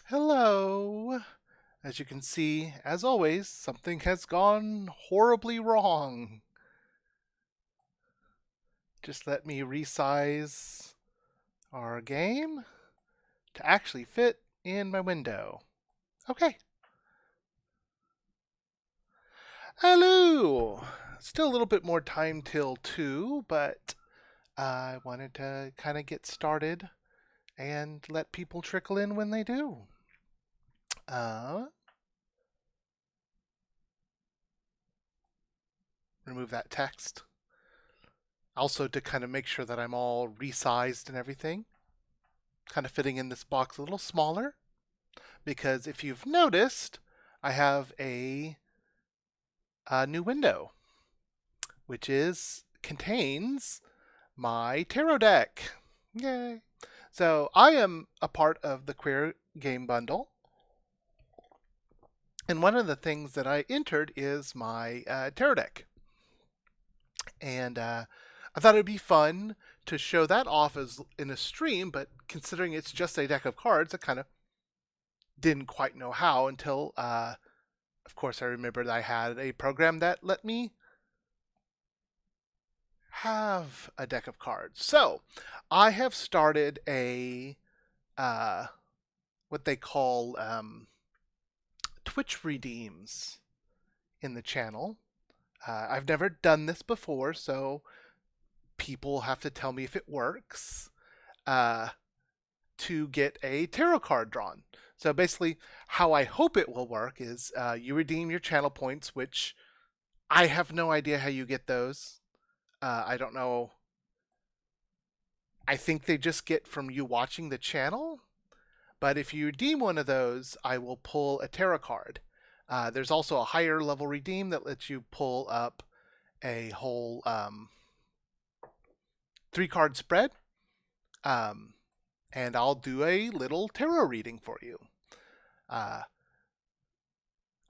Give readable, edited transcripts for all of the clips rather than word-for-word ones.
Hello. As you can see, as always, something has gone horribly wrong. Just let me resize our game to actually fit in my window. Okay. Hello. Still a little bit more time till 2, but I wanted to kind of get started and let people trickle in when they do. Uh, Remove that text. Also to kind of make sure that I'm all resized and everything. Kind of fitting in this box a little smaller because if you've noticed, I have a new window, which contains my tarot deck. Yay! So I am a part of the Queer Game Bundle, and one of the things that I entered is my tarot deck, and I thought it'd be fun to show that off as in a stream. But considering it's just a deck of cards, I kind of didn't quite know how until of course, I remembered I had a program that let me have a deck of cards. So I have started a uh, what they call Twitch redeems in the channel. I've never done this before, so people have to tell me if it works uh, to get a tarot card drawn. So basically, how I hope it will work is you redeem your channel points, which I have no idea how you get those. I don't know. I think they just get from you watching the channel. But if you redeem one of those, I will pull a tarot card. There's also a higher level redeem that lets you pull up a whole 3 card spread. Um, and I'll do a little tarot reading for you. Uh,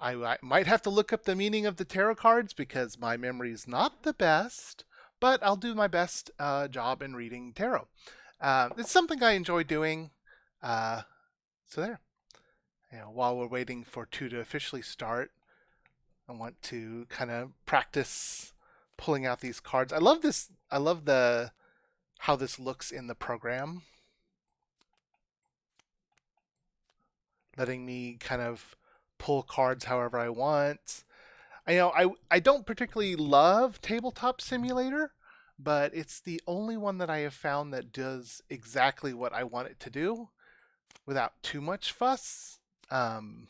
I might have to look up the meaning of the tarot cards because my memory is not the best, but I'll do my best job in reading tarot. It's something I enjoy doing. Uh, so there. While we're waiting for 2 to officially start, I want to kind of practice pulling out these cards. I love this. I love the how this looks in the program, letting me kind of pull cards however I want. I don't particularly love Tabletop Simulator, but it's the only one that I have found that does exactly what I want it to do without too much fuss. And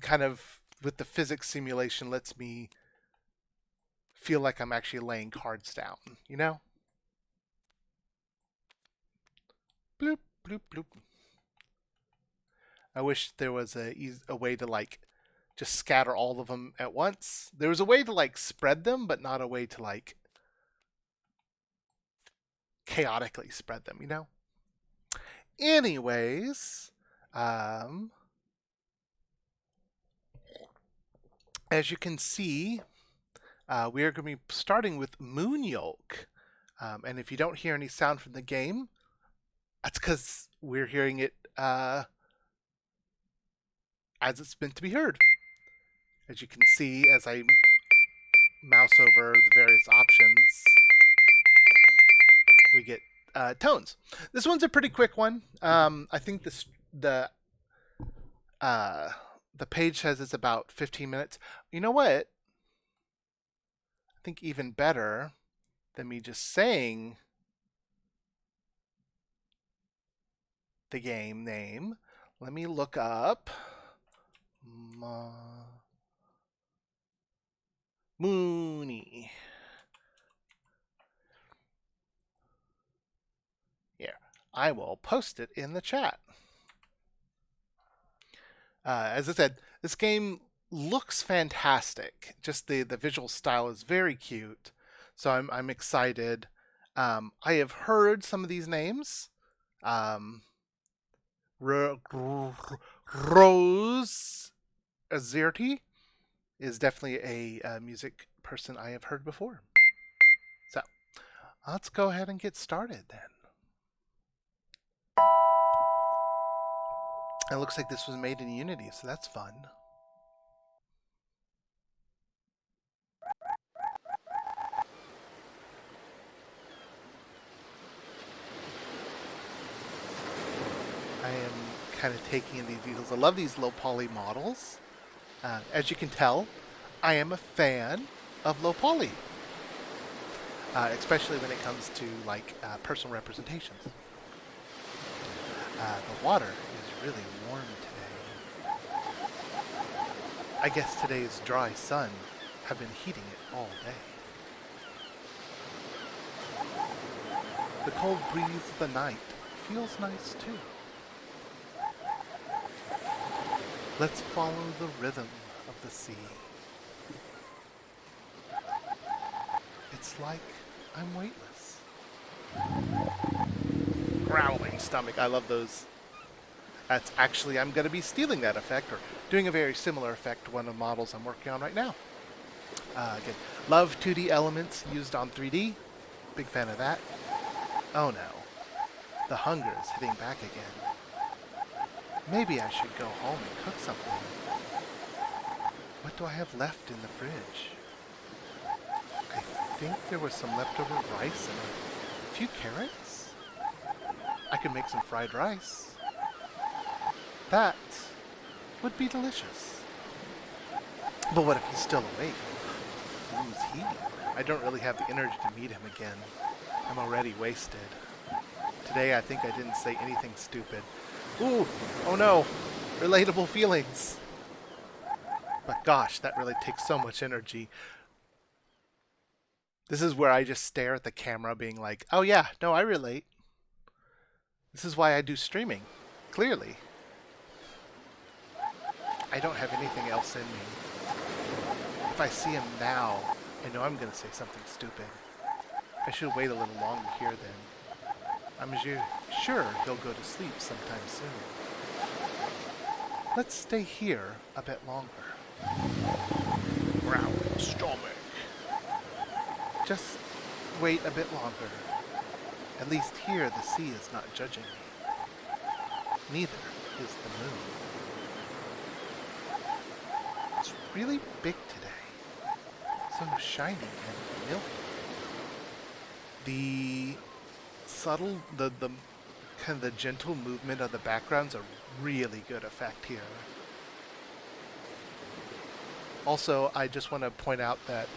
kind of with the physics simulation lets me feel like I'm actually laying cards down, you know? Bloop, bloop, bloop. I wish there was a way to like just scatter all of them at once. There was a way to like spread them, but not a way to like chaotically spread them, you know? Anyways, um, as you can see, we are going to be starting with Moon Yolk. And if you don't hear any sound from the game, that's because we're hearing it as it's meant to be heard. As you can see, as I mouse over the various options, we get tones. This one's a pretty quick one. I think uh, the page says it's about 15 minutes. You know what? I think even better than me just saying the game name, let me look up Mooney. Here, I will post it in the chat. As I said, this game looks fantastic. Just the visual style is very cute. So I'm excited. I have heard some of these names. Um, Rose Azerti is definitely a music person I have heard before. So let's go ahead and get started then. It looks like this was made in Unity, so that's fun. I am kind of taking in these details. I love these low poly models. As you can tell, I am a fan of low poly, especially when it comes to like personal representations. The water is really warm today. I guess today's dry sun have been heating it all day. The cold breeze of the night feels nice too. Let's follow the rhythm of the sea. It's like I'm weightless. Growling stomach. I love those. That's actually, I'm going to be stealing that effect, or doing a very similar effect to one of the models I'm working on right now. Again, love 2D elements used on 3D. Big fan of that. Oh no. The hunger is hitting back again. Maybe I should go home and cook something. What do I have left in the fridge? I think there was some leftover rice and a few carrots. I could make some fried rice. That would be delicious. But what if he's still awake? Who's he? I don't really have the energy to meet him again. I'm already wasted. Today I think I didn't say anything stupid. Ooh, oh no, relatable feelings. But gosh, that really takes so much energy. This is where I just stare at the camera being like, oh yeah, no, I relate. This is why I do streaming, clearly. I don't have anything else in me. If I see him now, I know I'm going to say something stupid. I should wait a little longer here then. I'm sure he'll go to sleep sometime soon. Let's stay here a bit longer. Growling stomach. Just wait a bit longer. At least here the sea is not judging me. Neither is the moon. It's really big today. So shiny and milky. The subtle, the kind of the gentle movement of the background's a really good effect here. Also, I just want to point out that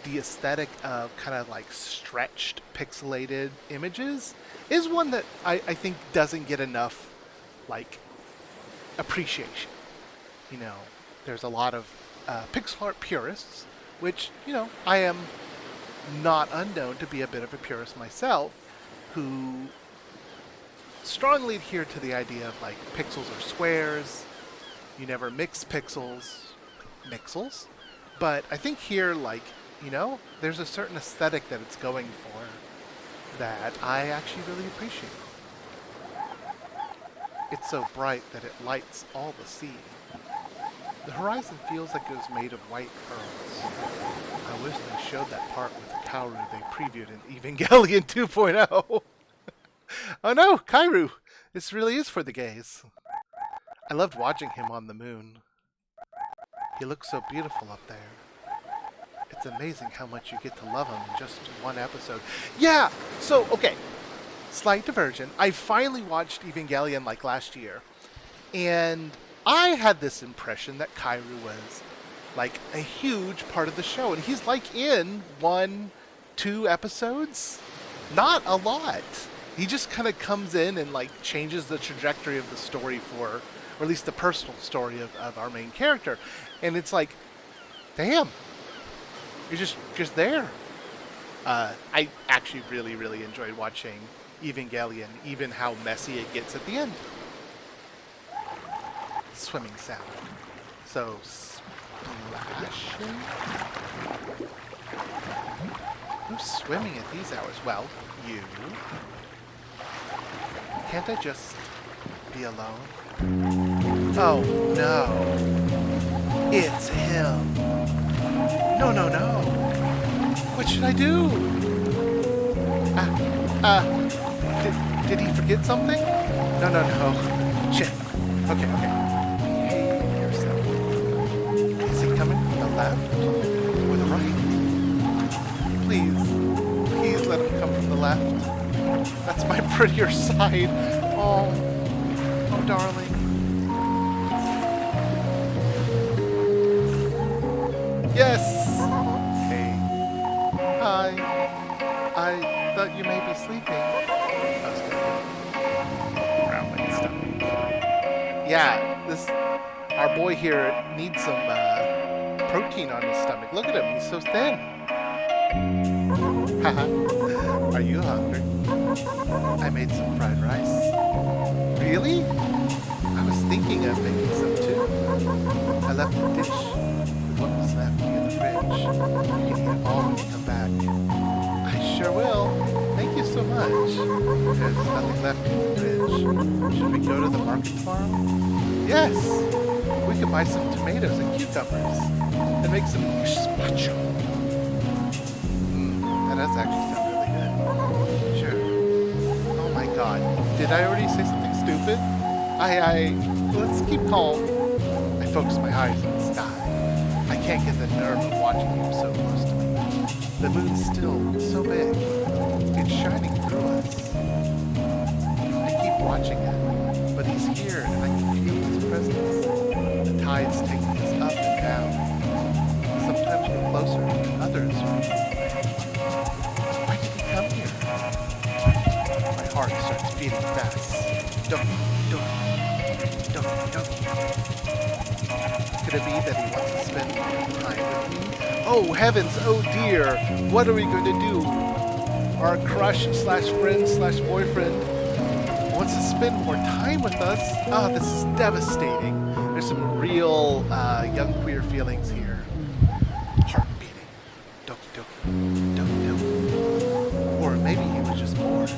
the aesthetic of kind of like stretched, pixelated images is one that I think doesn't get enough like appreciation. You know, there's a lot of pixel art purists, which, you know, I am not unknown to be a bit of a purist myself, who strongly adhere to the idea of like pixels are squares, you never mix pixels. But I think here, like, you know, there's a certain aesthetic that it's going for that I actually really appreciate. It's so bright that it lights all the sea. The horizon feels like it was made of white pearls. I wish they showed that part with Kaoru they previewed in Evangelion 2.0. Oh no, Kaoru! This really is for the gays. I loved watching him on the moon. He looks so beautiful up there. It's amazing how much you get to love him in just one episode. Yeah! So, okay. Slight diversion. I finally watched Evangelion like last year. And I had this impression that Kaoru was like a huge part of the show. And he's like in 1-2 episodes. Not a lot. He just kind of comes in and like changes the trajectory of the story for, or at least the personal story of our main character. And it's like, damn, you're just there. I actually really, really enjoyed watching Evangelion, even how messy it gets at the end. Swimming sound. So, splashing? Who's swimming at these hours? Well, you. Can't I just be alone? Oh, no. It's him. No, no, no. What should I do? Did he forget something? No, no, no. Shit. Okay, okay. Behave yourself. Is he coming from the left or the right? Please, please let him come from the left. That's my prettier side. Oh, oh, darling. Yes. Hey. Hi. I thought you may be sleeping. I was gonna growling stomach. Yeah, our boy here needs some protein on his stomach. Look at him, he's so thin. Haha. Are you hungry? I made some fried rice. Really? I was thinking of making some too. I left the dish with what was left near the fridge. You can eat it all when you come back. I sure will. Thank you so much. There's nothing left in the fridge. Should we go to the market tomorrow? Yes! We could buy some tomatoes and cucumbers and make some gazpacho. That does actually sound really good. Sure. Oh my god. Did I already say something stupid? Let's keep calm. I focus my eyes on the sky. I can't get the nerve of watching him so close to me. The moon's still so big. It's shining through us. I keep watching it, but he's here and I can feel his presence. The tide's taking us up and down. Sometimes we're closer, others are away. Why did he come here? My heart starts beating fast. Doki, doki, doki, doki. Could it be that he wants to spend time with me? Oh heavens, oh dear, what are we going to do? Our crush slash friend slash boyfriend wants to spend more time with us. Ah, this is devastating. There's some real young queer feelings here. Heart beating. Doki doki. Doki doki. Or maybe he was just bored.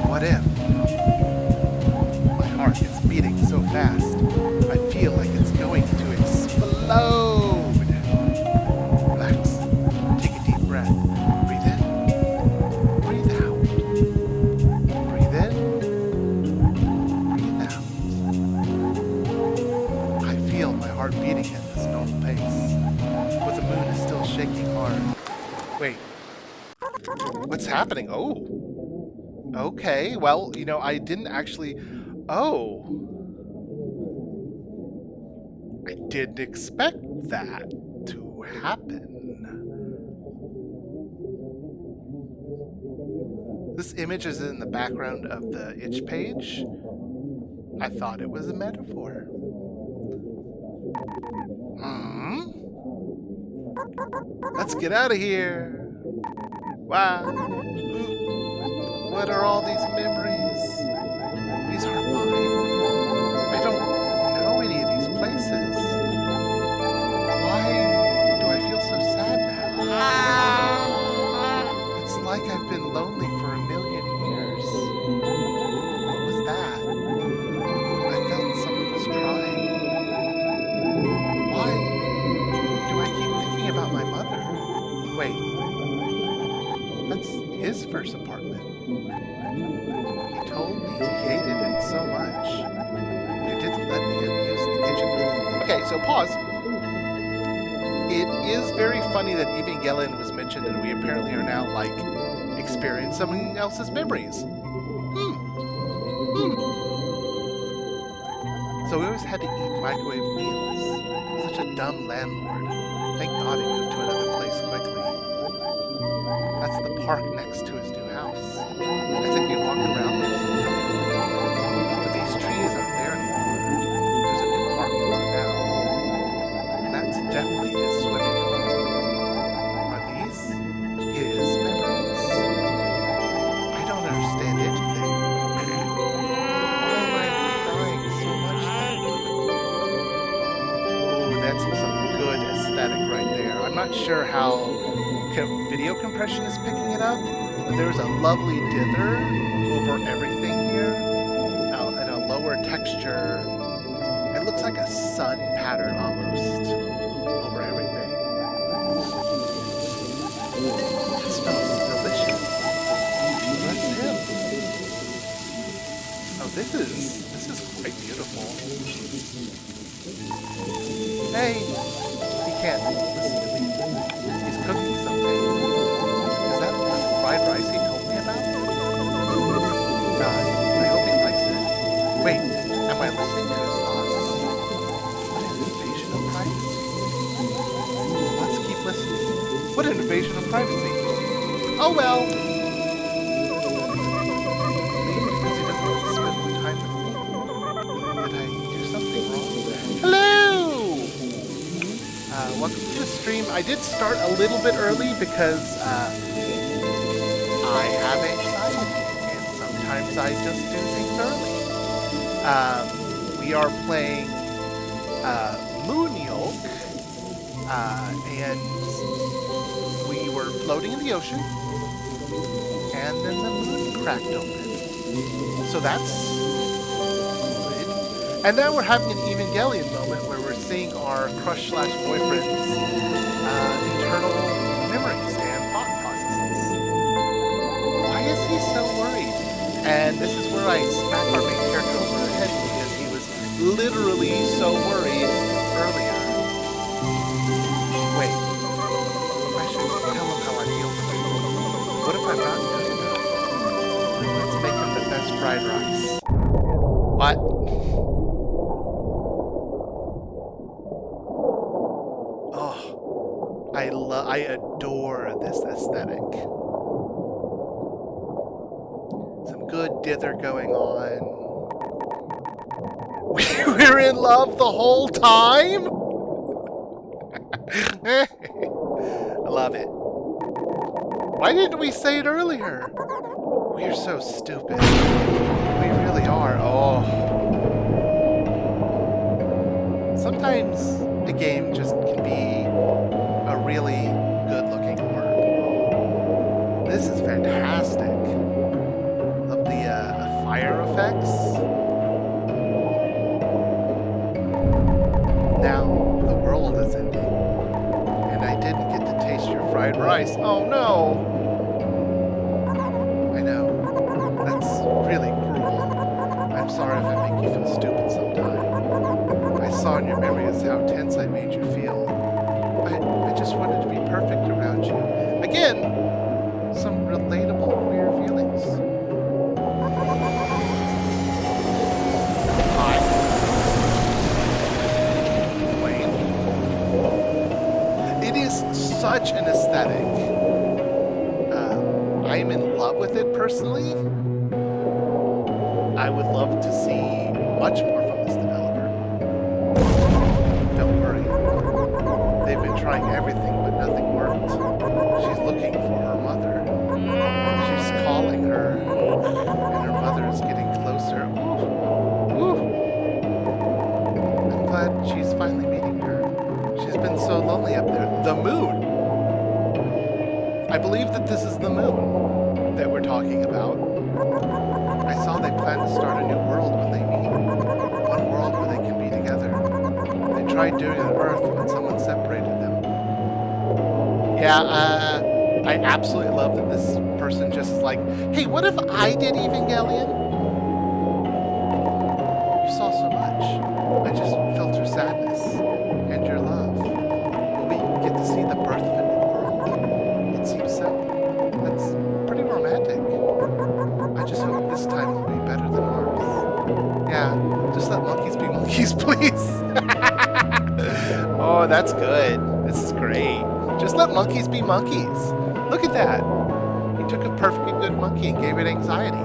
What if? My heart is beating so fast. I feel like it's going to explode. Relax. Take a deep breath. Breathe in. Breathe out. Breathe in. Breathe out. I feel my heart beating at this normal pace, but the moon is still shaking hard. Wait. What's happening? Oh. Okay, well, you know, I didn't actually... Oh. I didn't expect that to happen. This image is in the background of the itch page. I thought it was a metaphor. Let's get out of here. Wow. What are all these memories? These aren't mine. I don't know any of these places. Why do I feel so sad now? It's like I've been lonely for 1,000,000 years. What was that? I felt someone was crying. Why do I keep thinking about my mother? Wait. That's his first apartment. He told me he hated it so much. They didn't let him use the kitchen. Okay, so pause. It is very funny that Evangelion was mentioned and we apparently are now, like, experiencing someone else's memories. So we always had to eat microwave meals. Such a dumb landlord. Thank God he moved to another place quickly. That's the park next to his new house. I think we walked around there sometime. But these trees aren't there anymore. There's a new parking lot now. That's definitely his swimming club. Are these his memories? I don't understand anything. Why am I crying so much then? Oh, that's some good aesthetic right there. I'm not sure how video compression is picking it up, but there's a lovely dither over everything here, and a lower texture. It looks like a sun pattern almost over everything. It smells delicious. That's him. Oh, this is quite beautiful. beautiful. Hey, he can't listen to me. He's cooking something. Is that the fried rice he told me about? God, I hope he likes it. Wait, am I listening to his thoughts? What an invasion of privacy. Let's keep listening. What an invasion of privacy. Oh well. Maybe because he doesn't want to spend more time with me. Did I do something wrong? Hello! Welcome to the stream. I did start a little bit early because I have anxiety, and sometimes I just do things early. We are playing Moon Yolk, and we were floating in the ocean, and then the moon cracked open. So that's good. And now we're having an Evangelion moment where we're seeing our crush/boyfriend's internal memories and thought processes. Why is he so worried? And this is where I smack our main character over the head because he was literally so worried earlier. Wait, I should tell him how I feel today. What if I'm not good enough? Let's make him the best fried rice. What? I adore this aesthetic. Some good dither going on. We were in love the whole time? I love it. Why didn't we say it earlier? We're so stupid. We really are. Oh. Sometimes a game just can be a really good-looking work. This is fantastic. Love the fire effects. Now the world is ending, and I didn't get to taste your fried rice. Oh no! I know. That's really cruel. I'm sorry if I make you feel stupid sometime. I saw in your memories how tense I made you feel. I just wanted to be perfect around you. Again, some relatable queer feelings. Hi. Wayne. It is such an aesthetic. I'm in love with it personally. I would love to see much more from this developer. Don't worry. They've been trying everything, but nothing worked. She's looking for her mother. She's calling her, and her mother is getting closer. Woo. I'm glad she's finally meeting her. She's been so lonely up there. The moon! I believe that this is the moon that we're talking about. I saw they plan to start a new world when they meet. One world where they can be together. They tried doing it on Earth when someone separated them. Yeah, I absolutely love that this person just is like, hey, what if I did Evangelion? You saw so much. I just felt your sadness and your love. We get to see the birth of a new world. It seems so. That's pretty romantic. I just hope this time will be better than ours. Yeah, just let monkeys be monkeys, please. Oh, that's good. This is great. Just let monkeys be monkeys. Look at that. He took a perfectly good monkey and gave it anxiety.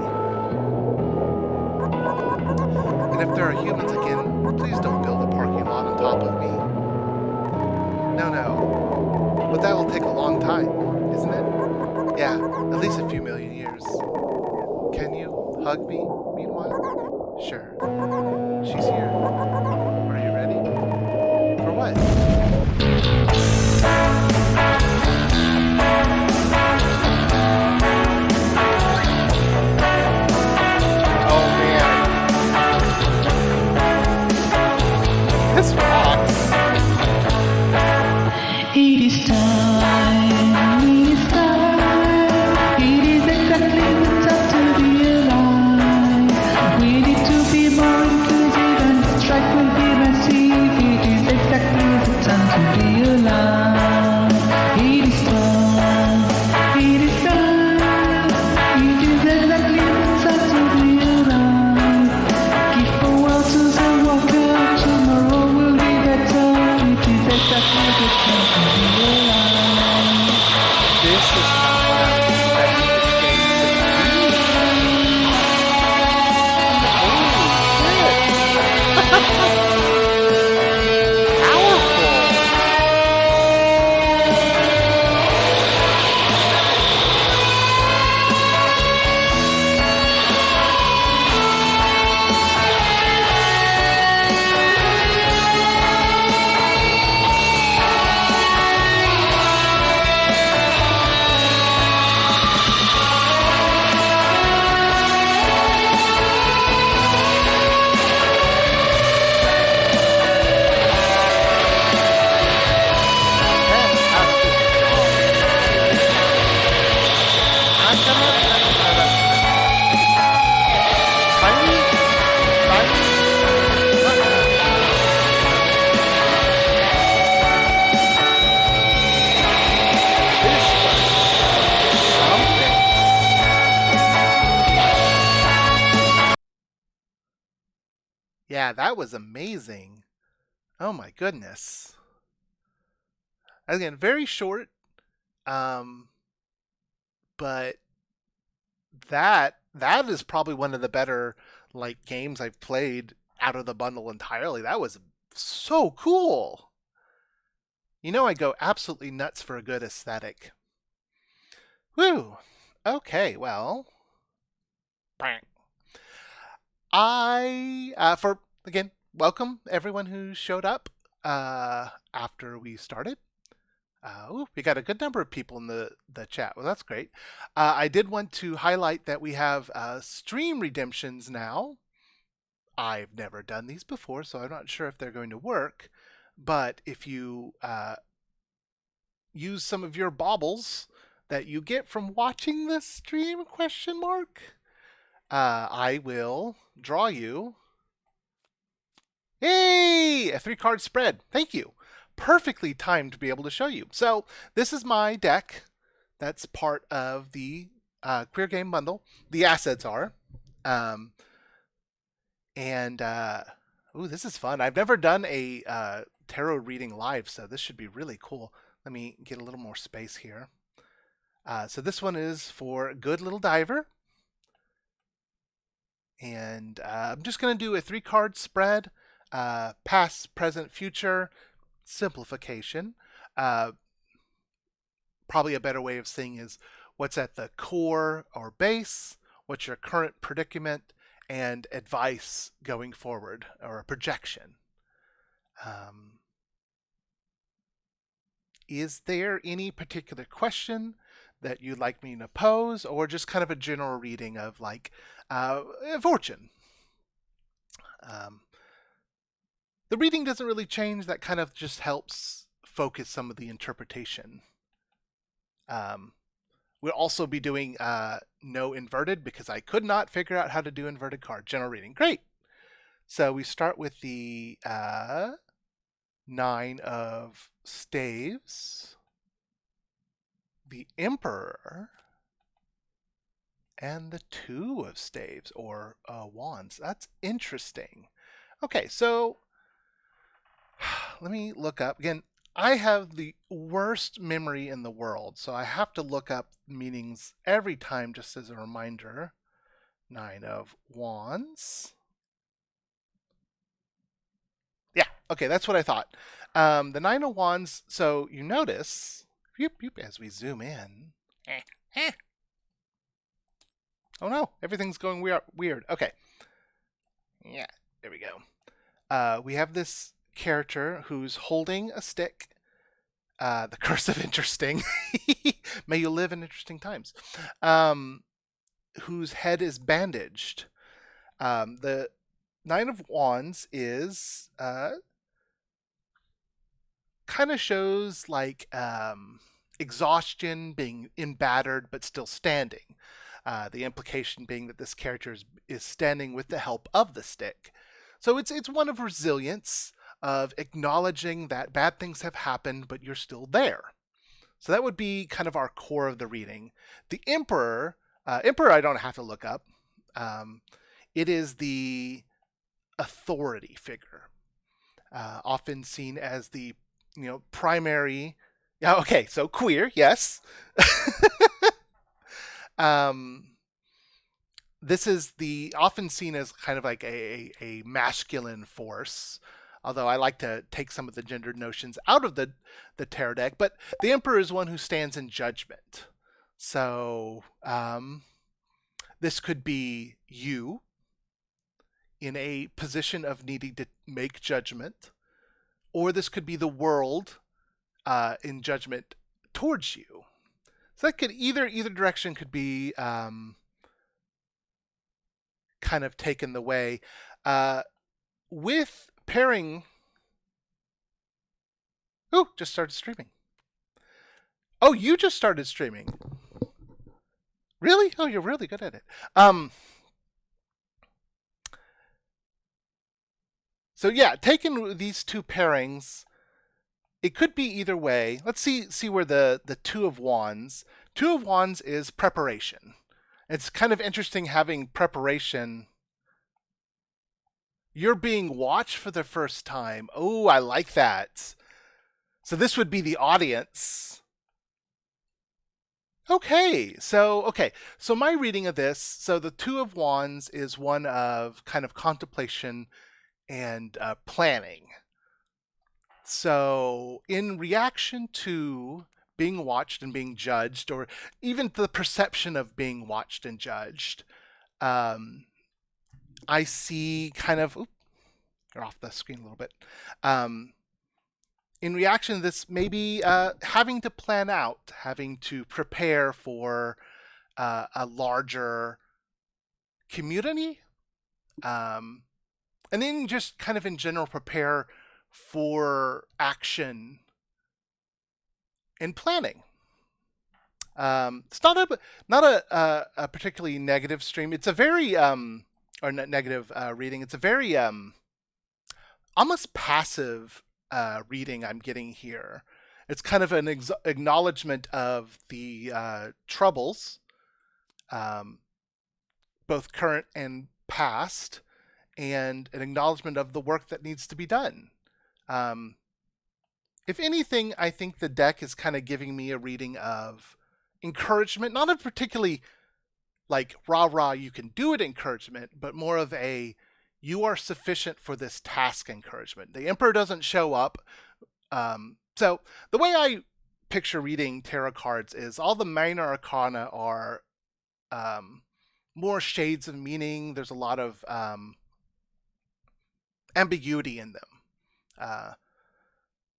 And if there are humans again, please don't build a parking lot on top of me. No. But that will take a long time, isn't it? Yeah, at least a few million years. Can you hug me, meanwhile? Sure. She's here. Are you ready? For what? Oh, man. This rocks. It is time, it's time. It is exactly the time to be alive. We need to be more inclusive and Yeah, that was amazing. Oh my goodness. Again, very short, um, but that is probably one of the better like games I've played out of the bundle entirely. That was so cool. You know, I go absolutely nuts for a good aesthetic. Whew. Okay, well, for again, welcome everyone who showed up after we started. We got a good number of people in the chat. Well, that's great. I did want to highlight that we have stream redemptions now. I've never done these before, so I'm not sure if they're going to work. But if you use some of your baubles that you get from watching this stream, I will draw you a 3-card spread. Thank you. Perfectly timed to be able to show you. So this is my deck. That's part of the Queer Game Bundle. The assets are. Ooh, this is fun. I've never done a tarot reading live, so this should be really cool. Let me get a little more space here. So this one is for Good Little Diver. And I'm just going to do a 3-card spread. Past, present, future, simplification. Probably a better way of saying is what's at the core or base, what's your current predicament, and advice going forward, or a projection. Is there any particular question that you'd like me to pose, or just kind of a general reading of like fortune? The reading doesn't really change. That kind of just helps focus some of the interpretation. We'll also be doing no inverted because I could not figure out how to do inverted card. General reading. Great. So we start with the 9 of staves, the Emperor, and the 2 of staves, or wands. That's interesting. Okay, so let me look up. Again, I have the worst memory in the world, so I have to look up meanings every time just as a reminder. 9 of wands. Yeah, okay, that's what I thought. The 9 of wands, so you notice, as we zoom in. Oh no, everything's going weird. Okay. Yeah, there we go. We have this character who's holding a stick. The curse of interesting. May you live in interesting times. Whose head is bandaged. The 9 of wands is kind of shows like exhaustion, being embattered but still standing. The implication being that this character is standing with the help of the stick. So it's one of resilience, of acknowledging that bad things have happened, but you're still there. So that would be kind of our core of the reading. The Emperor, I don't have to look up. It is the authority figure, often seen as the primary. Okay, so queer, yes. This is the often seen as kind of like a masculine force, although I like to take some of the gendered notions out of the tarot deck. But the Emperor is one who stands in judgment. So this could be you in a position of needing to make judgment, or this could be the world in judgment towards you. So that could either direction could be kind of taken the way. With pairing. Oh, just started streaming. Oh, you just started streaming. Really? Oh, you're really good at it. So yeah, taking these two pairings, it could be either way. Let's see where the 2 of wands. 2 of wands is preparation. It's kind of interesting having preparation You're being watched for the first time. Oh, I like that. So this would be the audience. Okay. So my reading of this, so the Two of Wands is one of kind of contemplation and planning. So in reaction to being watched and being judged, or even the perception of being watched and judged, um, I see kind of, you're off the screen a little bit. In reaction to this, maybe having to plan out, having to prepare for a larger community, and then just kind of in general prepare for action and planning. It's not a particularly negative stream. It's a very or negative reading. It's a very almost passive reading I'm getting here. It's kind of an acknowledgement of the troubles, um, both current and past, and an acknowledgement of the work that needs to be done. Um, if anything, I think the deck is kind of giving me a reading of encouragement, not a particularly like rah rah, you can do it encouragement, but more of a you are sufficient for this task encouragement. The Emperor doesn't show up. So the way I picture reading tarot cards is all the minor arcana are more shades of meaning. There's a lot of ambiguity in them.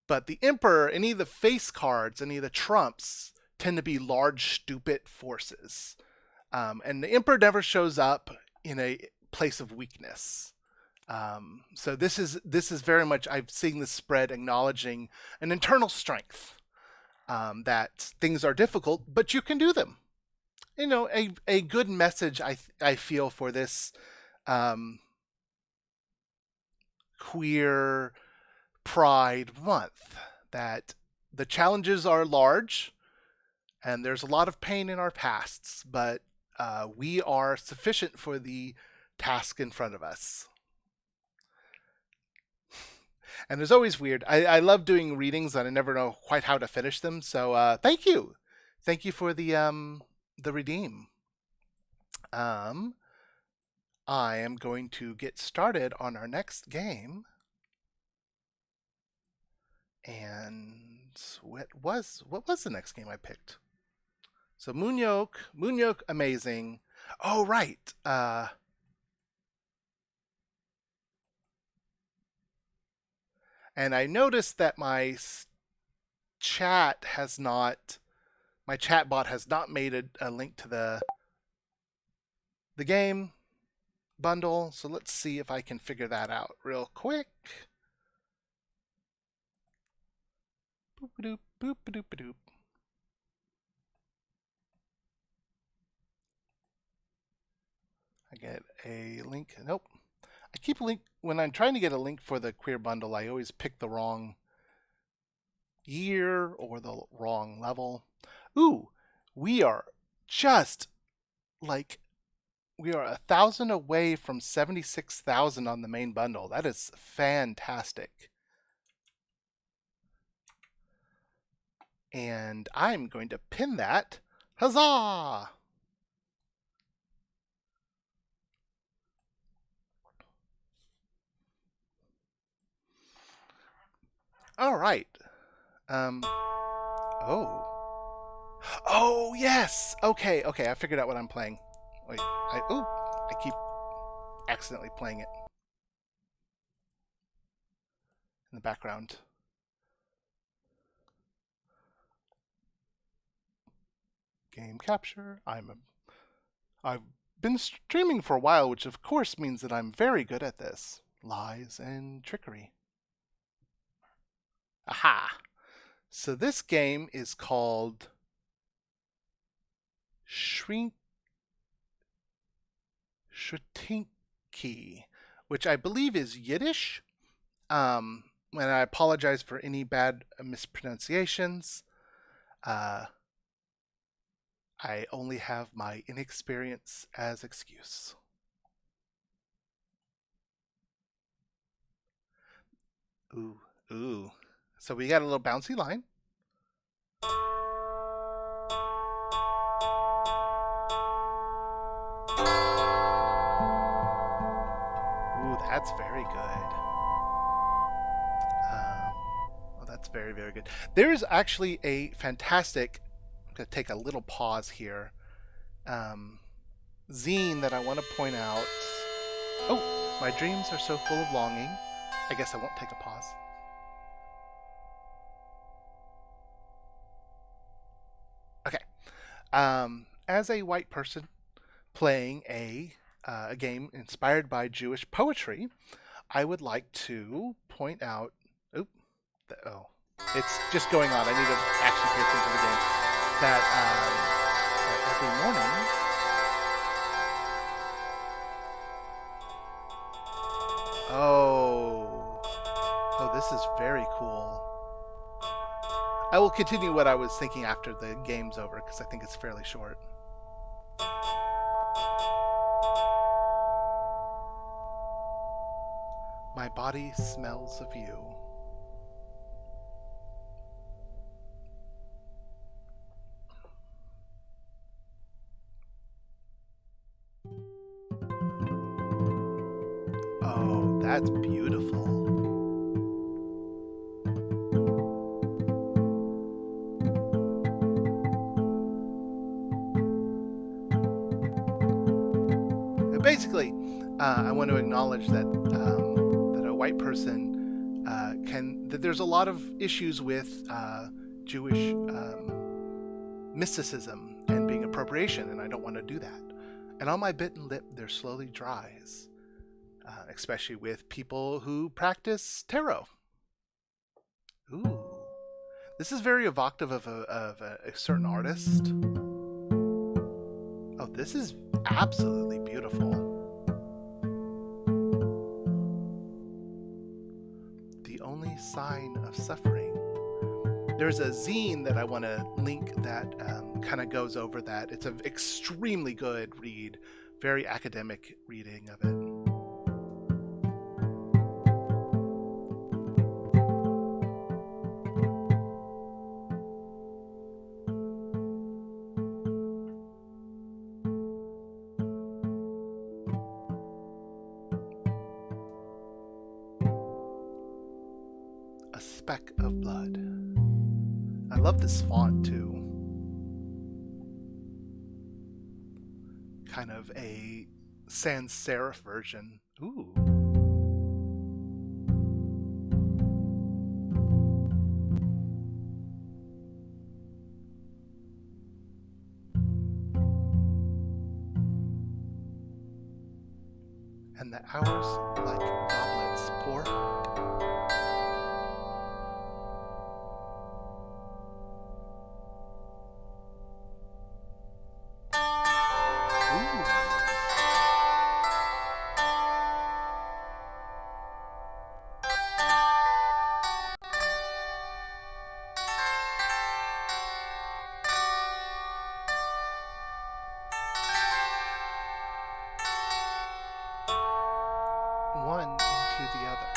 But the Emperor, any of the face cards, any of the trumps tend to be large, stupid forces. And the Emperor never shows up in a place of weakness. So this is very much, I've seen this spread acknowledging an internal strength, that things are difficult, but you can do them. You know, a good message I feel for this queer Pride Month, that the challenges are large and there's a lot of pain in our pasts, but we are sufficient for the task in front of us. And there's always weird. I love doing readings and I never know quite how to finish them. So thank you for the redeem. I am going to get started on our next game. And what was the next game I picked? So Moonyoke, amazing. Oh right. And I noticed that my chat bot has not made a link to the game bundle. So let's see if I can figure that out real quick. Boop-a-doop, boop-a-doop-a-doop. I get a link. Nope. I keep a link when I'm trying to get a link for the queer bundle. I always pick the wrong year or the wrong level. Ooh, we are just like we are 1,000 away from 76,000 on the main bundle. That is fantastic. And I'm going to pin that. Huzzah! All right. Oh. Oh yes. Okay. I figured out what I'm playing. Wait. I keep accidentally playing it in the background. Game capture. I've been streaming for a while, which of course means that I'm very good at this. Lies and trickery. Aha. So this game is called Shrinky, which I believe is Yiddish. And I apologize for any bad mispronunciations. I only have my inexperience as excuse. Ooh, ooh. So we got a little bouncy line. Ooh, that's very good. Oh, that's very, very good. There's actually a fantastic, I'm going to take a little pause here, zine that I want to point out. Oh, my dreams are so full of longing. I guess I won't take a pause. Okay. As a white person playing a game inspired by Jewish poetry, I would like to point out. Oh, oh, it's just going on. I need to actually pay attention to the game. That every morning. Oh, this is very cool. I will continue what I was thinking after the game's over because I think it's fairly short. My body smells of you. Oh, that's beautiful. Basically, I want to acknowledge that that a white person that there's a lot of issues with Jewish mysticism and being appropriation, and I don't want to do that. And on my bitten lip, there slowly dries, especially with people who practice tarot. Ooh, this is very evocative of a certain artist. Oh, this is absolutely beautiful. The only sign of suffering. There's a zine that I want to link that kind of goes over that. It's an extremely good read, very academic reading of it. A speck of blood. I love this font too. Kind of a sans serif version. Ooh. And the hours like goblets pour. One into the other.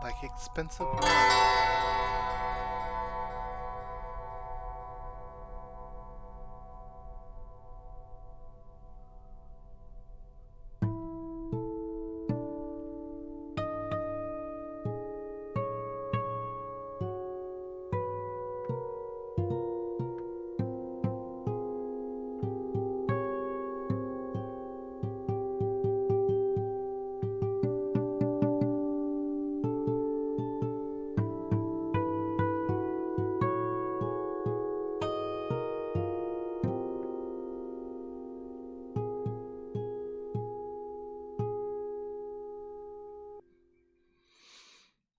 Like expensive wine.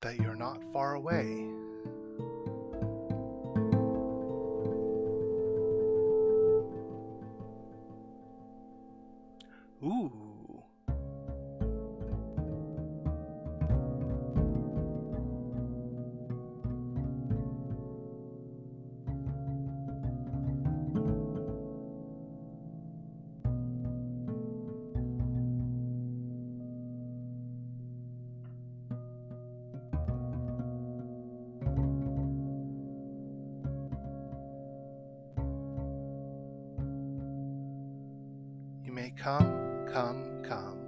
That you're not far away. Come, come, come.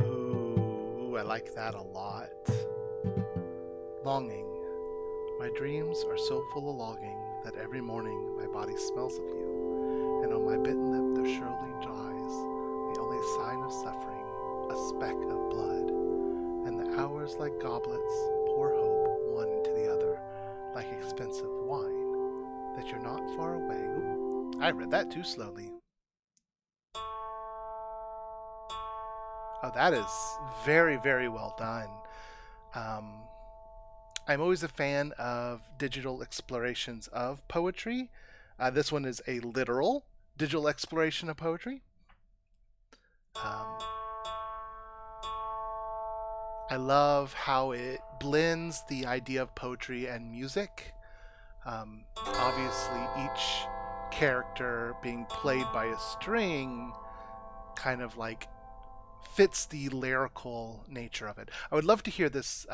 Ooh, I like that a lot. Longing. My dreams are so full of longing that every morning my body smells of you, and on my bitten lip there surely dries the only sign of suffering, a speck of blood, and the hours like goblets pour hope one into the other, like expensive wine, that you're not far away. Ooh, I read that too slowly. Oh, that is very, very well done. Um, I'm always a fan of digital explorations of poetry. This one is a literal digital exploration of poetry. Um, I love how it blends the idea of poetry and music. Obviously, each character being played by a string kind of like fits the lyrical nature of it. I would love to hear this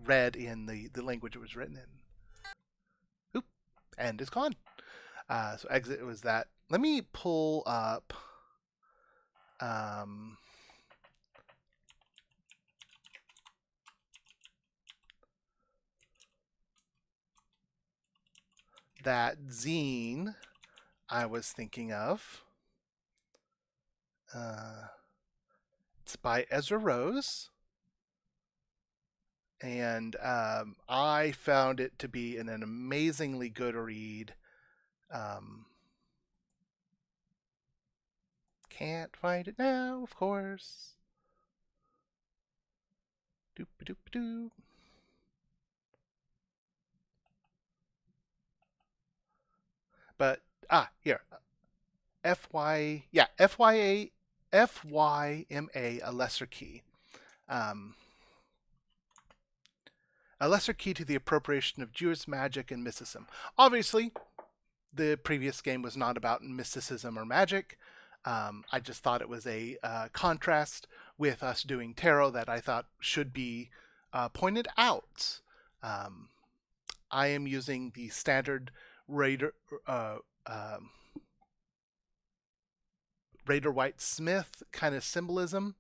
read in the language it was written in. Oop, and it's gone. So exit was that. Let me pull up um, that zine I was thinking of. It's by Ezra Rose. And I found it to be an amazingly good read. Can't find it now, of course. Doop doop doop. But here, FYMA, a lesser key. A lesser key to the appropriation of Jewish magic and mysticism. Obviously, the previous game was not about mysticism or magic. I just thought it was a contrast with us doing tarot that I thought should be pointed out. I am using the standard Raider White Smith kind of symbolism,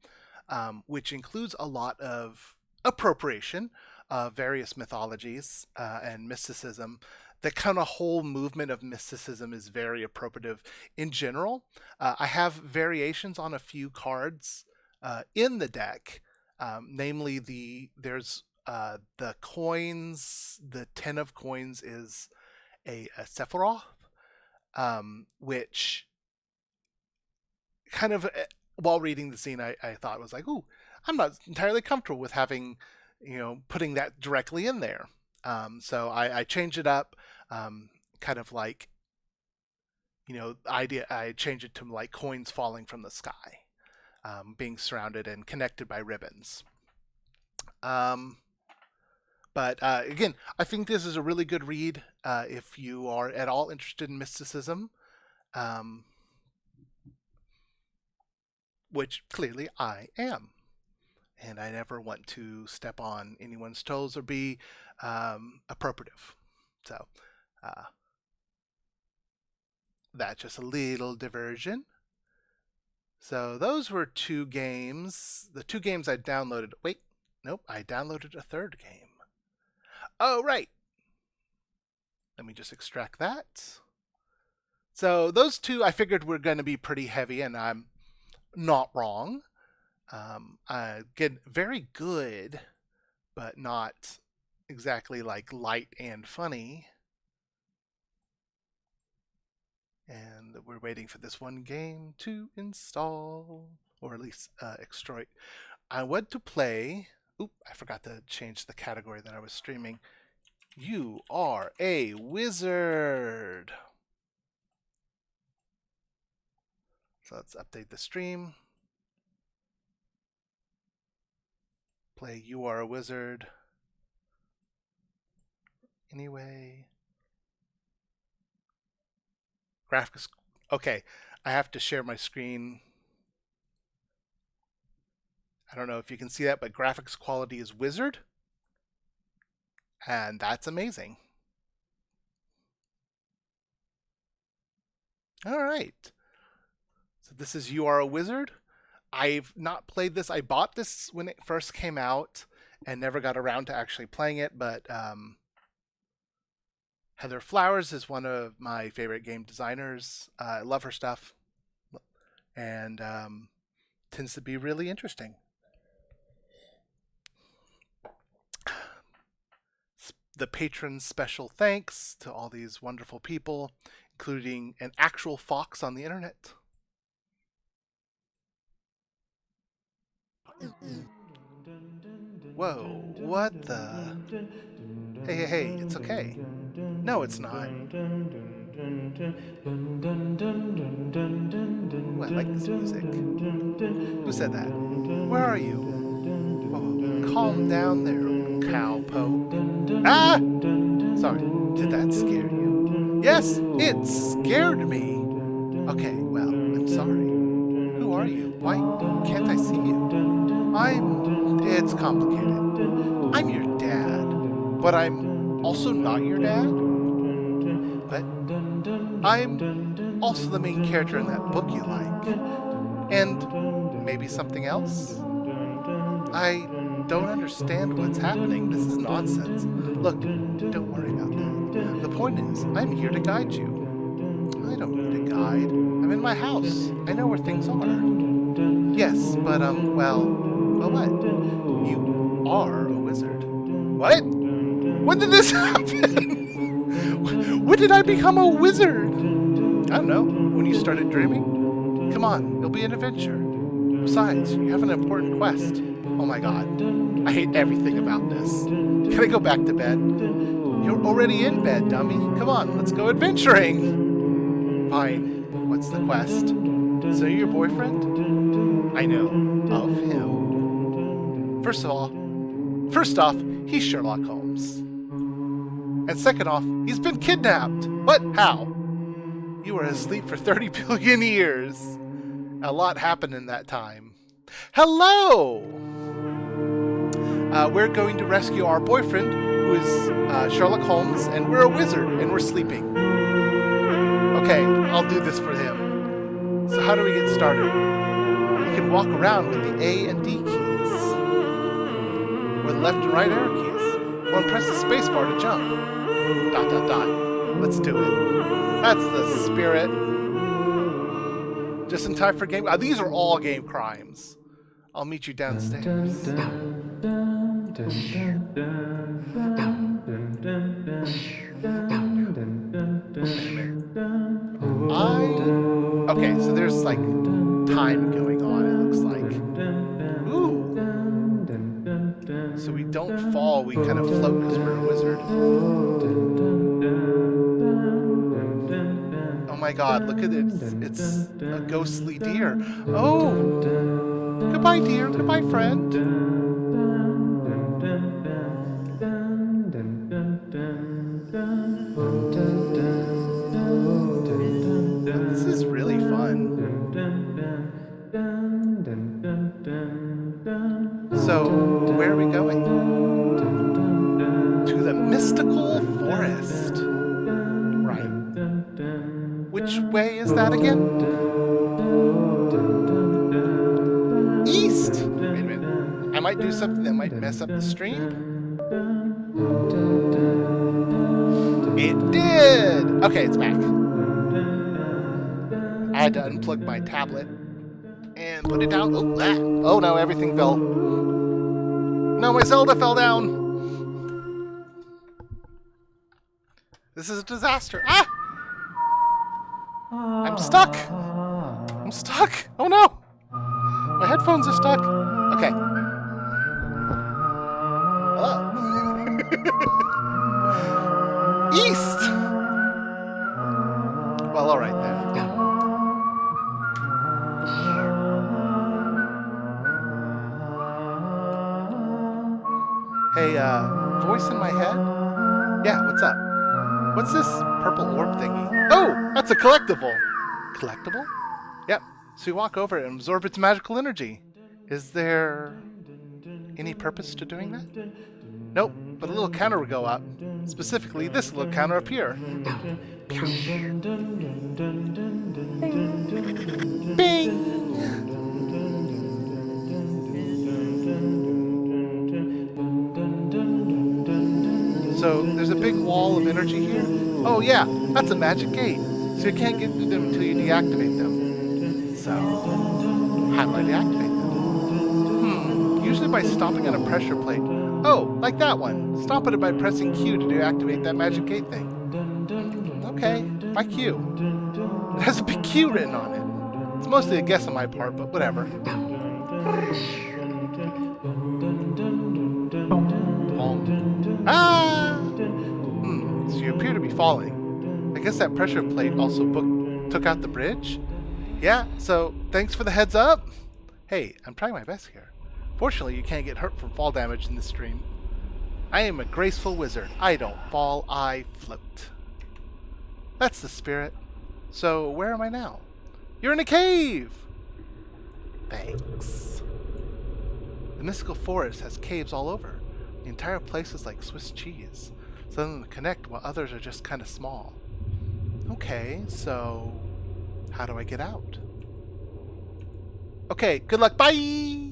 which includes a lot of appropriation of various mythologies and mysticism. The kind of whole movement of mysticism is very appropriative in general. I have variations on a few cards in the deck, namely there's the coins. The 10 of coins is a Sephiroth, which kind of while reading the scene, I thought was like, ooh, I'm not entirely comfortable with having, putting that directly in there. So I changed it up, kind of like, idea. I changed it to like coins falling from the sky, being surrounded and connected by ribbons. But again, I think this is a really good read if you are at all interested in mysticism. Which clearly I am. And I never want to step on anyone's toes or be appropriative. So that's just a little diversion. So those were two games. The two games I downloaded. Wait, nope, I downloaded a third game. Oh, right. Let me just extract that. So those two I figured were going to be pretty heavy, and I'm not wrong. Again, very good, but not exactly like light and funny. And we're waiting for this one game to install, or at least extract. I want to play. Oop, I forgot to change the category that I was streaming. You are a wizard. So let's update the stream. Play You Are a Wizard. Anyway. Graphics. Okay, I have to share my screen. I don't know if you can see that, but graphics quality is wizard. And that's amazing. All right. So this is You Are a Wizard. I've not played this. I bought this when it first came out and never got around to actually playing it, but Heather Flowers is one of my favorite game designers. I love her stuff, and tends to be really interesting. The patron's special thanks to all these wonderful people, including an actual fox on the internet. Whoa, what the? Hey, it's okay. No, it's not. Ooh, I like this music. Who said that? Where are you? Whoa, calm down there, cowpoke. Ah! Sorry, did that scare you? Yes, it scared me. Okay, well, I'm sorry. Who are you? Why can't I see you? It's complicated. I'm your dad, but I'm also not your dad. But I'm also the main character in that book you like. And maybe something else? I don't understand what's happening. This is nonsense. Look, don't worry about that. The point is, I'm here to guide you. I don't need a guide. I'm in my house. I know where things are. Yes, but, well, what? You are a wizard. What? When did this happen? When did I become a wizard? I don't know. When you started dreaming? Come on, it'll be an adventure. Besides, you have an important quest. Oh my god. I hate everything about this. Can I go back to bed? You're already in bed, dummy. Come on, let's go adventuring. Fine. What's the quest? So you're your boyfriend? I know. Of him. First off, he's Sherlock Holmes. And second off, he's been kidnapped. What? How? You were asleep for 30 billion years. A lot happened in that time. Hello! We're going to rescue our boyfriend, who is Sherlock Holmes, and we're a wizard, and we're sleeping. Okay, I'll do this for him. So how do we get started? You can walk around with the A and D keys, or the left and right arrow keys, or press the spacebar to jump. ... Let's do it. That's the spirit. Just in time for game... these are all game crimes. I'll meet you downstairs. Okay, so there's like time going on, it looks like. Ooh. So we don't fall, we kind of float because we're a wizard. Oh my god, look at it. It's a ghostly deer. Oh! Goodbye, dear. Goodbye, friend. This is really fun. So, where are we going? To the mystical forest. Right. Which way is that again? East! Wait a minute. I might do something that might mess up the stream. It did! Okay, it's back. I had to unplug my tablet and put it down. Oh, ah. Oh no, everything fell. No, my Zelda fell down. This is a disaster. Ah! I'm stuck. I'm stuck. Oh no. My headphones are stuck. Okay. Hello. East. Well, all right then. Yeah, what's up? What's this purple orb thingy? Oh, that's a collectible. Collectible? Yep. So you walk over it and absorb its magical energy. Is there any purpose to doing that? Nope, but a little counter will go up. Specifically, this little counter up here. Bing! So there's a big wall of energy here. Oh yeah, that's a magic gate. So you can't get through them until you deactivate them. So, how do I deactivate them? Usually by stomping on a pressure plate. Oh, like that one. Stop it by pressing Q to deactivate that magic gate thing. Okay, by Q. It has a big Q written on it. It's mostly a guess on my part, but whatever. Ah! So you appear to be falling. I guess that pressure plate also took out the bridge? Yeah, so thanks for the heads up. Hey, I'm trying my best here. Fortunately, you can't get hurt from fall damage in this stream. I am a graceful wizard. I don't fall, I float. That's the spirit. So, where am I now? You're in a cave! Thanks. The mystical forest has caves all over. The entire place is like Swiss cheese. Some of them connect while others are just kind of small. Okay, so how do I get out? Okay, good luck. Bye!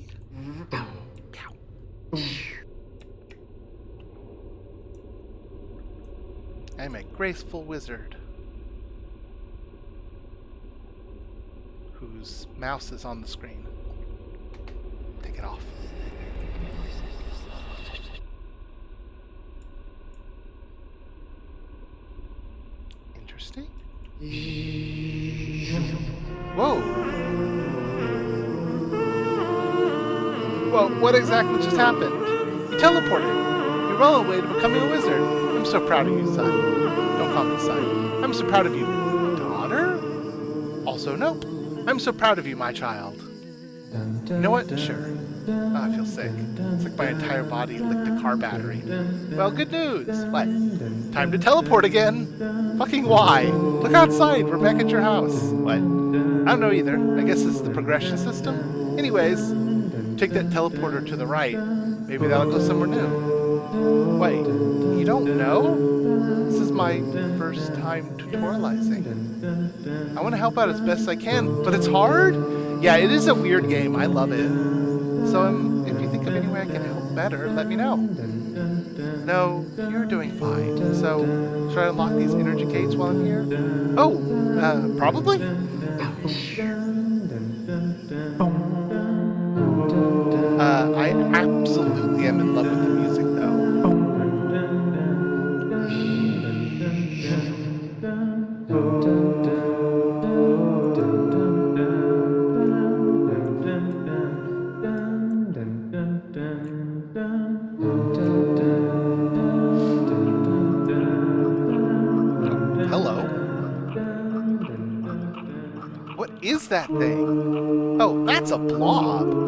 I'm a graceful wizard whose mouse is on the screen. Take it off. Interesting. Whoa! Whoa, what exactly just happened? You teleported. You're well on the way to becoming a wizard. I'm so proud of you, son. Don't call me son. I'm so proud of you, daughter? Also, nope. I'm so proud of you, my child. You know what? Sure. Oh, I feel sick. It's like my entire body licked a car battery. Well, good news. What? Time to teleport again. Fucking why? Look outside. We're back at your house. What? I don't know either. I guess it's the progression system. Anyways, take that teleporter to the right. Maybe that'll go somewhere new. Wait, you don't know? This is my first time tutorializing. I want to help out as best I can, but it's hard? Yeah, it is a weird game. I love it. So if you think of any way I can help better, let me know. No, you're doing fine. So, should I unlock these energy gates while I'm here? Oh, probably? I absolutely am in love with the music, though. Hello. What is that thing? Oh, that's a blob.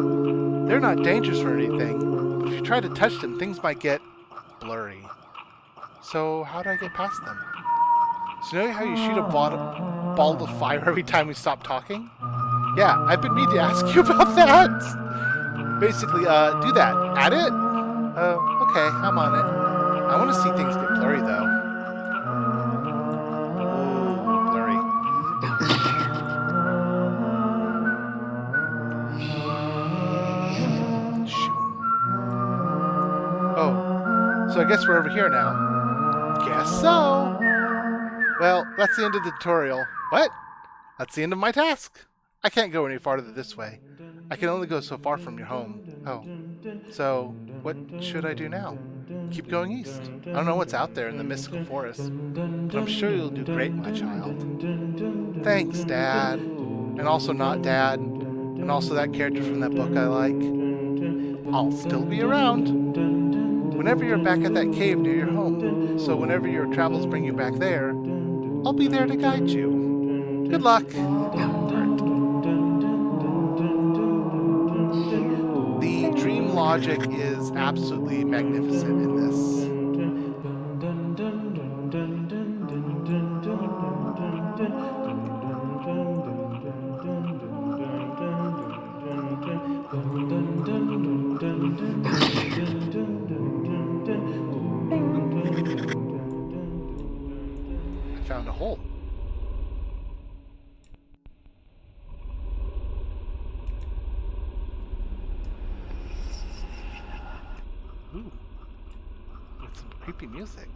They're not dangerous or anything, but if you try to touch them, things might get blurry. So how do I get past them? So you know how you shoot a ball of fire every time we stop talking? Yeah, I've been meaning to ask you about that. Basically, do that. At it? Okay, I'm on it. I want to see things get blurry, though. Ooh, blurry. Oh, so I guess we're over here now. Guess so. Well, that's the end of the tutorial. What? That's the end of my task. I can't go any farther this way. I can only go so far from your home. Oh. So, what should I do now? Keep going east. I don't know what's out there in the mystical forest, but I'm sure you'll do great, my child. Thanks, Dad. And also not Dad. And also that character from that book I like. I'll still be around. Whenever you're back at that cave near your home, so whenever your travels bring you back there, I'll be there to guide you. Good luck. The dream logic is absolutely magnificent in this. found a hole. Ooh. With some creepy music.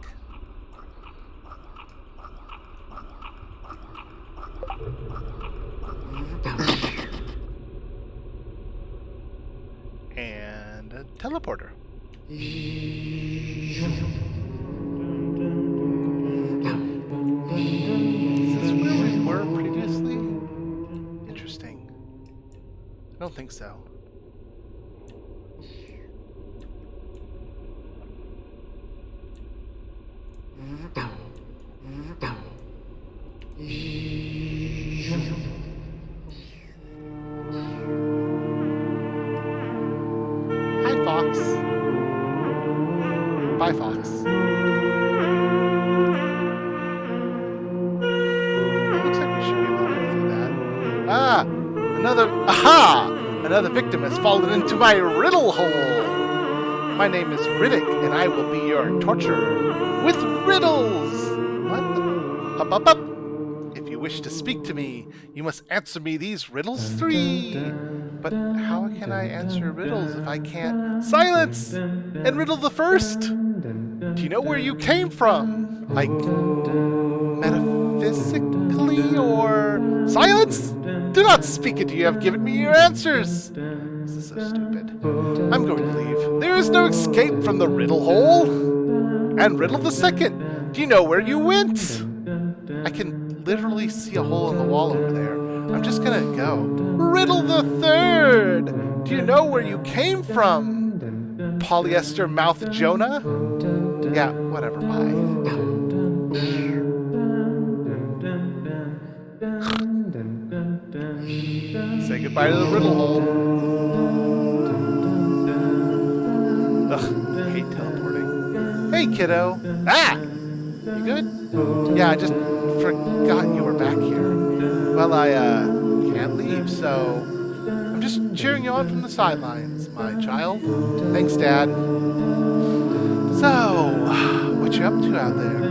And a teleporter. Is this where we were previously? Interesting. I don't think so. Hi, Fox. Bye, Fox. Looks like we should be able to go through that. Ah! Another victim has fallen into my riddle hole! My name is Riddick, and I will be your torturer with riddles! What the? Up, up, up! If you wish to speak to me, you must answer me these riddles 3. But how can I answer riddles if I can't? Silence! And riddle the first! Do you know where you came from? Like, metaphysically or... Silence! Do not speak until you have given me your answers! This is so stupid. I'm going to leave. There is no escape from the riddle hole! And riddle the second. Do you know where you went? I can literally see a hole in the wall over there. I'm just gonna go. Riddle the third! Do you know where you came from? Polyester mouth Jonah? Yeah, whatever, bye. Say goodbye to the riddle hole. Ugh, I hate teleporting. Hey, kiddo. Ah! You good? Yeah, I just forgot you were back here. Well, I can't leave, so I'm just cheering you on from the sidelines, my child. Thanks, Dad. So, what you up to out there?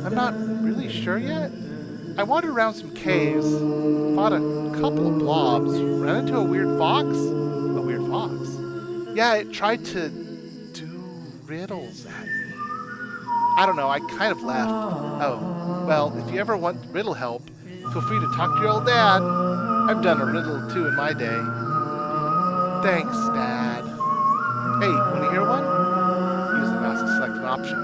I'm not really sure yet. I wandered around some caves, fought a couple of blobs, ran into a weird fox. A weird fox? Yeah, it tried to do riddles at me. I don't know, I kind of left. Oh, well, if you ever want riddle help, feel free to talk to your old dad. I've done a riddle or two in my day. Thanks, Dad. Hey, want to hear one? Use the mouse to select an option.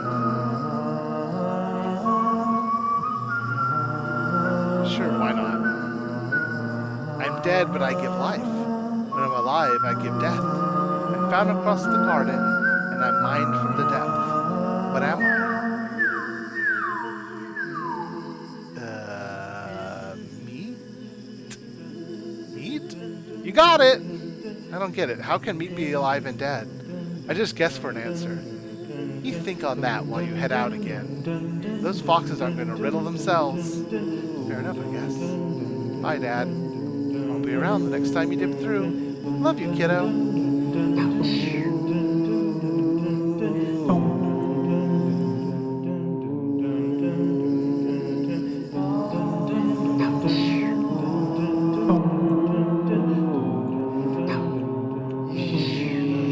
Sure, why not? I'm dead, but I give life. When I'm alive, I give death. I'm found across the garden, and I'm mined from the depth. What am I? Meat? Meat? You got it! I don't get it. How can meat be alive and dead? I just guessed for an answer. You think on that while you head out again. Those foxes aren't going to riddle themselves. Fair enough, I guess. Bye, Dad. I'll be around the next time you dip through. Love you, kiddo.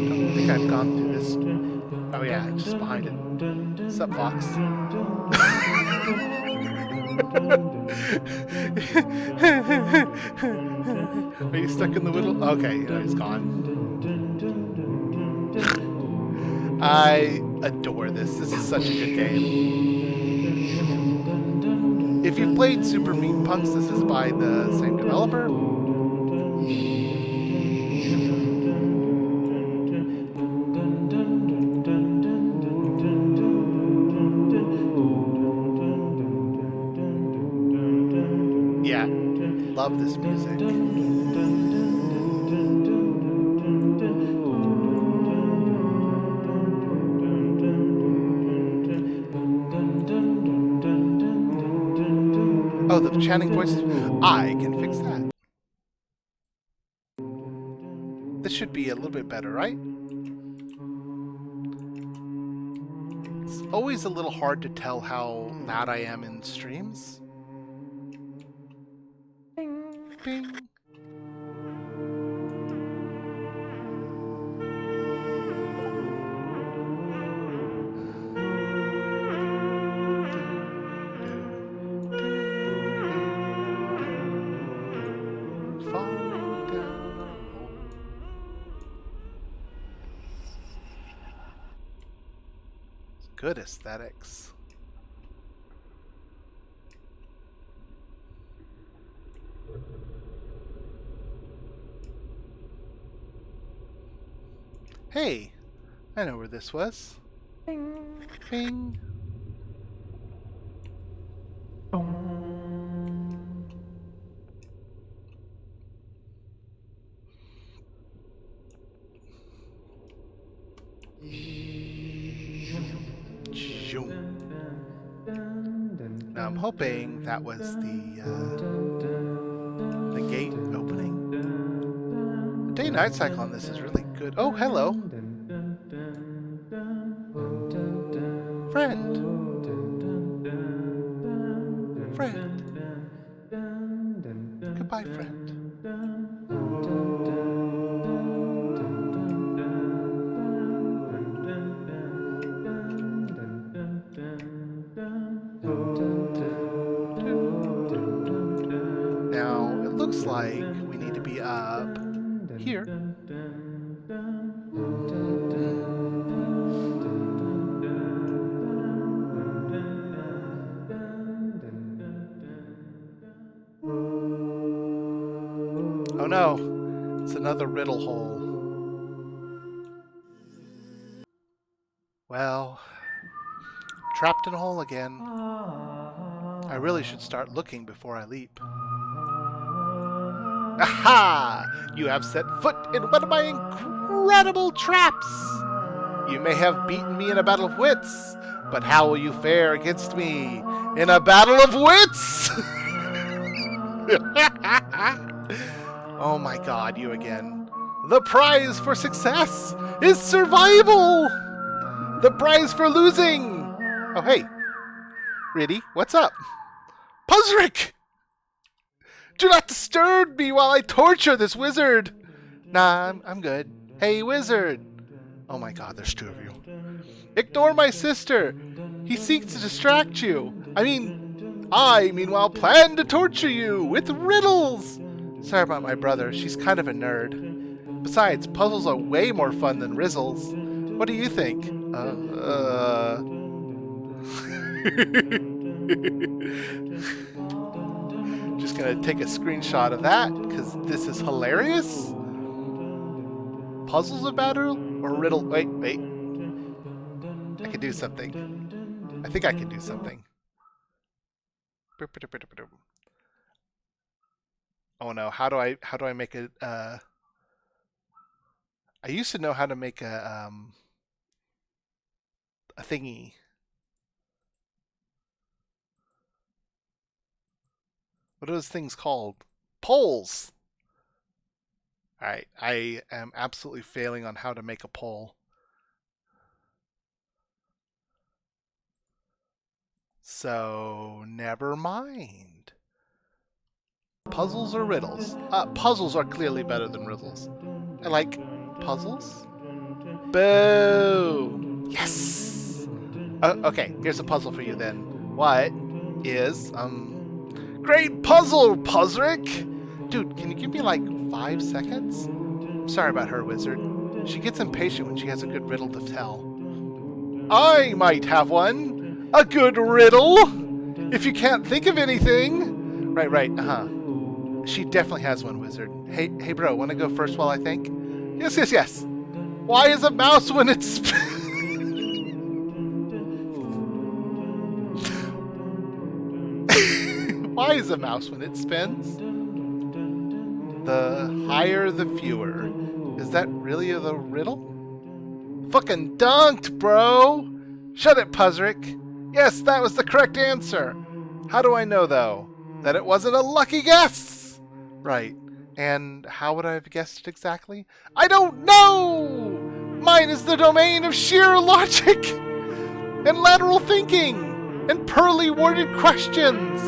Don't think I've gone through this. Oh yeah, just behind it. What's up, Fox? Are you stuck in the middle? Okay, he's gone. I adore this. This is such a good game. If you've played Super Meat Punks, this is by the same developer. Yeah, love this music. Oh, the chanting voices? I can fix that. This should be a little bit better, right? Let's always a little hard to tell how loud I am in streams. Bing. Falling down a hole. It's good aesthetics. Hey, I know where this was. Bing. Bing. Now I'm hoping that was the gate opening. The day-night cycle on this is really good. Oh, hello. Friend. Friend. Goodbye, friend. Now, it looks like we need to be up here. Oh no, it's another riddle hole. Well, trapped in a hole again. I really should start looking before I leap. Aha! You have set foot in one of my incredible traps! You may have beaten me in a battle of wits, but how will you fare against me in a battle of wits? Oh my god, you again. The prize for success is survival! The prize for losing! Oh hey. Riddy, what's up? Puzzric! Do not disturb me while I torture this wizard! Nah, I'm good. Hey, wizard! Oh my god, there's two of you. Ignore my sister! He seeks to distract you! I, meanwhile, plan to torture you with riddles! Sorry about my brother, she's kind of a nerd. Besides, puzzles are way more fun than rizzles. What do you think? Just gonna take a screenshot of that, because this is hilarious. Puzzles are better or riddle? Wait. I can do something. I think I can do something. Oh no, how do I make a I used to know how to make a thingy. What are those things called? Polls! Alright, I am absolutely failing on how to make a poll. So, never mind. Puzzles or riddles? Puzzles are clearly better than riddles. I like puzzles. Boo! Yes! Okay, here's a puzzle for you then. What is, Great puzzle, Puzzric! Dude, can you give me like 5 seconds? I'm sorry about her, wizard. She gets impatient when she has a good riddle to tell. I might have one! A good riddle! If you can't think of anything! Right, She definitely has one, wizard. Hey bro, wanna go first while I think? Yes. Why is a mouse when it's... Why is a mouse when it spins? The higher the fewer. Is that really the riddle? Fucking dunked, bro! Shut it, Puzzric. Yes, that was the correct answer. How do I know, though, that it wasn't a lucky guess? Right. And how would I have guessed it exactly? I don't know! Mine is the domain of sheer logic! and lateral thinking and pearly worded questions.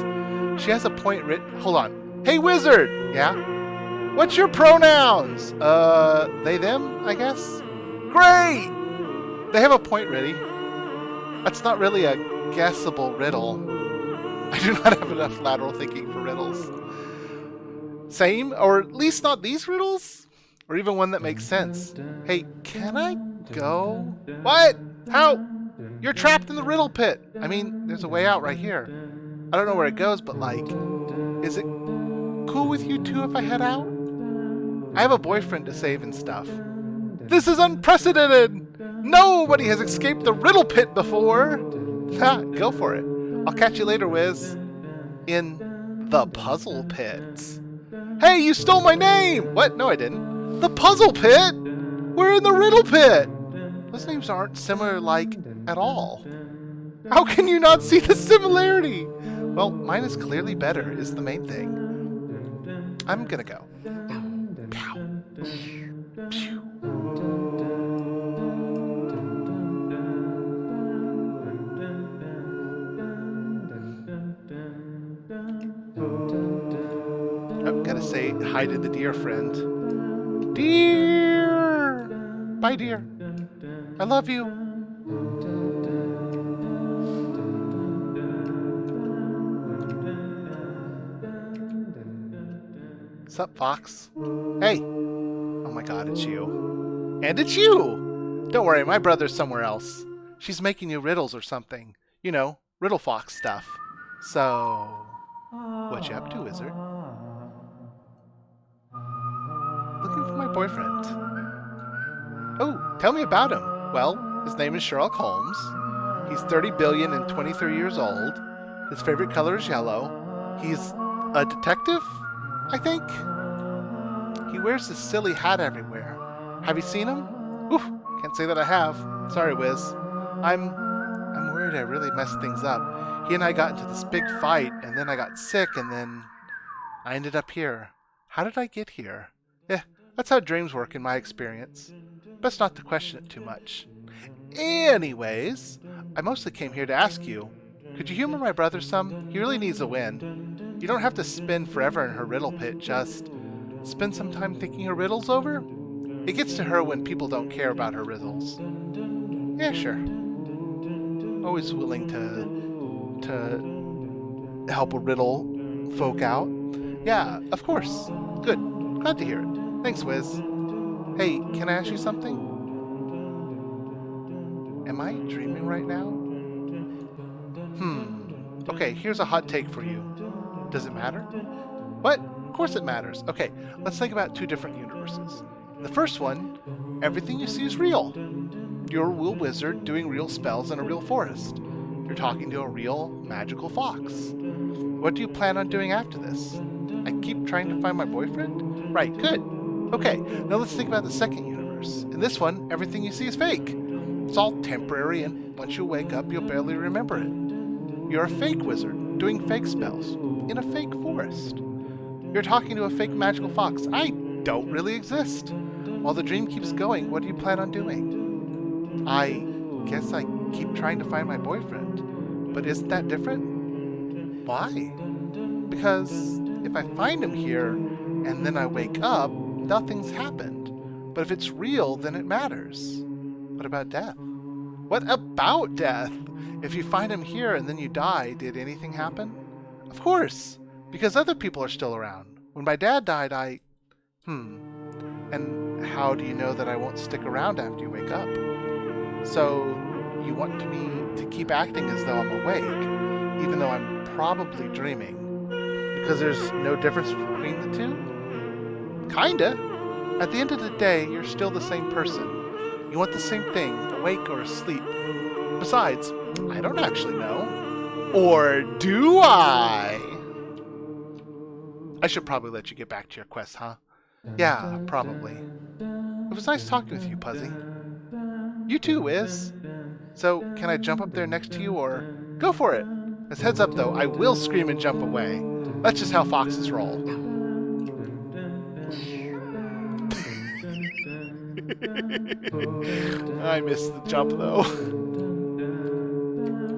She has a point written. Hold on. Hey, wizard. Yeah? What's your pronouns? They, them, I guess? Great! They have a point ready. That's not really a guessable riddle. I do not have enough lateral thinking for riddles. Same, or at least not these riddles? Or even one that makes sense. Hey, can I go? What? How? You're trapped in the riddle pit. I mean, there's a way out right here. I don't know where it goes, but like, is it cool with you two if I head out? I have a boyfriend to save and stuff. This is unprecedented! Nobody has escaped the riddle pit before! Ha, go for it. I'll catch you later, Wiz. In the puzzle pit. Hey, you stole my name! What? No, I didn't. The puzzle pit? We're in the riddle pit! Those names aren't similar, like, at all. How can you not see the similarity? Well, mine is clearly better, is the main thing. I'm gonna go. Pow. Pew. I'm gonna say hi to the deer friend. Deer! Bye, dear. I love you. Sup, Fox? Hey! Oh my god, it's you. And it's you! Don't worry, my brother's somewhere else. She's making you riddles or something. You know, Riddle Fox stuff. So, what you up to, wizard? Looking for my boyfriend. Oh, tell me about him. Well, his name is Sherlock Holmes. He's 30 billion and 23 years old. His favorite color is yellow. He's a detective, I think. He wears this silly hat everywhere. Have you seen him? Oof, can't say that I have. Sorry, Wiz. I'm worried I really messed things up. He and I got into this big fight, and then I got sick, and then I ended up here. How did I get here? Yeah, that's how dreams work in my experience. Best not to question it too much. Anyways, I mostly came here to ask you, could you humor my brother some? He really needs a win. You don't have to spin forever in her riddle pit, just spend some time thinking her riddles over? It gets to her when people don't care about her riddles. Yeah, sure. Always willing to help a riddle folk out. Yeah, of course. Good. Glad to hear it. Thanks, Wiz. Hey, can I ask you something? Am I dreaming right now? Okay, here's a hot take for you. Does it matter? What? Of course it matters. Okay, let's think about two different universes. The first one, everything you see is real. You're a real wizard doing real spells in a real forest. You're talking to a real magical fox. What do you plan on doing after this? I keep trying to find my boyfriend? Right, good. Okay, now let's think about the second universe. In this one, everything you see is fake. It's all temporary, and once you wake up, you'll barely remember it. You're a fake wizard, doing fake spells, in a fake forest. You're talking to a fake magical fox. I don't really exist. While the dream keeps going, what do you plan on doing? I guess I keep trying to find my boyfriend. But isn't that different? Why? Because if I find him here, and then I wake up, nothing's happened. But if it's real, then it matters. What about death? What about death? If you find him here and then you die, did anything happen? Of course, because other people are still around. When my dad died, And how do you know that I won't stick around after you wake up? So, you want me to keep acting as though I'm awake, even though I'm probably dreaming, because there's no difference between the two? Kinda. At the end of the day, you're still the same person. You want the same thing, awake or asleep. Besides, I don't actually know. Or do I? I should probably let you get back to your quest, huh? Yeah, probably. It was nice talking with you, Puzzy. You too, Wiz. So, can I jump up there next to you, or... Go for it! As heads up, though, I will scream and jump away. That's just how foxes roll. I missed the jump, though.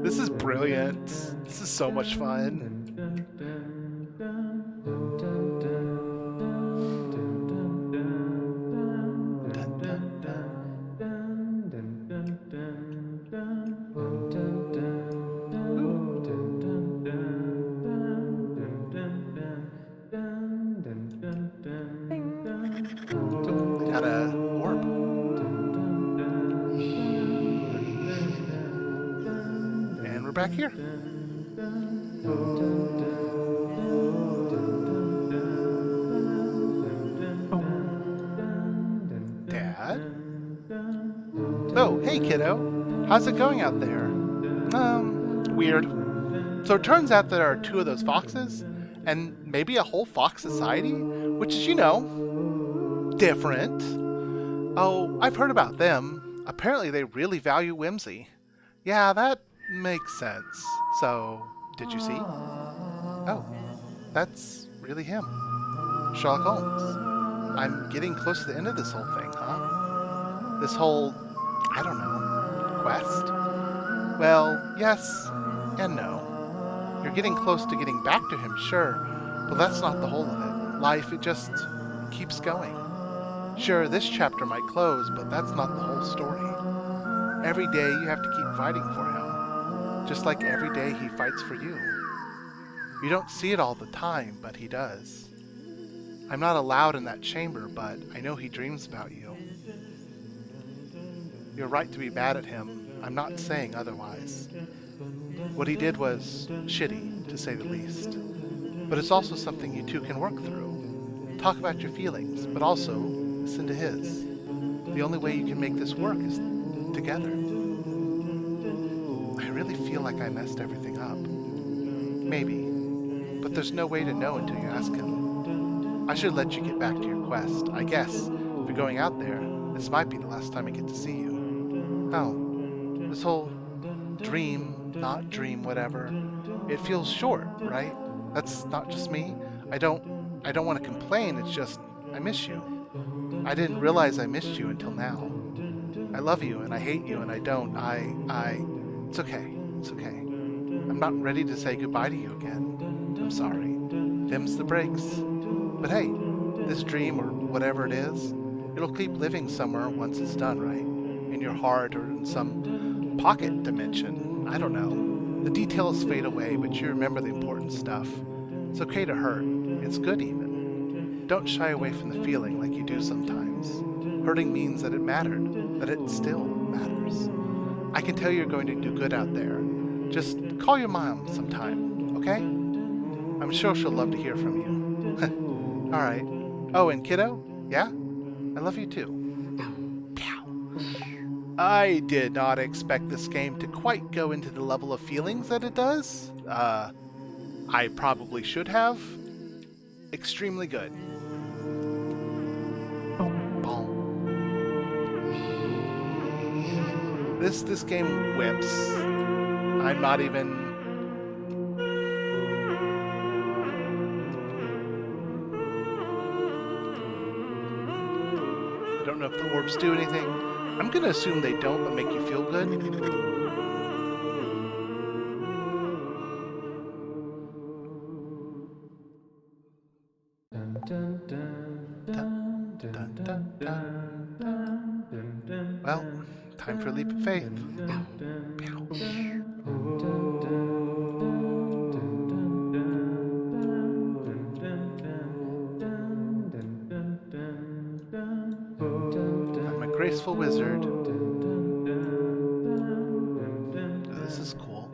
This is brilliant. This is so much fun. Got a orb. And we're back here. Dad? Oh, hey kiddo. How's it going out there? Weird. So it turns out there are 2 of those foxes, and maybe a whole fox society, which is, you know, different. Oh, I've heard about them. Apparently they really value whimsy. Yeah, that makes sense. So, did you see? Oh, that's really him. Sherlock Holmes. I'm getting close to the end of this whole thing, huh? This whole, I don't know, quest? Well, yes and no. You're getting close to getting back to him, sure, but that's not the whole of it. Life, it just keeps going. Sure, this chapter might close, but that's not the whole story. Every day you have to keep fighting for him, just like every day he fights for you. You don't see it all the time, but he does. I'm not allowed in that chamber, but I know he dreams about you. You're right to be mad at him. I'm not saying otherwise. What he did was shitty, to say the least. But it's also something you two can work through. Talk about your feelings, but also listen to his. The only way you can make this work is together. I really feel like I messed everything up. Maybe. But there's no way to know until you ask him. I should let you get back to your quest. I guess, if you're going out there, this might be the last time I get to see you. Oh, this whole dream, not dream, whatever. It feels short, right? That's not just me. I don't want to complain, it's just, I miss you. I didn't realize I missed you until now. I love you and I hate you and I don't. It's okay. It's okay. I'm not ready to say goodbye to you again. I'm sorry. Them's the breaks. But hey, this dream or whatever it is, it'll keep living somewhere once it's done, right? In your heart or in some pocket dimension. I don't know. The details fade away, but you remember the important stuff. It's okay to hurt. It's good even. Don't shy away from the feeling like you do sometimes. Hurting means that it mattered, that it still matters. I can tell you're going to do good out there. Just call your mom sometime, okay? I'm sure she'll love to hear from you. All right. Oh, and kiddo? Yeah? I love you too. I did not expect this game to quite go into the level of feelings that it does. I probably should have. Extremely good. Boom. This game whips. I'm not even... I don't know if the orbs do anything. I'm gonna assume they don't, but make you feel good. Well, time for a leap of faith. I'm a graceful wizard. Oh, this is cool.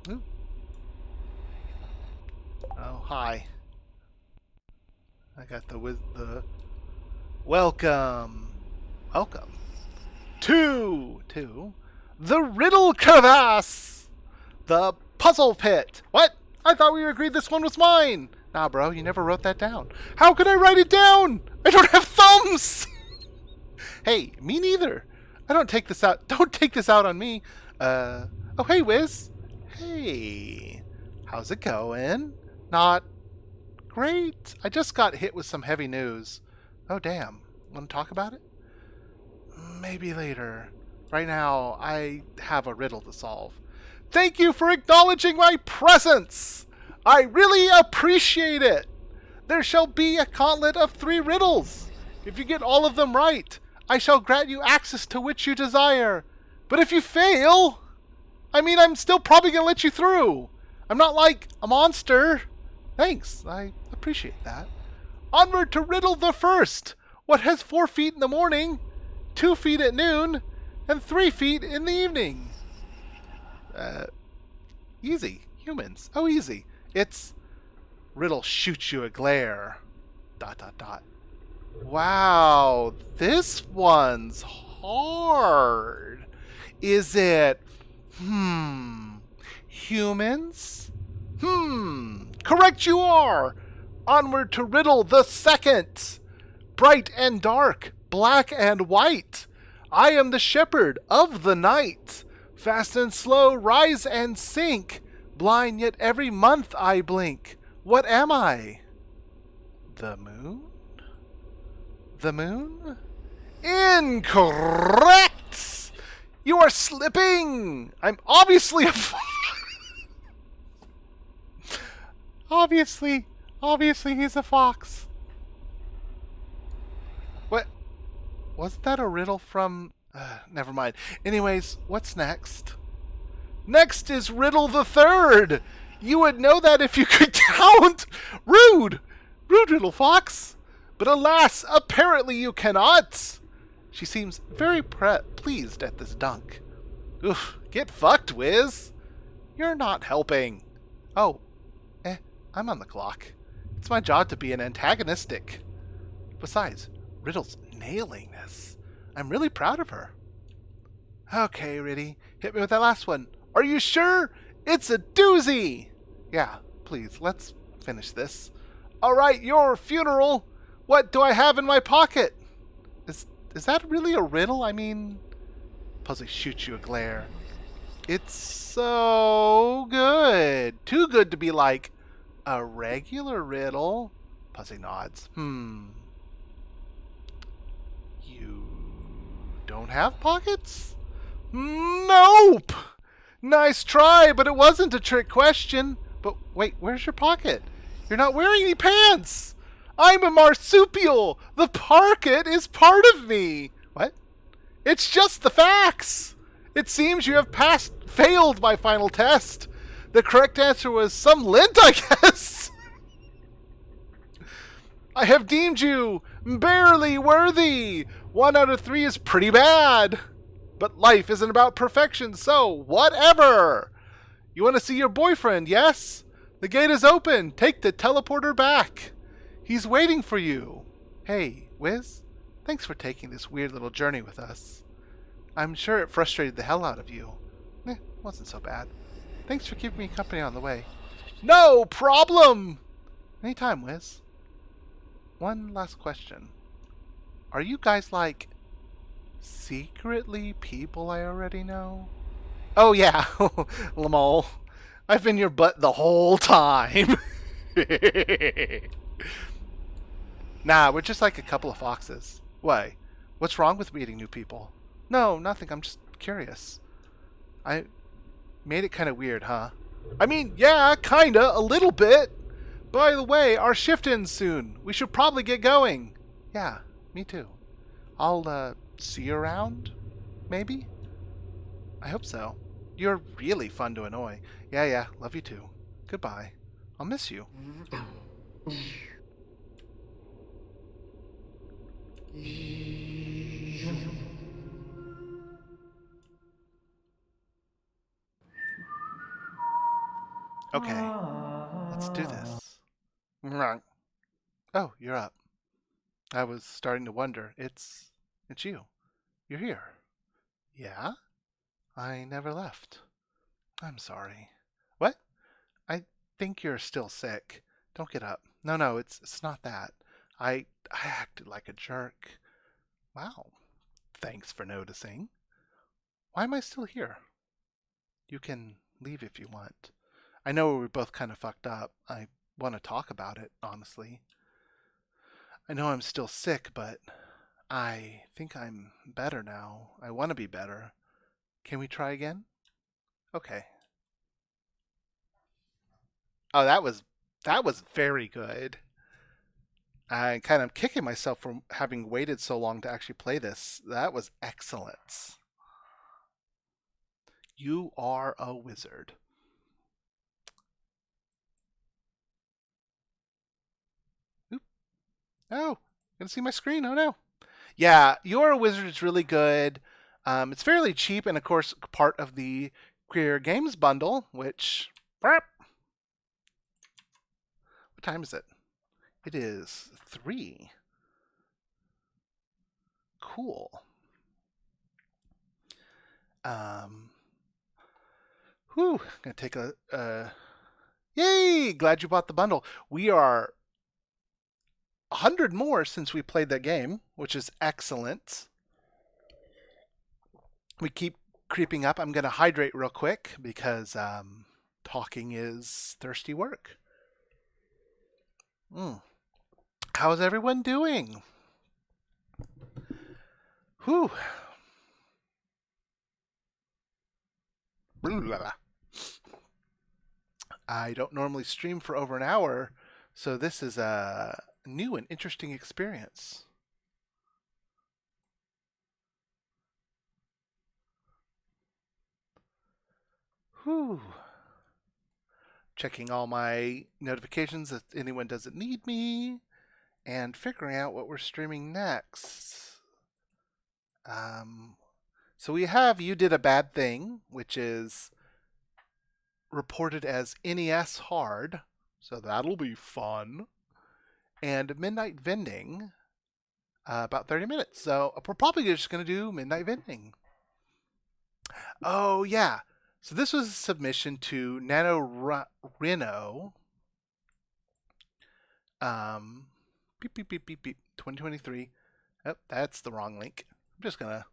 Ooh. Oh, hi. I got the welcome to the riddle crevasse, the puzzle pit. What? I thought we agreed this one was mine. Nah, bro, you never wrote that down. How could I write it down? I don't have thumbs. Hey, me neither. Don't take this out on me. Oh, hey, Wiz. Hey, how's it going? Not great. I just got hit with some heavy news. Oh, damn. Want to talk about it? Maybe later. Right now, I have a riddle to solve. Thank you for acknowledging my presence! I really appreciate it! There shall be a gauntlet of 3 riddles. If you get all of them right, I shall grant you access to which you desire. But if you fail, I'm still probably gonna let you through. I'm not like a monster. Thanks, I appreciate that. Onward to riddle the first. What has 4 feet in the morning, 2 feet at noon, and 3 feet in the evening? Easy. Humans. Oh, easy. It's riddle shoots you a glare. ... Wow, this one's hard. Is it, humans? Correct you are. Onward to riddle the second. Bright and dark, black and white. I am the shepherd of the night. Fast and slow, rise and sink. Blind yet every month I blink. What am I? The moon? The moon? Incorrect! You are slipping! I'm obviously a Obviously he's a fox. What? Wasn't that a riddle from... never mind. Anyways, what's next? Next is riddle the third! You would know that if you could count! Rude! Rude, little fox! But alas, apparently you cannot! She seems very pleased at this dunk. Oof, get fucked, Wiz! You're not helping. Oh, I'm on the clock. It's my job to be an antagonistic. Besides, Riddle's nailing this. I'm really proud of her. Okay, Riddy, hit me with that last one. Are you sure? It's a doozy! Yeah, please, let's finish this. Alright, your funeral. What do I have in my pocket? Is that really a riddle? Puzzle shoots you a glare. It's so good. Too good to be like a regular riddle. Puzzle nods. You don't have pockets? Nope! Nice try, but it wasn't a trick question. But wait, where's your pocket? You're not wearing any pants! I'm a marsupial! The pocket is part of me! What? It's just the facts! It seems you have failed my final test. The correct answer was some lint, I guess! I have deemed you barely worthy! 1 out of 3 is pretty bad! But life isn't about perfection, so whatever! You want to see your boyfriend, yes? The gate is open. Take the teleporter back. He's waiting for you. Hey, Wiz, thanks for taking this weird little journey with us. I'm sure it frustrated the hell out of you. Wasn't so bad. Thanks for keeping me company on the way. No problem! Anytime, Wiz. One last question. Are you guys like secretly people I already know? Oh yeah, Lamol. I've been your butt the whole time. Nah, we're just like a couple of foxes. Why? What's wrong with meeting new people? No, nothing. I'm just curious. I made it kind of weird, huh? Yeah, kinda, a little bit. By the way, our shift ends soon. We should probably get going. Yeah, me too. I'll, see you around? Maybe? I hope so. You're really fun to annoy. Yeah, love you too. Goodbye. I'll miss you. Okay, let's do this. Oh, you're up. I was starting to wonder. It's you. You're here. Yeah? I never left. I'm sorry. What? I think you're still sick. Don't get up. No, it's not that. I acted like a jerk. Wow. Thanks for noticing. Why am I still here? You can leave if you want. I know we were both kind of fucked up. I want to talk about it, honestly. I know I'm still sick, but I think I'm better now. I want to be better. Can we try again? Okay. Oh, that was very good. I kind of kicking myself for having waited so long to actually play this. That was excellent. You are a wizard. Oop. Oh, gonna see my screen. Oh no. Yeah, You're a Wizard is really good. It's fairly cheap, and of course, part of the Queer Games bundle. Which, what time is it? It is 3. Cool. Um, whew, gonna take a. Yay! Glad you bought the bundle. We are 100 more since we played that game, which is excellent. We keep creeping up. I'm gonna hydrate real quick because talking is thirsty work. How's everyone doing? Whew. I don't normally stream for over an hour, so this is a new and interesting experience. Whew. Checking all my notifications if anyone doesn't need me, and figuring out what we're streaming next. So we have You Did a Bad Thing, which is reported as NES Hard, so that'll be fun. And Midnight Vending, about 30 minutes. So we're probably just going to do Midnight Vending. Oh, yeah. So this was a submission to NaNoWriMo. Beep, beep, beep, beep, beep. 2023. Oh, that's the wrong link. I'm just going to...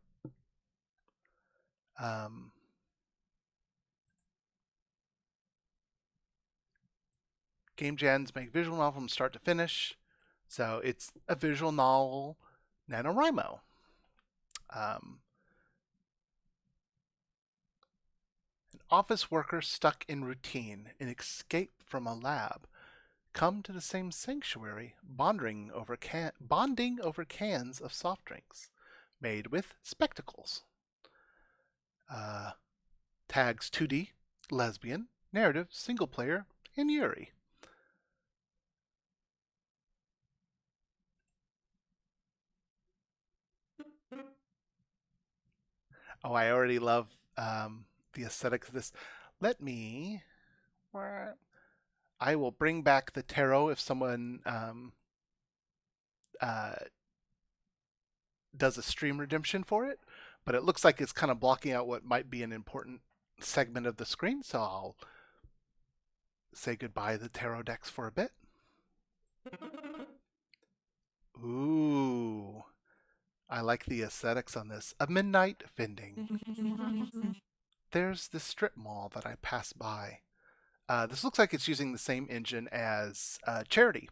Game Jams make visual novel from start to finish. So it's a visual novel, NaNoWriMo. An office worker stuck in routine and escape from a lab come to the same sanctuary, bonding over cans of soft drinks made with spectacles. Tags 2D, lesbian, narrative, single player, and Yuri. Oh, I already love the aesthetics of this. Let me. I will bring back the tarot if someone does a stream redemption for it, but it looks like it's kind of blocking out what might be an important segment of the screen, so I'll say goodbye to the tarot decks for a bit. Ooh, I like the aesthetics on this. A Midnight Vending. There's this strip mall that I pass by. This looks like it's using the same engine as Charity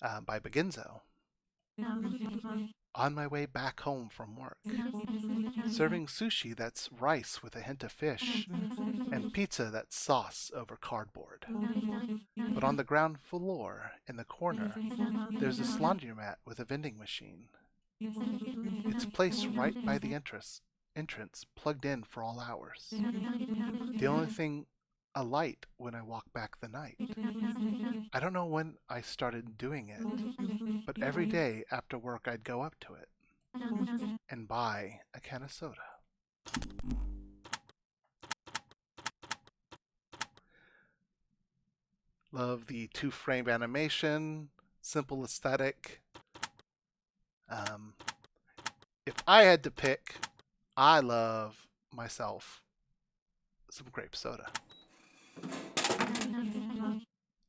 by Beginzo. On my way back home from work, serving sushi that's rice with a hint of fish, and pizza that's sauce over cardboard. But on the ground floor, in the corner, there's this laundromat with a vending machine. It's placed right by the entrance, plugged in for all hours. The only thing alight when I walk back the night. I don't know when I started doing it, but every day after work I'd go up to it and buy a can of soda. Love the 2-frame animation, simple aesthetic. If I had to pick, I love myself some grape soda.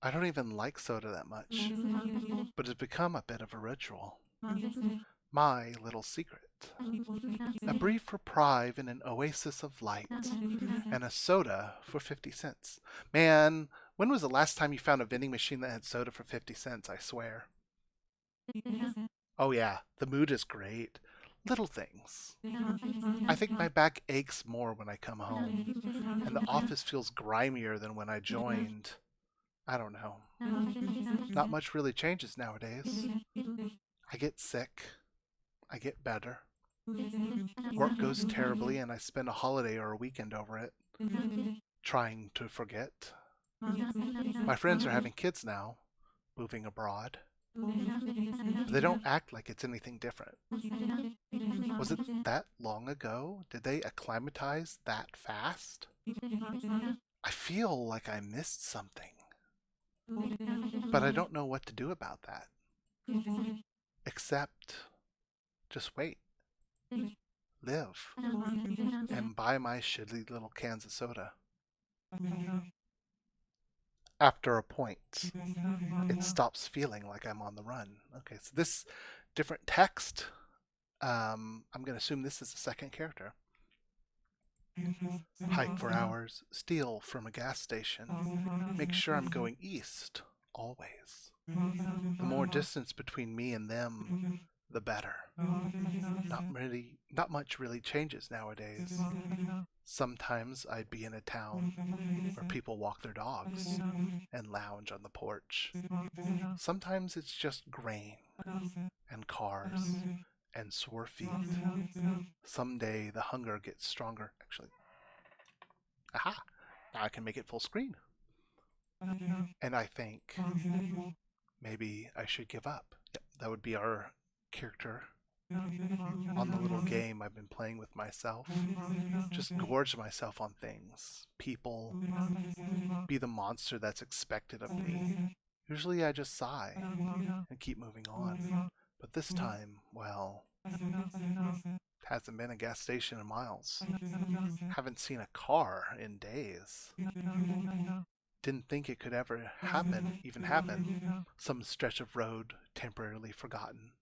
I don't even like soda that much, but it's become a bit of a ritual. My little secret. A brief reprieve in an oasis of light, and a soda for 50 cents. Man, When was the last time you found a vending machine that had soda for 50 cents? I swear. Oh, yeah, the mood is great. Little things. I think my back aches more when I come home, and the office feels grimier than when I joined. I don't know. Not much really changes nowadays. I get sick. I get better. Work goes terribly, and I spend a holiday or a weekend over it, trying to forget. My friends are having kids now, moving abroad. But they don't act like it's anything different. Was it that long ago? Did they acclimatize that fast? I feel like I missed something, but I don't know what to do about that. Except just wait, live, and buy my shitty little cans of soda. After a point, it stops feeling like I'm on the run. Okay, so this different text, I'm going to assume this is the second character. Hike for hours, steal from a gas station, make sure I'm going east, always. The more distance between me and them, the better. Not much really changes nowadays. Sometimes I'd be in a town where people walk their dogs and lounge on the porch. Sometimes it's just grain and cars and sore feet. Someday the hunger gets stronger. Actually, aha! Now I can make it full screen. And I think maybe I should give up. Yep, that would be our character on the little game I've been playing with myself. Just gorge myself on things, people, be the monster that's expected of me. Usually I just sigh and keep moving on. But this time, well, hasn't been a gas station in miles. Haven't seen a car in days. Didn't think it could ever even happen. Some stretch of road temporarily forgotten.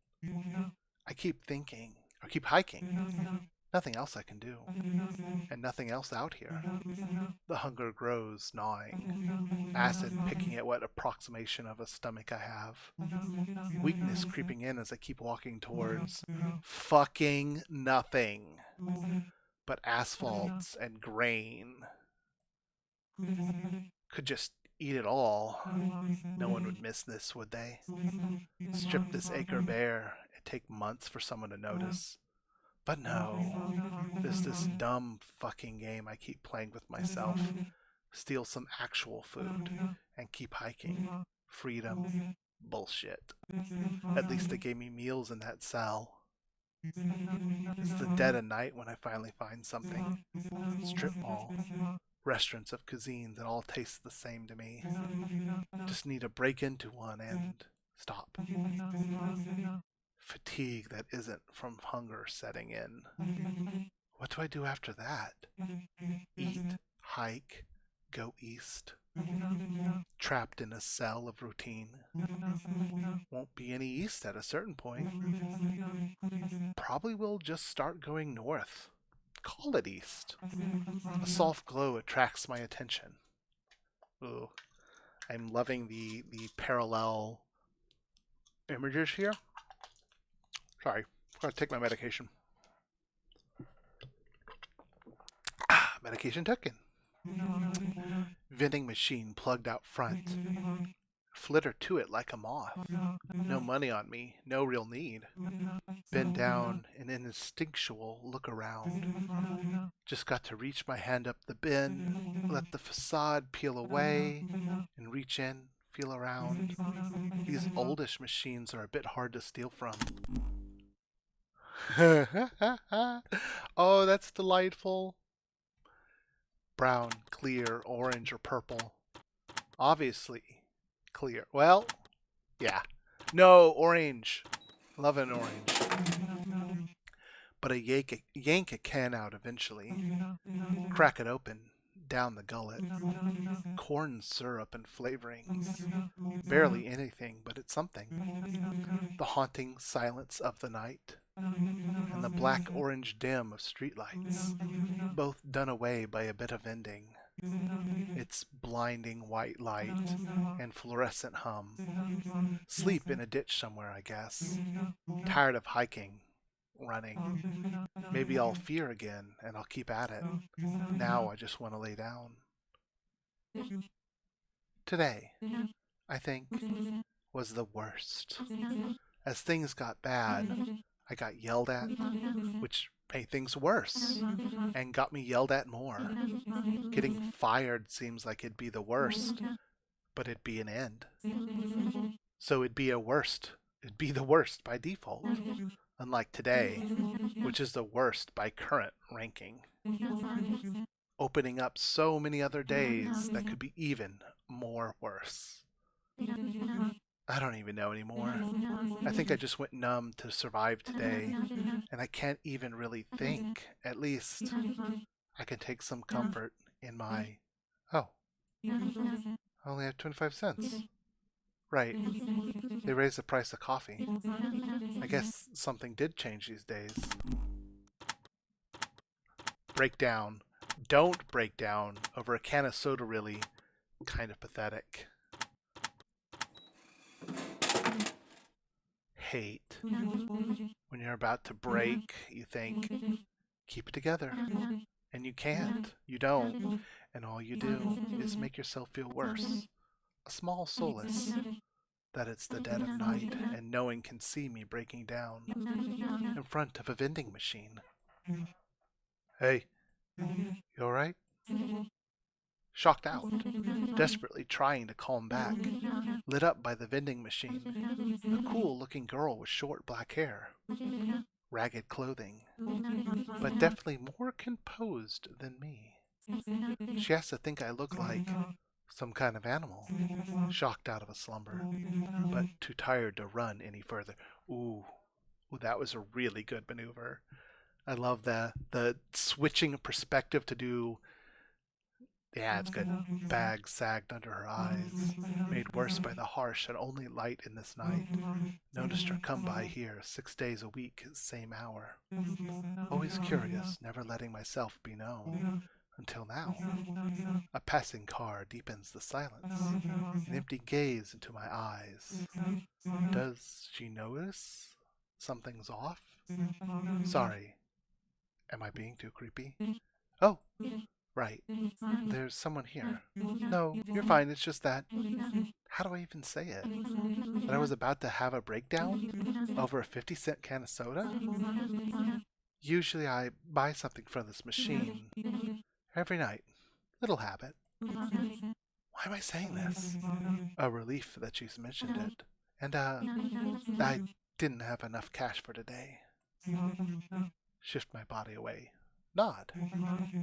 I keep thinking, or keep hiking. Nothing else I can do. And nothing else out here. The hunger grows, gnawing. Acid picking at what approximation of a stomach I have. Weakness creeping in as I keep walking towards fucking nothing but asphalts and grain. Could just eat it all. No one would miss this, would they? Strip this acre bare. It'd take months for someone to notice. But no, there's this dumb fucking game I keep playing with myself. Steal some actual food and keep hiking. Freedom. Bullshit. At least they gave me meals in that cell. It's the dead of night when I finally find something. Strip mall. Restaurants of cuisines that all taste the same to me. Just need to break into one and stop. Fatigue that isn't from hunger setting in. What do I do after that? Eat, hike, go east. Trapped in a cell of routine. Won't be any east at a certain point. Probably will just start going north. Call it east. A soft glow attracts my attention. Ooh, I'm loving the parallel images here. Sorry, I'm gonna take my medication. Medication taken. Vending machine plugged out front. Flitter to it like a moth. No money on me, no real need. Bend down, an instinctual look around. Just got to reach my hand up the bin, let the facade peel away, and reach in, feel around. These oldish machines are a bit hard to steal from. Oh, that's delightful. Brown, clear, orange, or purple. Obviously clear. Well, yeah. No, orange. Love an orange. But I yank a can out eventually. Crack it open. Down the gullet. Corn syrup and flavorings. Barely anything, but it's something. The haunting silence of the night. And the black-orange dim of streetlights. Both done away by a bit of vending. its blinding white light and fluorescent hum. Sleep in a ditch somewhere, I guess. Tired of hiking, running. Maybe I'll fear again and I'll keep at it. Now I just want to lay down. Today, I think, was the worst. As things got bad, I got yelled at, which made things worse and got me yelled at more. Getting fired seems like it'd be the worst, but it'd be an end. So it'd be a worst. It'd be the worst by default. Unlike today, which is the worst by current ranking. Opening up so many other days that could be even more worse. I don't even know anymore. I think I just went numb to survive today, and I can't even really think. At least I can take some comfort in my... Oh, I only have 25 cents. Right. They raised the price of coffee. I guess something did change these days. Break down. Don't break down over a can of soda, really. Kind of pathetic. Hate. When you're about to break, you think, keep it together. And you can't. You don't. And all you do is make yourself feel worse. A small solace that it's the dead of night and no one can see me breaking down in front of a vending machine. Hey, you alright? Shocked out, desperately trying to calm back, lit up by the vending machine. A cool-looking girl with short black hair, ragged clothing, but definitely more composed than me. She has to think I look like some kind of animal, shocked out of a slumber, but too tired to run any further. Ooh, that was a really good maneuver. I love the switching of perspective to do. Yeah, it's good. Bag sagged under her eyes, made worse by the harsh and only light in this night. Noticed her come by here 6 days a week, same hour. Always curious, never letting myself be known. Until now. A passing car deepens the silence. An empty gaze into my eyes. Does she notice something's off? Sorry. Am I being too creepy? Oh, right. There's someone here. No, you're fine. It's just that. How do I even say it? That I was about to have a breakdown over a 50-cent can of soda? Usually I buy something from this machine. Every night. Little habit. Why am I saying this? A relief that she's mentioned it. And, I didn't have enough cash for today. Shift my body away. Nod.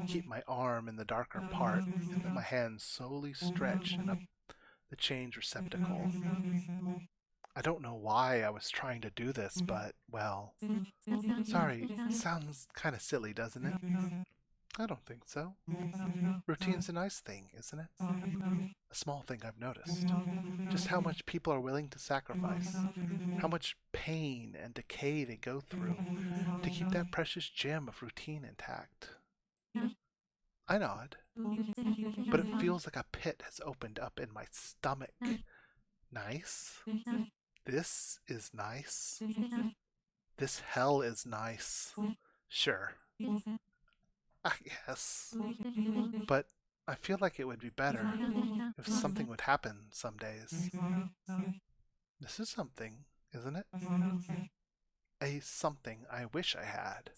Keep my arm in the darker part and let my hands slowly stretch in up the change receptacle. I don't know why I was trying to do this, but, well... Sorry, sounds kind of silly, doesn't it? I don't think so. Routine's a nice thing, isn't it? A small thing I've noticed. Just how much people are willing to sacrifice. How much pain and decay they go through to keep that precious gem of routine intact. I nod, but it feels like a pit has opened up in my stomach. Nice? This is nice? This hell is nice. Sure. I guess. But I feel like it would be better if something would happen some days. This is something, isn't it? A something I wish I had.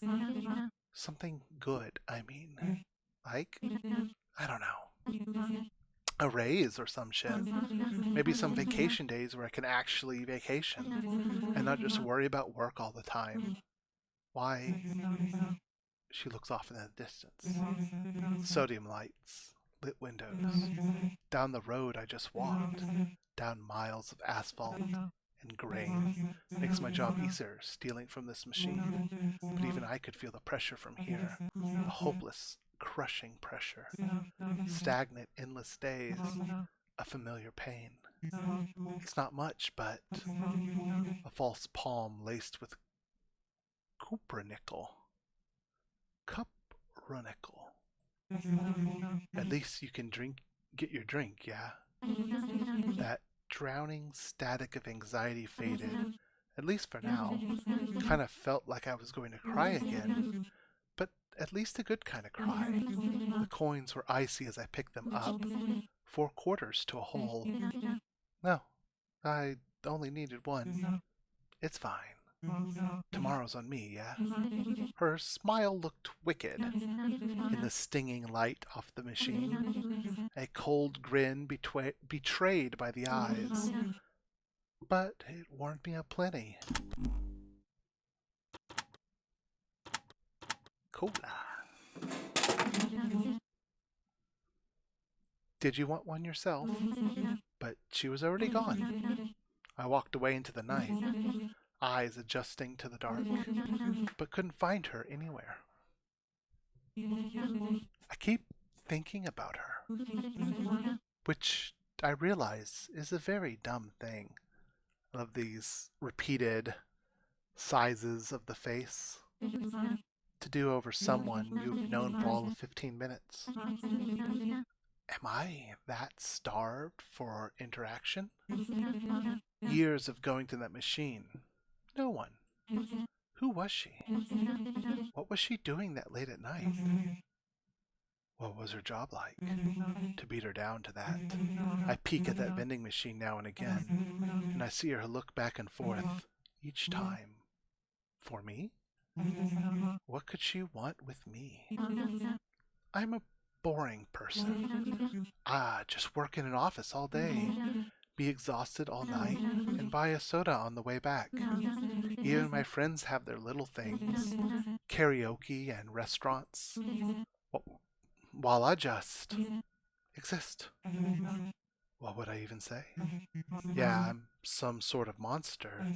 Something good, I mean. Like, I don't know. A raise or some shit. Maybe some vacation days where I can actually vacation and not just worry about work all the time. Why? She looks off in the distance. Sodium lights, lit windows. Down the road I just walked. Down miles of asphalt and grain. Makes my job easier stealing from this machine. But even I could feel the pressure from here. The hopeless, crushing pressure. Stagnant, endless days. A familiar pain. It's not much, but a false palm laced with cupronickel. Cupronickel. At least you can get your drink, yeah? That drowning static of anxiety faded, at least for now. It kind of felt like I was going to cry again, but at least a good kind of cry. The coins were icy as I picked them up, 4/4 to a whole. No, I only needed one. It's fine. Tomorrow's on me, yeah? Her smile looked wicked in the stinging light off the machine, a cold grin betrayed by the eyes. But it warmed me up plenty. Cola. Did you want one yourself? But she was already gone. I walked away into the night, eyes adjusting to the dark, but couldn't find her anywhere. I keep thinking about her, which I realize is a very dumb thing. I love these repeated sizes of the face to do over someone you've known for all of 15 minutes. Am I that starved for interaction? Years of going to that machine. No one. Who was she? What was she doing that late at night? What was her job like? To beat her down to that. I peek at that vending machine now and again, and I see her look back and forth each time. For me? What could she want with me? I'm a boring person. Just work in an office all day, be exhausted all night, and buy a soda on the way back. Even my friends have their little things, karaoke and restaurants, while I just exist. What would I even say? Yeah, I'm some sort of monster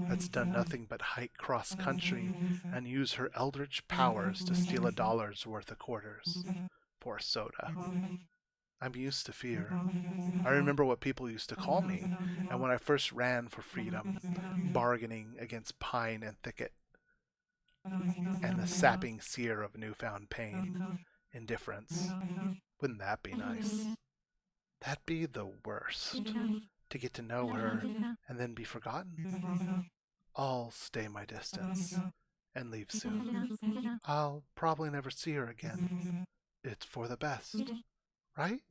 that's done nothing but hike cross country and use her eldritch powers to steal $1's worth of quarters for a soda. I'm used to fear. I remember what people used to call me, and when I first ran for freedom, bargaining against pine and thicket, and the sapping sear of newfound pain, indifference. Wouldn't that be nice? That'd be the worst, to get to know her and then be forgotten. I'll stay my distance and leave soon. I'll probably never see her again. It's for the best, right?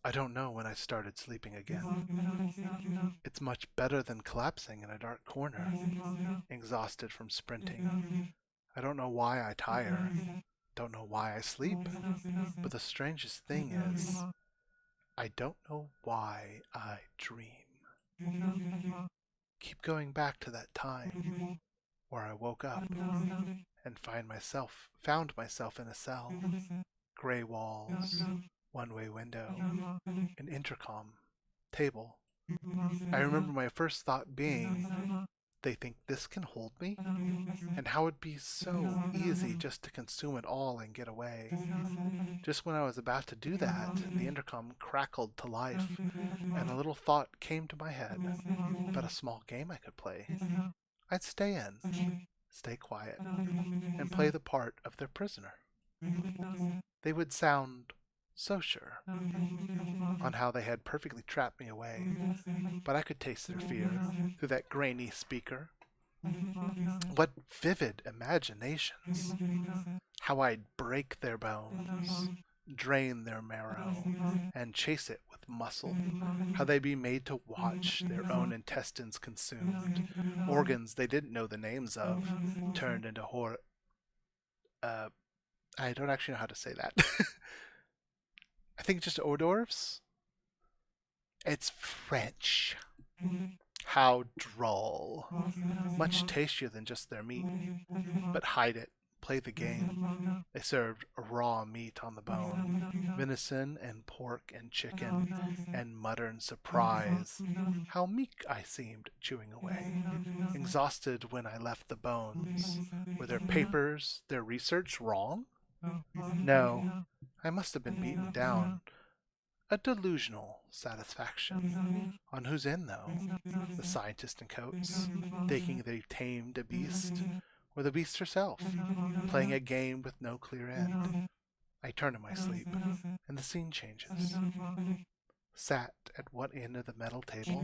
I don't know when I started sleeping again. It's much better than collapsing in a dark corner, exhausted from sprinting. I don't know why I tire, don't know why I sleep, but the strangest thing is, I don't know why I dream. Keep going back to that time where I woke up and found myself in a cell. Gray walls, one-way window, an intercom, table. I remember my first thought being, they think this can hold me? And how it'd be so easy just to consume it all and get away. Just when I was about to do that, the intercom crackled to life, and a little thought came to my head about a small game I could play. I'd stay in, stay quiet, and play the part of their prisoner. They would sound so sure on how they had perfectly trapped me away, but I could taste their fear through that grainy speaker. What vivid imaginations! How I'd break their bones, drain their marrow, and chase it with muscle. How they'd be made to watch their own intestines consumed, organs they didn't know the names of, turned into I don't actually know how to say that. I think just hors d'oeuvres. It's French. How droll. Much tastier than just their meat. But hide it. Play the game. They served raw meat on the bone. Venison and pork and chicken and mutton surprise. How meek I seemed chewing away. Exhausted when I left the bones. Were their papers, their research wrong? No, I must have been beaten down. A delusional satisfaction. On whose end, though? The scientist in coats, thinking they've tamed a beast, or the beast herself, playing a game with no clear end. I turn in my sleep, and the scene changes. Sat at one end of the metal table,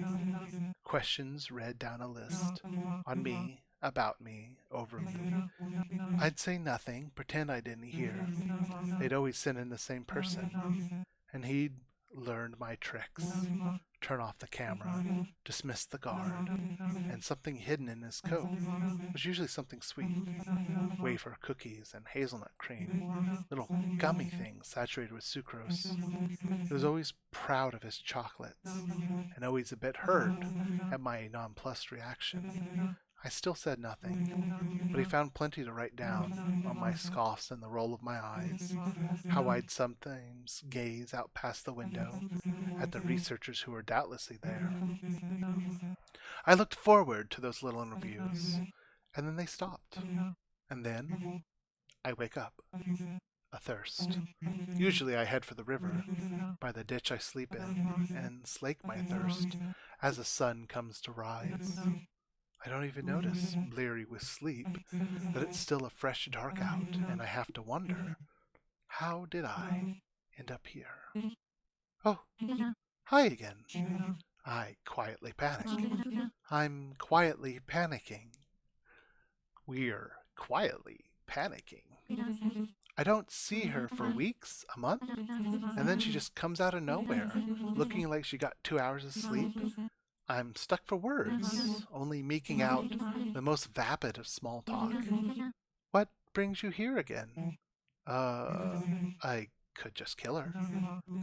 questions read down a list, on me, about me, over me. I'd say nothing, pretend I didn't hear. They'd always send in the same person, and he'd learned my tricks. Turn off the camera, dismiss the guard, and something hidden in his coat was usually something sweet. Wafer cookies and hazelnut cream, little gummy things saturated with sucrose. He was always proud of his chocolates, and always a bit hurt at my nonplussed reaction. I still said nothing, but he found plenty to write down on my scoffs and the roll of my eyes, how I'd sometimes gaze out past the window at the researchers who were doubtlessly there. I looked forward to those little interviews, and then they stopped. And then I wake up, athirst. Usually I head for the river, by the ditch I sleep in, and slake my thirst as the sun comes to rise. I don't even notice, bleary with sleep, that it's still a fresh dark out, and I have to wonder, how did I end up here? Oh, hi again. I quietly panic. I'm quietly panicking. We're quietly panicking. I don't see her for weeks, a month, and then she just comes out of nowhere, looking like she got 2 hours of sleep. I'm stuck for words, only meeking out the most vapid of small talk. What brings you here again? I could just kill her.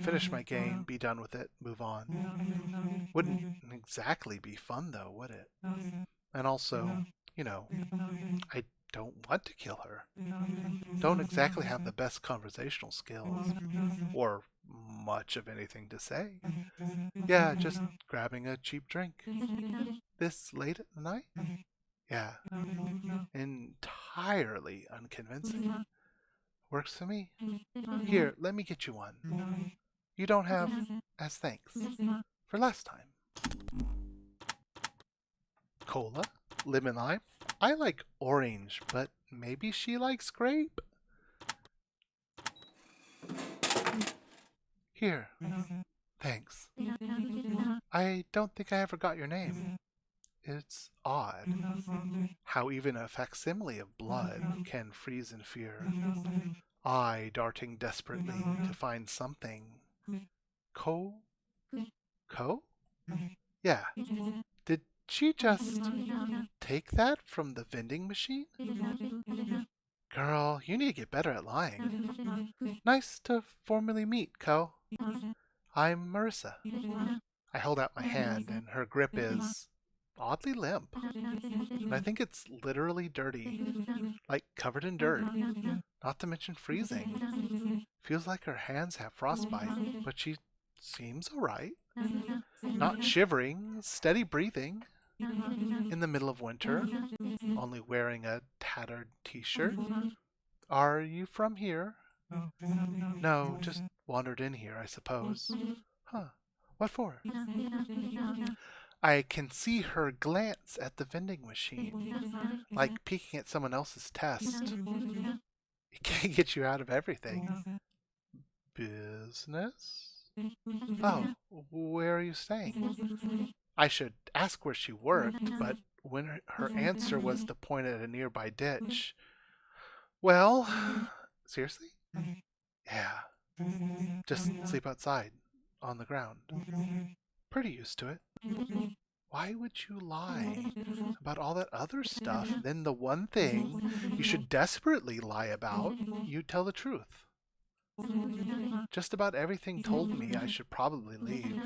Finish my game, be done with it, move on. Wouldn't exactly be fun though, would it? And also, I don't want to kill her. Don't exactly have the best conversational skills, or much of anything to say. Yeah, just grabbing a cheap drink. This late at the night? Yeah. Entirely unconvincing. Works for me. Here, let me get you one. You don't have, as thanks, for last time. Cola? Lemon lime? I like orange, but maybe she likes grape? Here. Thanks. I don't think I ever got your name. It's odd how even a facsimile of blood can freeze in fear. I darting desperately to find something. Ko? Ko? Yeah. Did she just take that from the vending machine? Girl, you need to get better at lying. Nice to formally meet, Ko. I'm Marissa. I hold out my hand, and her grip is oddly limp. And I think it's literally dirty, like covered in dirt, not to mention freezing. Feels like her hands have frostbite, but she seems alright. Not shivering, steady breathing. In the middle of winter, only wearing a tattered t-shirt. Are you from here? No, just wandered in here, I suppose. Huh. What for? I can see her glance at the vending machine, like peeking at someone else's test. It can't get you out of everything. Business? Oh, where are you staying? I should ask where she worked, but when her answer was to point at a nearby ditch. Well, seriously? Yeah. Just sleep outside, on the ground. Pretty used to it. Why would you lie about all that other stuff? Then the one thing you should desperately lie about, you tell the truth. Just about everything told me I should probably leave.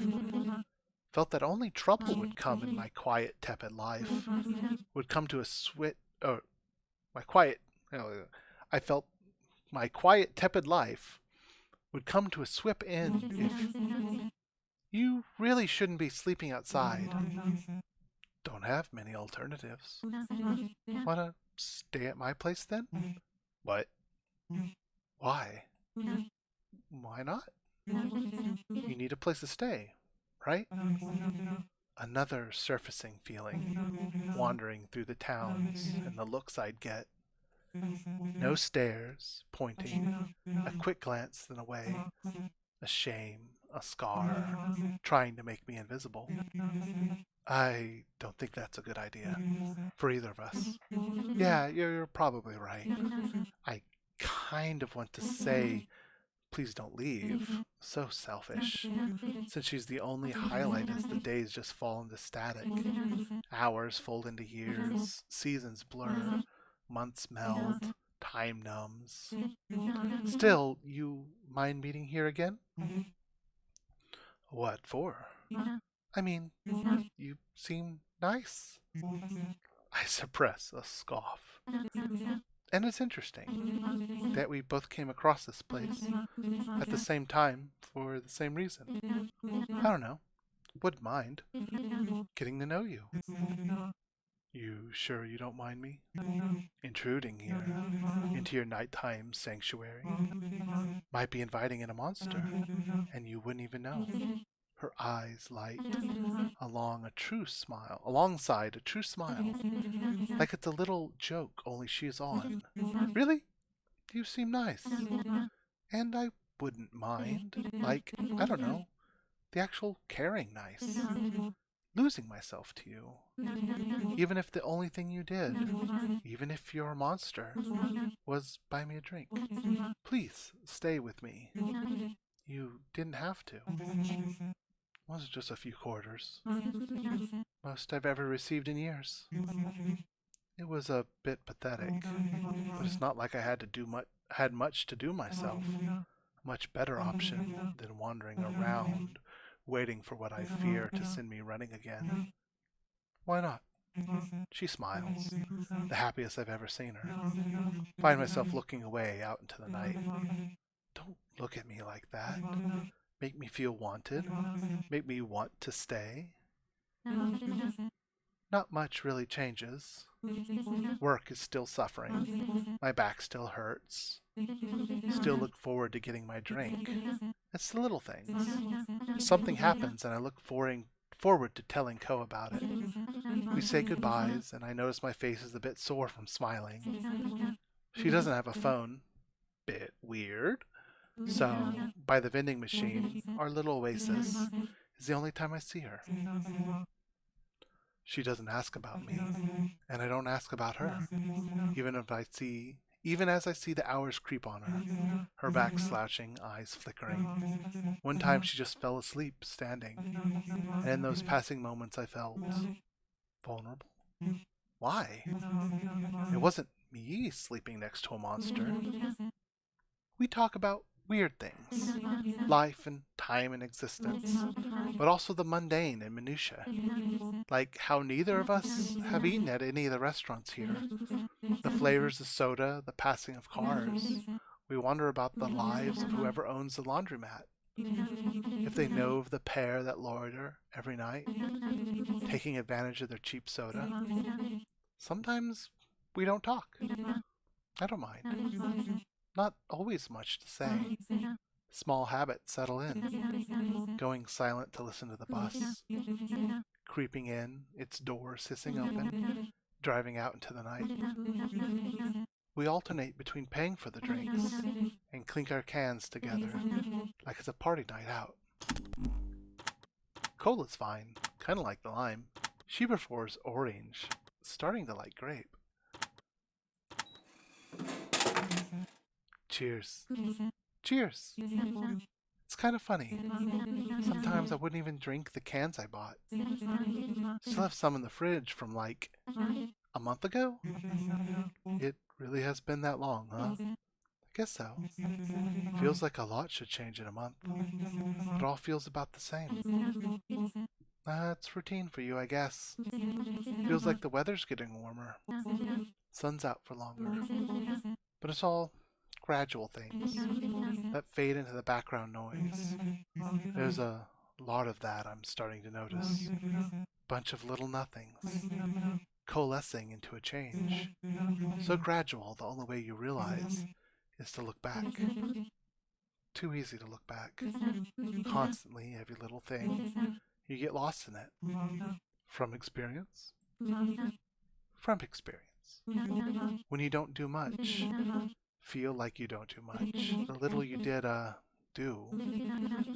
Felt that only trouble would come in my quiet, tepid life. Would come to a I felt my quiet, tepid life would come to a swift end if you really shouldn't be sleeping outside. Don't have many alternatives. Wanna stay at my place then? What? Why? Why not? You need a place to stay, right? Another surfacing feeling, wandering through the towns and the looks I'd get. No stares, pointing, a quick glance then away, a shame, a scar, trying to make me invisible. I don't think that's a good idea for either of us. Yeah, you're probably right. I kind of want to say, please don't leave. So selfish. Since she's the only highlight as the days just fall into static. Hours fold into years, seasons blur, months meld, time numbs. Still, you mind meeting here again? What for? I mean, you seem nice. I suppress a scoff. And it's interesting that we both came across this place at the same time for the same reason. I don't know. Wouldn't mind getting to know you. You sure you don't mind me intruding here into your nighttime sanctuary? Might be inviting in a monster, and you wouldn't even know. Her eyes light alongside a true smile, like it's a little joke only she's on. Really? You seem nice. And I wouldn't mind. Like, I don't know, the actual caring nice. Losing myself to you. Even if the only thing you did, even if you're a monster, was buy me a drink. Please stay with me. You didn't have to. It was just a few quarters. Most I've ever received in years. It was a bit pathetic, but it's not like I had much to do myself. Much better option than wandering around, waiting for what I fear to send me running again. Why not? She smiles, the happiest I've ever seen her. Find myself looking away out into the night. Don't look at me like that. Make me feel wanted. Make me want to stay. Not much really changes. Work is still suffering. My back still hurts. Still look forward to getting my drink. It's the little things. Something happens and I look forward to telling Ko about it. We say goodbyes and I notice my face is a bit sore from smiling. She doesn't have a phone. Bit weird. So, by the vending machine, our little oasis, is the only time I see her. She doesn't ask about me, and I don't ask about her. Even as I see the hours creep on her, her back slouching, eyes flickering. One time she just fell asleep, standing, and in those passing moments I felt vulnerable. Why? It wasn't me sleeping next to a monster. We talk about weird things, life and time and existence, but also the mundane and minutiae, like how neither of us have eaten at any of the restaurants here, the flavors of soda, the passing of cars. We wonder about the lives of whoever owns the laundromat, if they know of the pair that loiter every night, taking advantage of their cheap soda. Sometimes we don't talk. I don't mind. Not always much to say. Small habits settle in. Going silent to listen to the bus. Creeping in, its doors hissing open. Driving out into the night. We alternate between paying for the drinks and clink our cans together like it's a party night out. Cola's fine, kinda like the lime. She prefers orange, starting to like grape. Cheers. Cheers. It's kind of funny. Sometimes I wouldn't even drink the cans I bought. Still have some in the fridge from like a month ago? It really has been that long, huh? I guess so. Feels like a lot should change in a month. It all feels about the same. That's routine for you, I guess. Feels like the weather's getting warmer. Sun's out for longer. But it's all gradual things that fade into the background noise. There's a lot of that I'm starting to notice. Bunch of little nothings coalescing into a change. So gradual, the only way you realize is to look back. Too easy to look back. Constantly, every little thing You get lost in it. From experience? From experience. When you don't do much, feel like you don't do much, the little you did, do,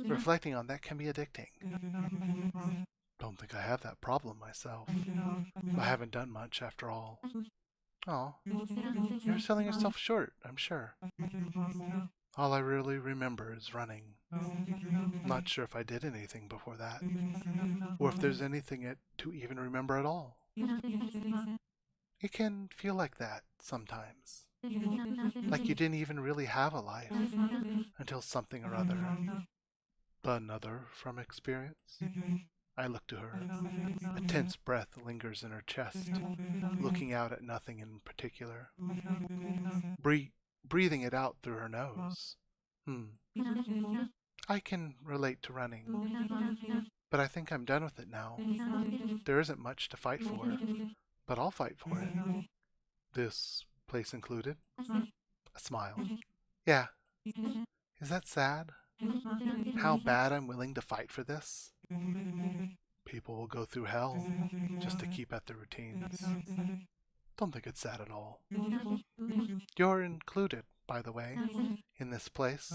reflecting on that can be addicting. Don't think I have that problem myself. I haven't done much after all. Oh, you're selling yourself short, I'm sure. All I really remember is running. Not sure if I did anything before that, or if there's anything to even remember at all. It can feel like that sometimes. Like you didn't even really have a life until something or other. Another from experience? I look to her. A tense breath lingers in her chest, looking out at nothing in particular. Breathing it out through her nose. I can relate to running, but I think I'm done with it now. There isn't much to fight for, but I'll fight for it. This place included? A smile. Yeah. Is that sad? How bad I'm willing to fight for this? People will go through hell just to keep at their routines. Don't think it's sad at all. You're included, by the way, in this place.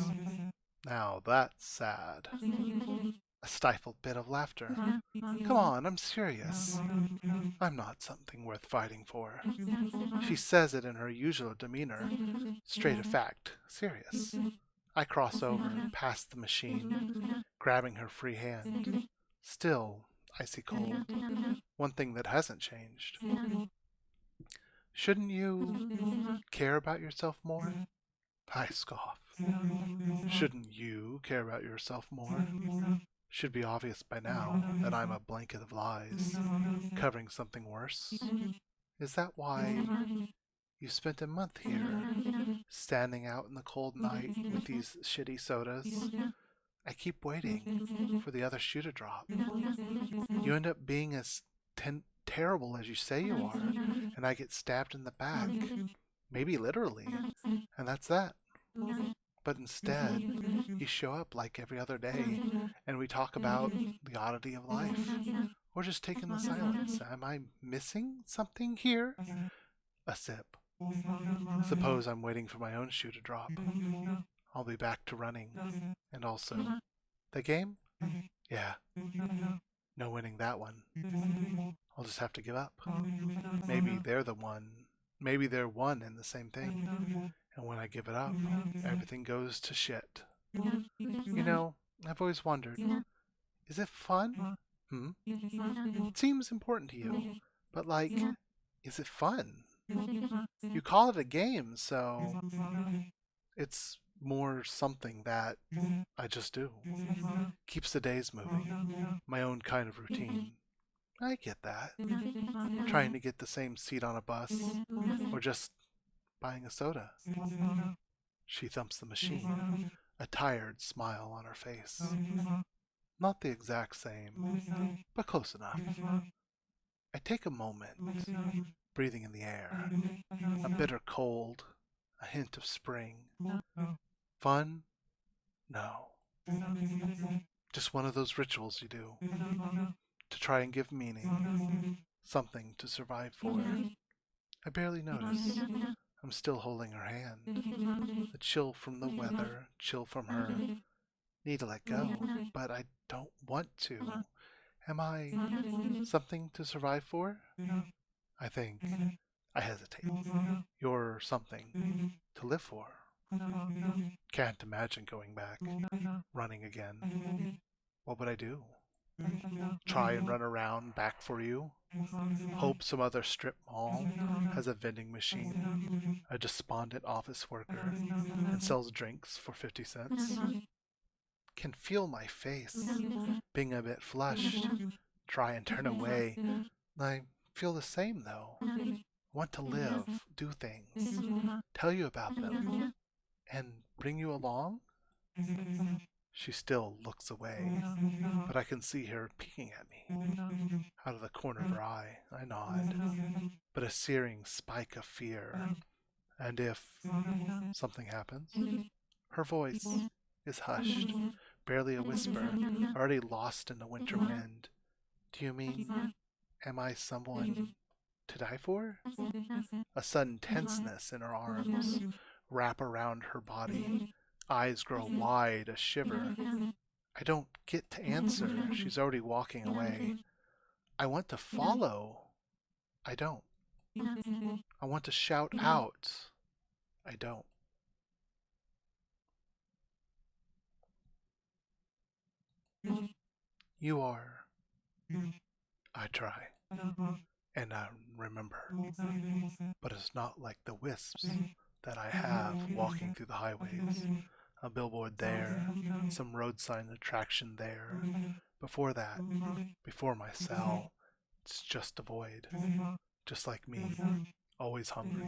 Now that's sad. A stifled bit of laughter. Come on, I'm serious. I'm not something worth fighting for. She says it in her usual demeanor, straight of fact, serious. I cross over, past the machine, grabbing her free hand. Still icy cold. One thing that hasn't changed. Shouldn't you care about yourself more? I scoff. Shouldn't you care about yourself more? Should be obvious by now that I'm a blanket of lies, covering something worse. Is that why you spent a month here, standing out in the cold night with these shitty sodas? I keep waiting for the other shoe to drop. You end up being as terrible as you say you are, and I get stabbed in the back, maybe literally, and that's that. But instead, you show up like every other day, and we talk about the oddity of life, or just take in the silence. Am I missing something here? A sip. Suppose I'm waiting for my own shoe to drop. I'll be back to running. And also, the game? Yeah. No winning that one. I'll just have to give up. Maybe they're the one. Maybe they're one in the same thing. And when I give it up, everything goes to shit. You know, I've always wondered, is it fun? It seems important to you, but like, is it fun? You call it a game, so it's more something that I just do. Keeps the days moving. My own kind of routine. I get that. Trying to get the same seat on a bus, or just buying a soda. She thumps the machine, a tired smile on her face. Not the exact same, but close enough. I take a moment, breathing in the air. A bitter cold, a hint of spring. Fun? No. Just one of those rituals you do, to try and give meaning, something to survive for. I barely notice. I'm still holding her hand. The chill from the weather, chill from her. Need to let go, but I don't want to. Am I something to survive for? I think. I hesitate. You're something to live for. Can't imagine going back, running again. What would I do? Try and run around back for you? Hope some other strip mall has a vending machine, a despondent office worker, and sells drinks for 50 cents? Can feel my face, being a bit flushed. Try and turn away. I feel the same though. Want to live, do things, tell you about them, and bring you along? She still looks away, but I can see her peeking at me. Out of the corner of her eye, I nod, but a searing spike of fear. And if something happens, her voice is hushed, barely a whisper, already lost in the winter wind. Do you mean, am I someone to die for? A sudden tenseness in her arms wrap around her body. Eyes grow wide, a shiver. I don't get to answer. She's already walking away. I want to follow. I don't. I want to shout out. I don't. You are. I try. And I remember. But it's not like the wisps that I have walking through the highways. A billboard there, some road sign attraction there. Before that, before my cell, it's just a void. Just like me, always hungry,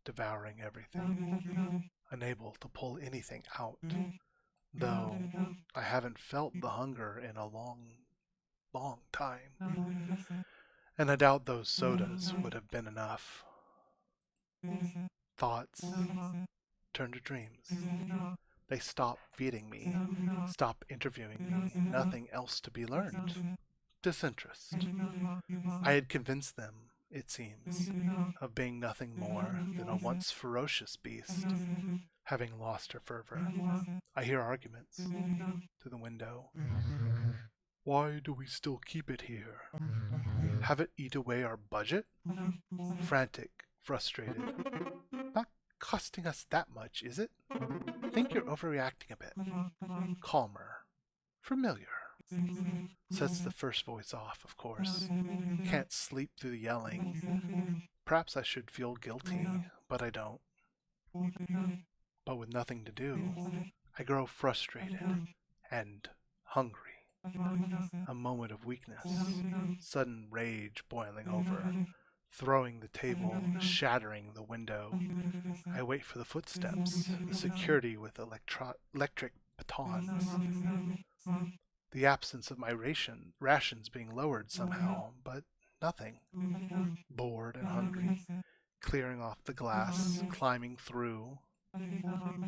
devouring everything, unable to pull anything out. Though I haven't felt the hunger in a long, long time. And I doubt those sodas would have been enough. Thoughts turn to dreams. They stop feeding me, stop interviewing me, nothing else to be learned. Disinterest. I had convinced them, it seems, of being nothing more than a once ferocious beast, having lost her fervor. I hear arguments through the window. Why do we still keep it here? Have it eat away our budget? Frantic, frustrated. Not costing us that much, is it? I think you're overreacting a bit. Calmer. Familiar. Sets the first voice off, of course. Can't sleep through the yelling. Perhaps I should feel guilty, but I don't. But with nothing to do, I grow frustrated and hungry. A moment of weakness, sudden rage boiling over, throwing the table, shattering the window. I wait for the footsteps, the security with electric batons. The absence of my rations being lowered somehow, but nothing. Bored and hungry, clearing off the glass, climbing through,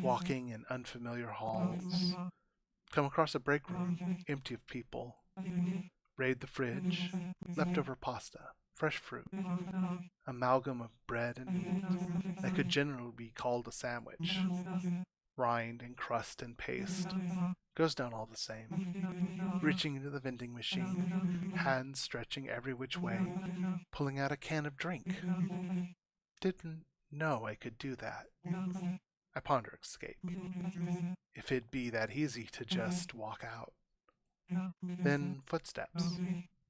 walking in unfamiliar halls. Come across a break room, empty of people. Raid the fridge, leftover pasta, fresh fruit, amalgam of bread and meat that could generally be called a sandwich. Rind and crust and paste. Goes down all the same. Reaching into the vending machine, hands stretching every which way, pulling out a can of drink. Didn't know I could do that. I ponder escape. If it'd be that easy to just walk out. Then footsteps.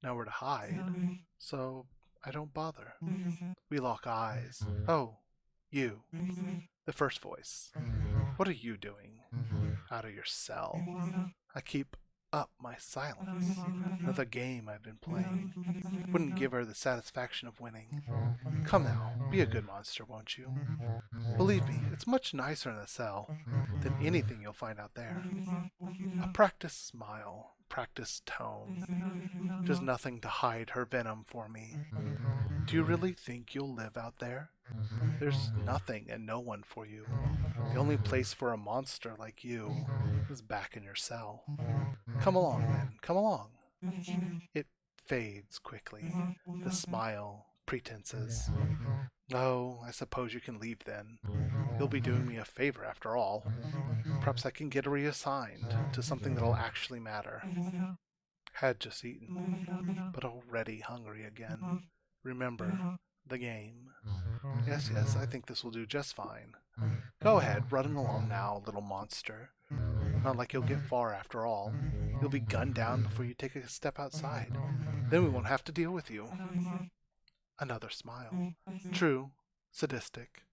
Nowhere to hide, so I don't bother. We lock eyes. Oh, you. The first voice. What are you doing? Out of your cell. I keep up my silence. Another game I've been playing. Wouldn't give her the satisfaction of winning. Come now, be a good monster, won't you? Believe me, it's much nicer in the cell than anything you'll find out there. A practiced smile, practiced tone. Just nothing to hide her venom for me. Do you really think you'll live out there? There's nothing and no one for you. The only place for a monster like you is back in your cell. Come along, then. Come along. It fades quickly. The smile, pretenses. Oh, I suppose you can leave then. You'll be doing me a favor after all. Perhaps I can get reassigned to something that'll actually matter. Had just eaten, but already hungry again. Remember, the game. Yes, I think this will do just fine. Go ahead, running along now, little monster. Not like you'll get far after all. You'll be gunned down before you take a step outside. Then we won't have to deal with you. Another smile. True. Sadistic.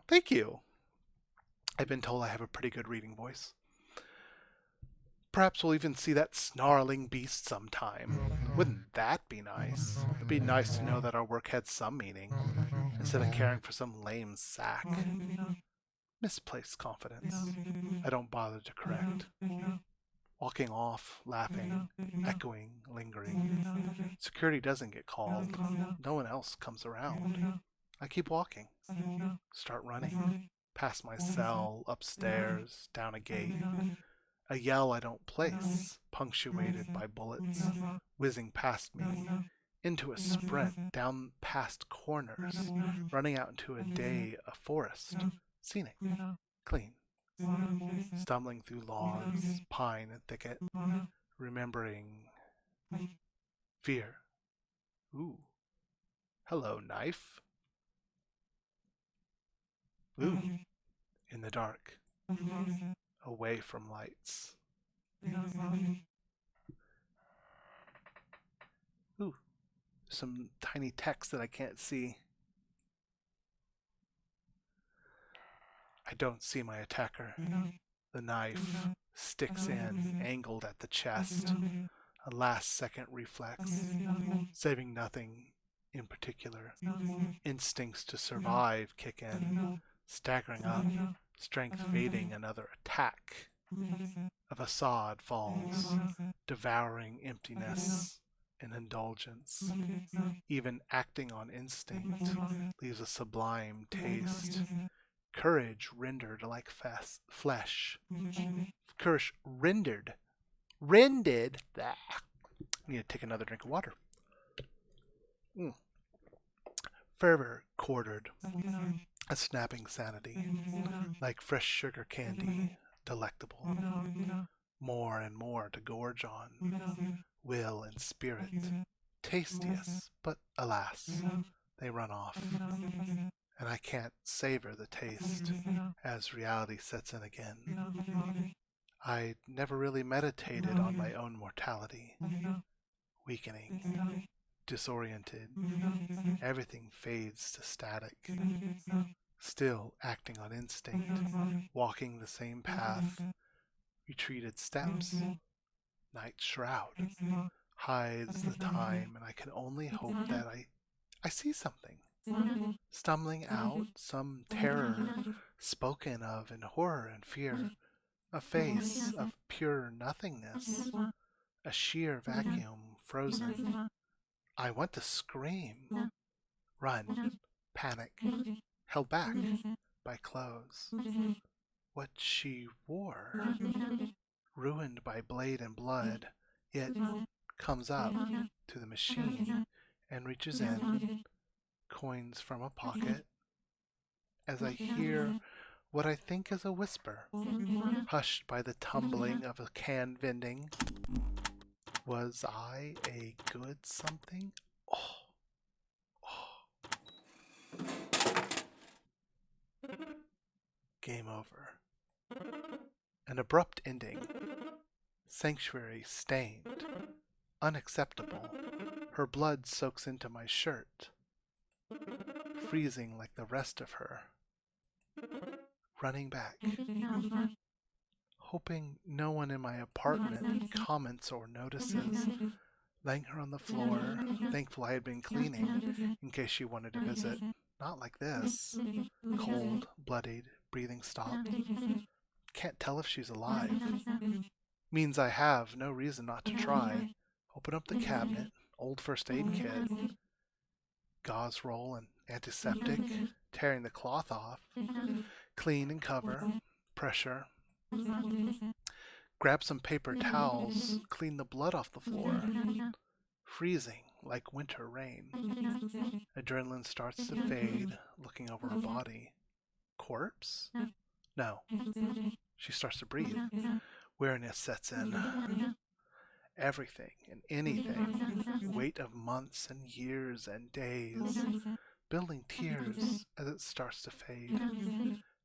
Thank you. I've been told I have a pretty good reading voice. Perhaps we'll even see that snarling beast sometime. Wouldn't that be nice? It'd be nice to know that our work had some meaning, instead of caring for some lame sack. Misplaced confidence. I don't bother to correct. Walking off, laughing, echoing, lingering. Security doesn't get called. No one else comes around. I keep walking. Start running. past my cell, upstairs, down a gate. A yell I don't place, punctuated by bullets, whizzing past me, into a sprint down past corners, running out into a day, a forest, scenic, clean, stumbling through logs, pine and thicket, remembering fear. Ooh. Hello, knife. Ooh. In the dark. Away from lights. Ooh. Some tiny text that I can't see. I don't see my attacker. The knife sticks in, angled at the chest. A last-second reflex, saving nothing in particular. Instincts to survive kick in, staggering up, strength fading, another attack. A facade falls, devouring emptiness and indulgence. Even acting on instinct leaves a sublime taste. Courage rendered like flesh. Courage rendered. Rendered. I need to take another drink of water. Fervor quartered. A snapping sanity. Like fresh sugar candy. Delectable. More and more to gorge on. Will and spirit. Tastiest, but alas, they run off. And I can't savor the taste as reality sets in again. I never really meditated on my own mortality. Weakening, disoriented, everything fades to static. Still acting on instinct, walking the same path, retreated steps. Night shroud hides the time, and I can only hope that I see something. Stumbling out, some terror spoken of in horror and fear. A face of pure nothingness. A sheer vacuum, frozen. I want to scream. Run. Panic. Held back by clothes. What she wore. Ruined by blade and blood. It comes up to the machine and reaches in. Coins from a pocket. As I hear what I think is a whisper, hushed by the tumbling of a can vending. Was I a good something? Game over. An abrupt ending. Sanctuary stained. Unacceptable. Her blood soaks into my shirt. Freezing like the rest of her. Running back. Hoping no one in my apartment comments or notices. Laying her on the floor, thankful I had been cleaning in case she wanted to visit. Not like this. Cold, bloodied, breathing stopped. Can't tell if she's alive. Means I have no reason not to try. Open up the cabinet, old first aid kit. Gauze roll and antiseptic, tearing the cloth off. Clean and cover, pressure. Grab some paper towels, clean the blood off the floor. Freezing like winter rain. Adrenaline starts to fade, looking over her body. Corpse? No. She starts to breathe. Weariness sets in. Everything and anything. Weight of months and years and days. Building tears as it starts to fade.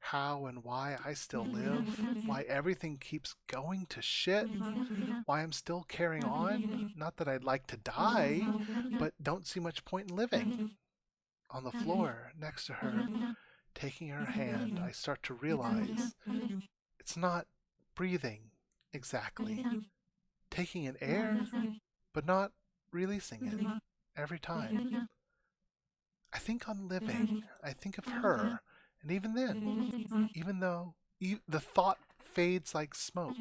How and why I still live, why everything keeps going to shit, why I'm still carrying on. Not that I'd like to die, but don't see much point in living. On the floor next to her, taking her hand, I start to realize it's not breathing exactly. Taking in air, but not releasing it every time. I think on living, I think of her. And even then, even though the thought fades like smoke.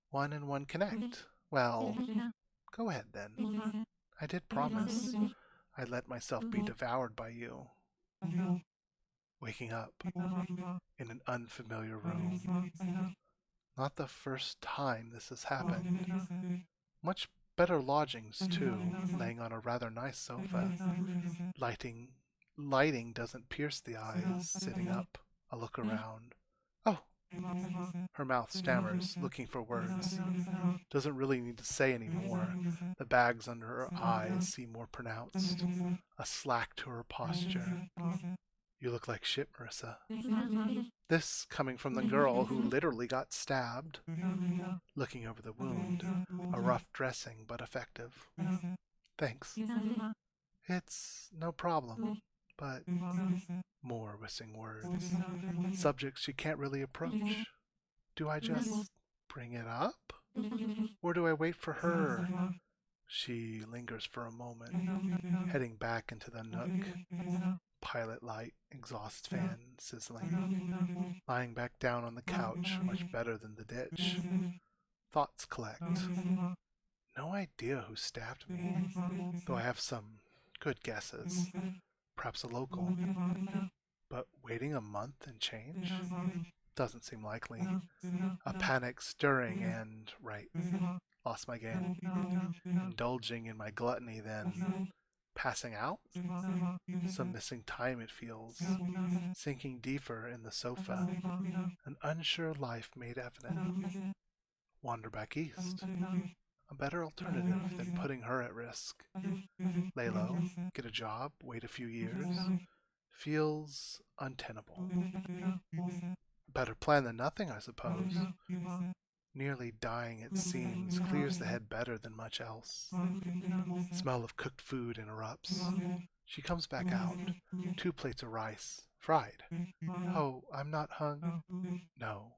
One and one connect. Well, go ahead then. I did promise I'd let myself be devoured by you. waking up in an unfamiliar room. Not the first time this has happened. Much better lodgings, too, laying on a rather nice sofa. Lighting lighting doesn't pierce the eyes, sitting up. I look around. Oh, her mouth stammers, looking for words. Doesn't really need to say any more. The bags under her eyes seem more pronounced. A slack to her posture. You look like shit, Marissa. This coming from the girl who literally got stabbed. Looking over the wound. A rough dressing, but effective. Thanks. It's no problem, but more whistling words. Subjects she can't really approach. Do I just bring it up? Or do I wait for her? She lingers for a moment, heading back into the nook. Pilot light, exhaust fan sizzling. Lying back down on the couch, much better than the ditch. Thoughts collect. No idea who stabbed me, though I have some good guesses. Perhaps a local. But waiting a month and change? Doesn't seem likely. A panic stirring and, right, lost my game. Indulging in my gluttony, then passing out? Some missing time, it feels. Sinking deeper in the sofa. An unsure life made evident. Wander back east. A better alternative than putting her at risk. Lay low, get a job, wait a few years. Feels untenable. Better plan than nothing, I suppose. Nearly dying, it seems, clears the head better than much else. Smell of cooked food interrupts. She comes back out. 2 plates of rice, fried. Oh, I'm not hung. No,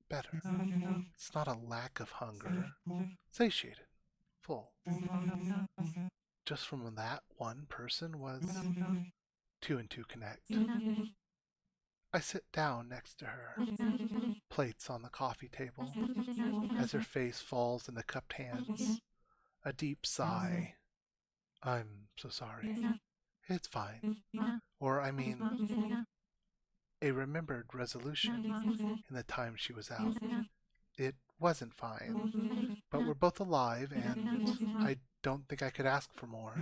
better. It's not a lack of hunger. Satiated. Full. Just from that one person was 2 and 2 connect. I sit down next to her, plates on the coffee table, as her face falls in the cupped hands. A deep sigh. I'm so sorry. It's fine. Or, I mean, a remembered resolution in the time she was out. It wasn't fine, but we're both alive, and I don't think I could ask for more.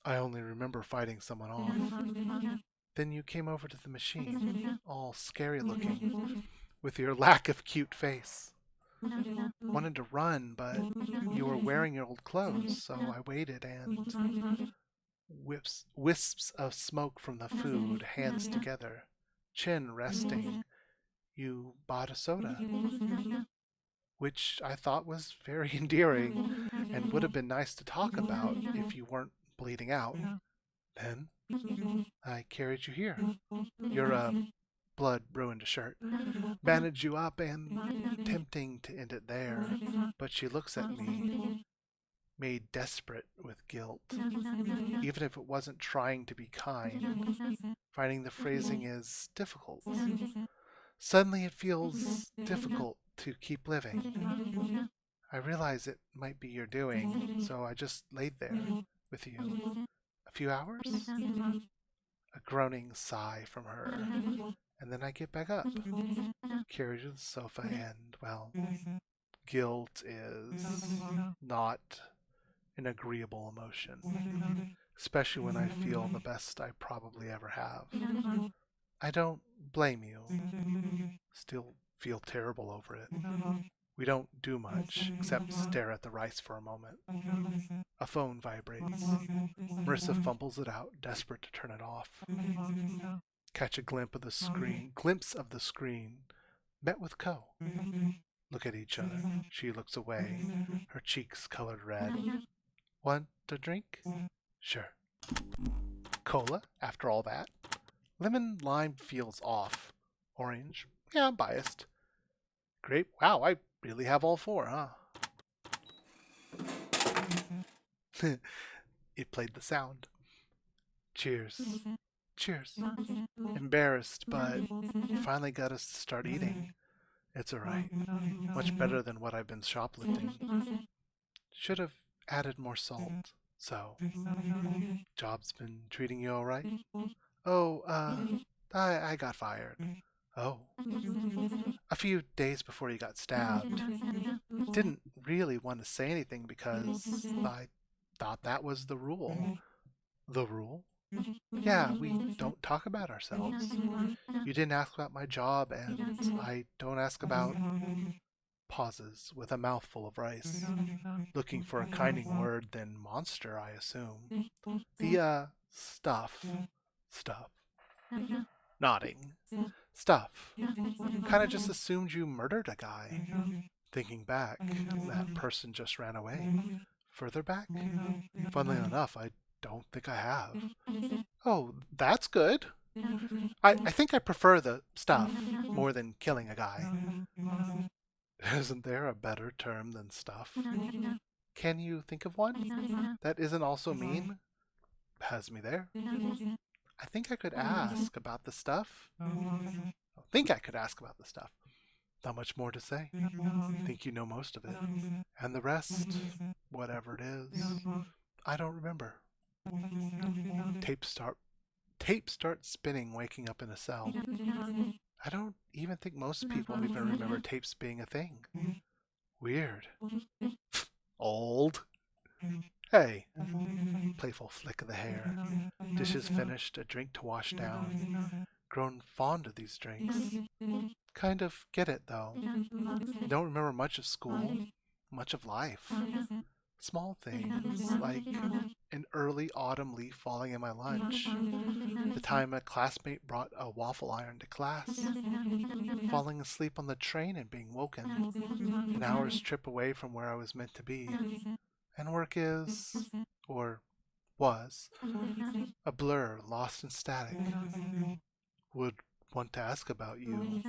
I only remember fighting someone off. Then you came over to the machine, all scary looking, with your lack of cute face. Wanted to run, but you were wearing your old clothes, so I waited, and wisps of smoke from the food, hands together, chin resting. You bought a soda, which I thought was very endearing and would have been nice to talk about if you weren't bleeding out. Then I carried you here. Your blood ruined a shirt. Bandaged you up, and tempting to end it there, but she looks at me, made desperate with guilt. Even if it wasn't trying to be kind, finding the phrasing is difficult. Suddenly it feels difficult to keep living. I realize it might be your doing, so I just laid there with you. A few hours? A groaning sigh from her, and then I get back up, carry to the sofa, and, well, guilt is not an agreeable emotion, especially when I feel the best I probably ever have. I don't blame you. Still feel terrible over it. We don't do much except stare at the rice for a moment. A phone vibrates. Marissa fumbles it out, desperate to turn it off. Catch a glimpse of the screen. Met with Co. Look at each other. She looks away, her cheeks colored red. Want a drink? Sure. Cola, after all that? Lemon lime feels off. Orange? Yeah, I'm biased. Grape? Wow, I really have all 4, huh? It played the sound. Cheers. Cheers. Embarrassed, but finally got us to start eating. It's alright. Much better than what I've been shoplifting. Should have added more salt. So, job's been treating you alright? Oh, I got fired. Oh, a few days before you got stabbed. Didn't really want to say anything because I thought that was the rule. The rule? Yeah, we don't talk about ourselves. You didn't ask about my job, and I don't ask about pauses with a mouthful of rice, looking for a kinder word than monster, I assume. The, stuff. Nodding. Stuff. Kinda just assumed you murdered a guy. Thinking back, that person just ran away. Further back? Funnily enough, I don't think I have. Oh, that's good. I think I prefer the stuff more than killing a guy. Isn't there a better term than stuff? Can you think of one that isn't also mean? Has me there. I think I could ask about the stuff. Think I could ask about the stuff. Not much more to say. Think you know most of it. And the rest, whatever it is, I don't remember. Tape start Tape starts spinning, waking up in a cell. I don't even think most people even remember tapes being a thing. Weird. Old. Hey. Playful flick of the hair. Dishes finished, a drink to wash down. Grown fond of these drinks. Kind of get it, though. Don't remember much of school, much of life. Small things, like an early autumn leaf falling in my lunch, the time a classmate brought a waffle iron to class, falling asleep on the train and being woken, an hour's trip away from where I was meant to be, and work is, or was, a blur lost in static. Would want to ask about you,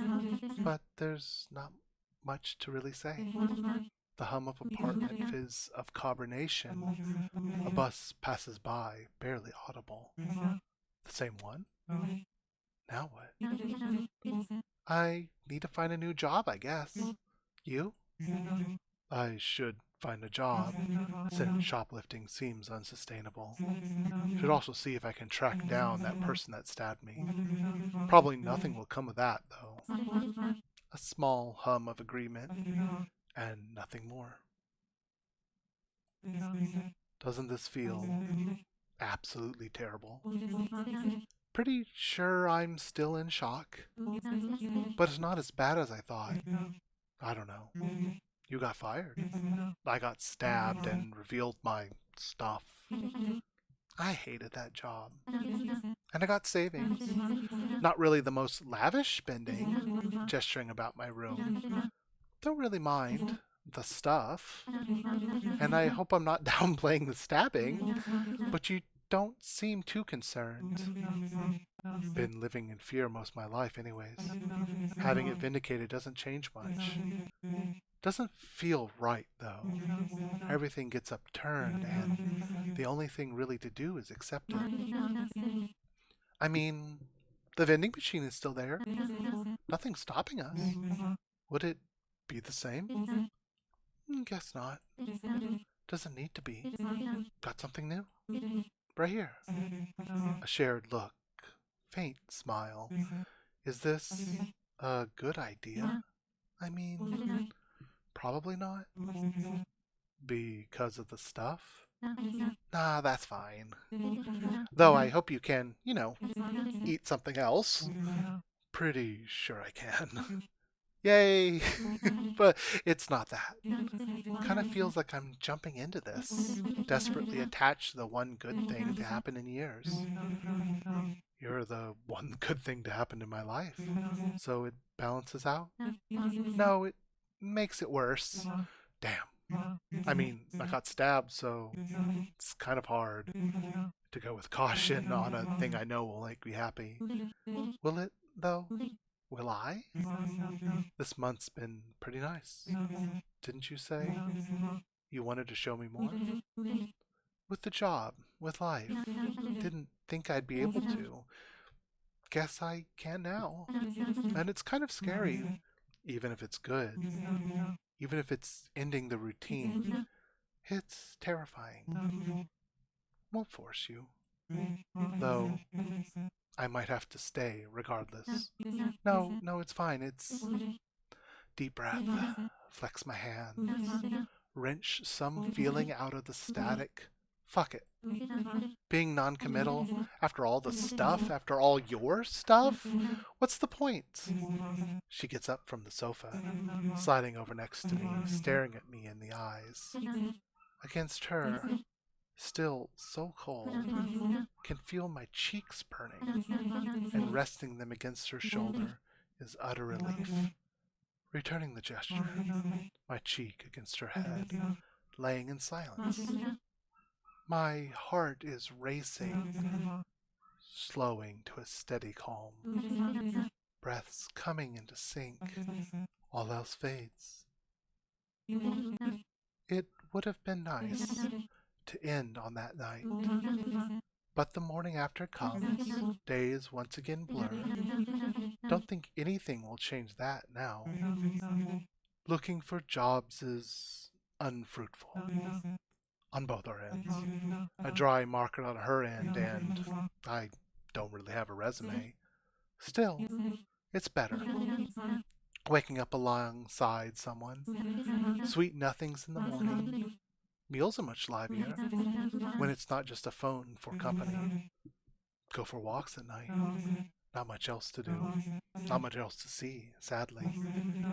but there's not much to really say. The hum of apartment fizz of carbonation. A bus passes by, barely audible. The same one? Now what? I need to find a new job, I guess. You? I should find a job, since shoplifting seems unsustainable. Should also see if I can track down that person that stabbed me. Probably nothing will come of that, though. A small hum of agreement, and nothing more. Doesn't this feel absolutely terrible? Pretty sure I'm still in shock, but it's not as bad as I thought. I don't know. You got fired. I got stabbed and revealed my stuff. I hated that job. And I got savings. Not really the most lavish spending, gesturing about my room. Don't really mind the stuff. And I hope I'm not downplaying the stabbing, but you don't seem too concerned. Been living in fear most of my life anyways. Having it vindicated doesn't change much. Doesn't feel right though. Everything gets upturned and the only thing really to do is accept it. I mean, the vending machine is still there. Nothing's stopping us. Would it be the same? Guess not. Doesn't need to be. Got something new? Right here. A shared look. Faint smile. Is this a good idea? I mean, probably not. Because of the stuff? Nah, that's fine. Though I hope you can, eat something else. Pretty sure I can. Yay! But it's not that. Kind of feels like I'm jumping into this, desperately attached to the one good thing to happen in years. You're the one good thing to happen in my life, so it balances out. No, it makes it worse. Damn. I mean, I got stabbed, so it's kind of hard to go with caution on a thing I know will make me happy. Will it, though? Will I? This month's been pretty nice. Didn't you say you wanted to show me more? With the job, with life. Didn't think I'd be able to. Guess I can now. And it's kind of scary, even if it's good. Even if it's ending the routine. It's terrifying. Won't force you. Though, I might have to stay regardless. No, no, it's fine. It's deep breath. Flex my hands. Wrench some feeling out of the static. Fuck it. Being non-committal after all the stuff, after all your stuff? What's the point? She gets up from the sofa, sliding over next to me, staring at me in the eyes. Against her, still so cold, can feel my cheeks burning, and resting them against her shoulder is utter relief. Returning the gesture, my cheek against her head, laying in silence. My heart is racing, slowing to a steady calm. Breaths coming into sync, all else fades. It would have been nice to end on that night, but the morning after comes, days once again blur. Don't think anything will change that now. Looking for jobs is unfruitful on both our ends. A dry market on her end, and I don't really have a resume. Still, it's better. Waking up alongside someone. Sweet nothings in the morning. Meals are much livelier when it's not just a phone for company. Go for walks at night. Not much else to do. Not much else to see, sadly.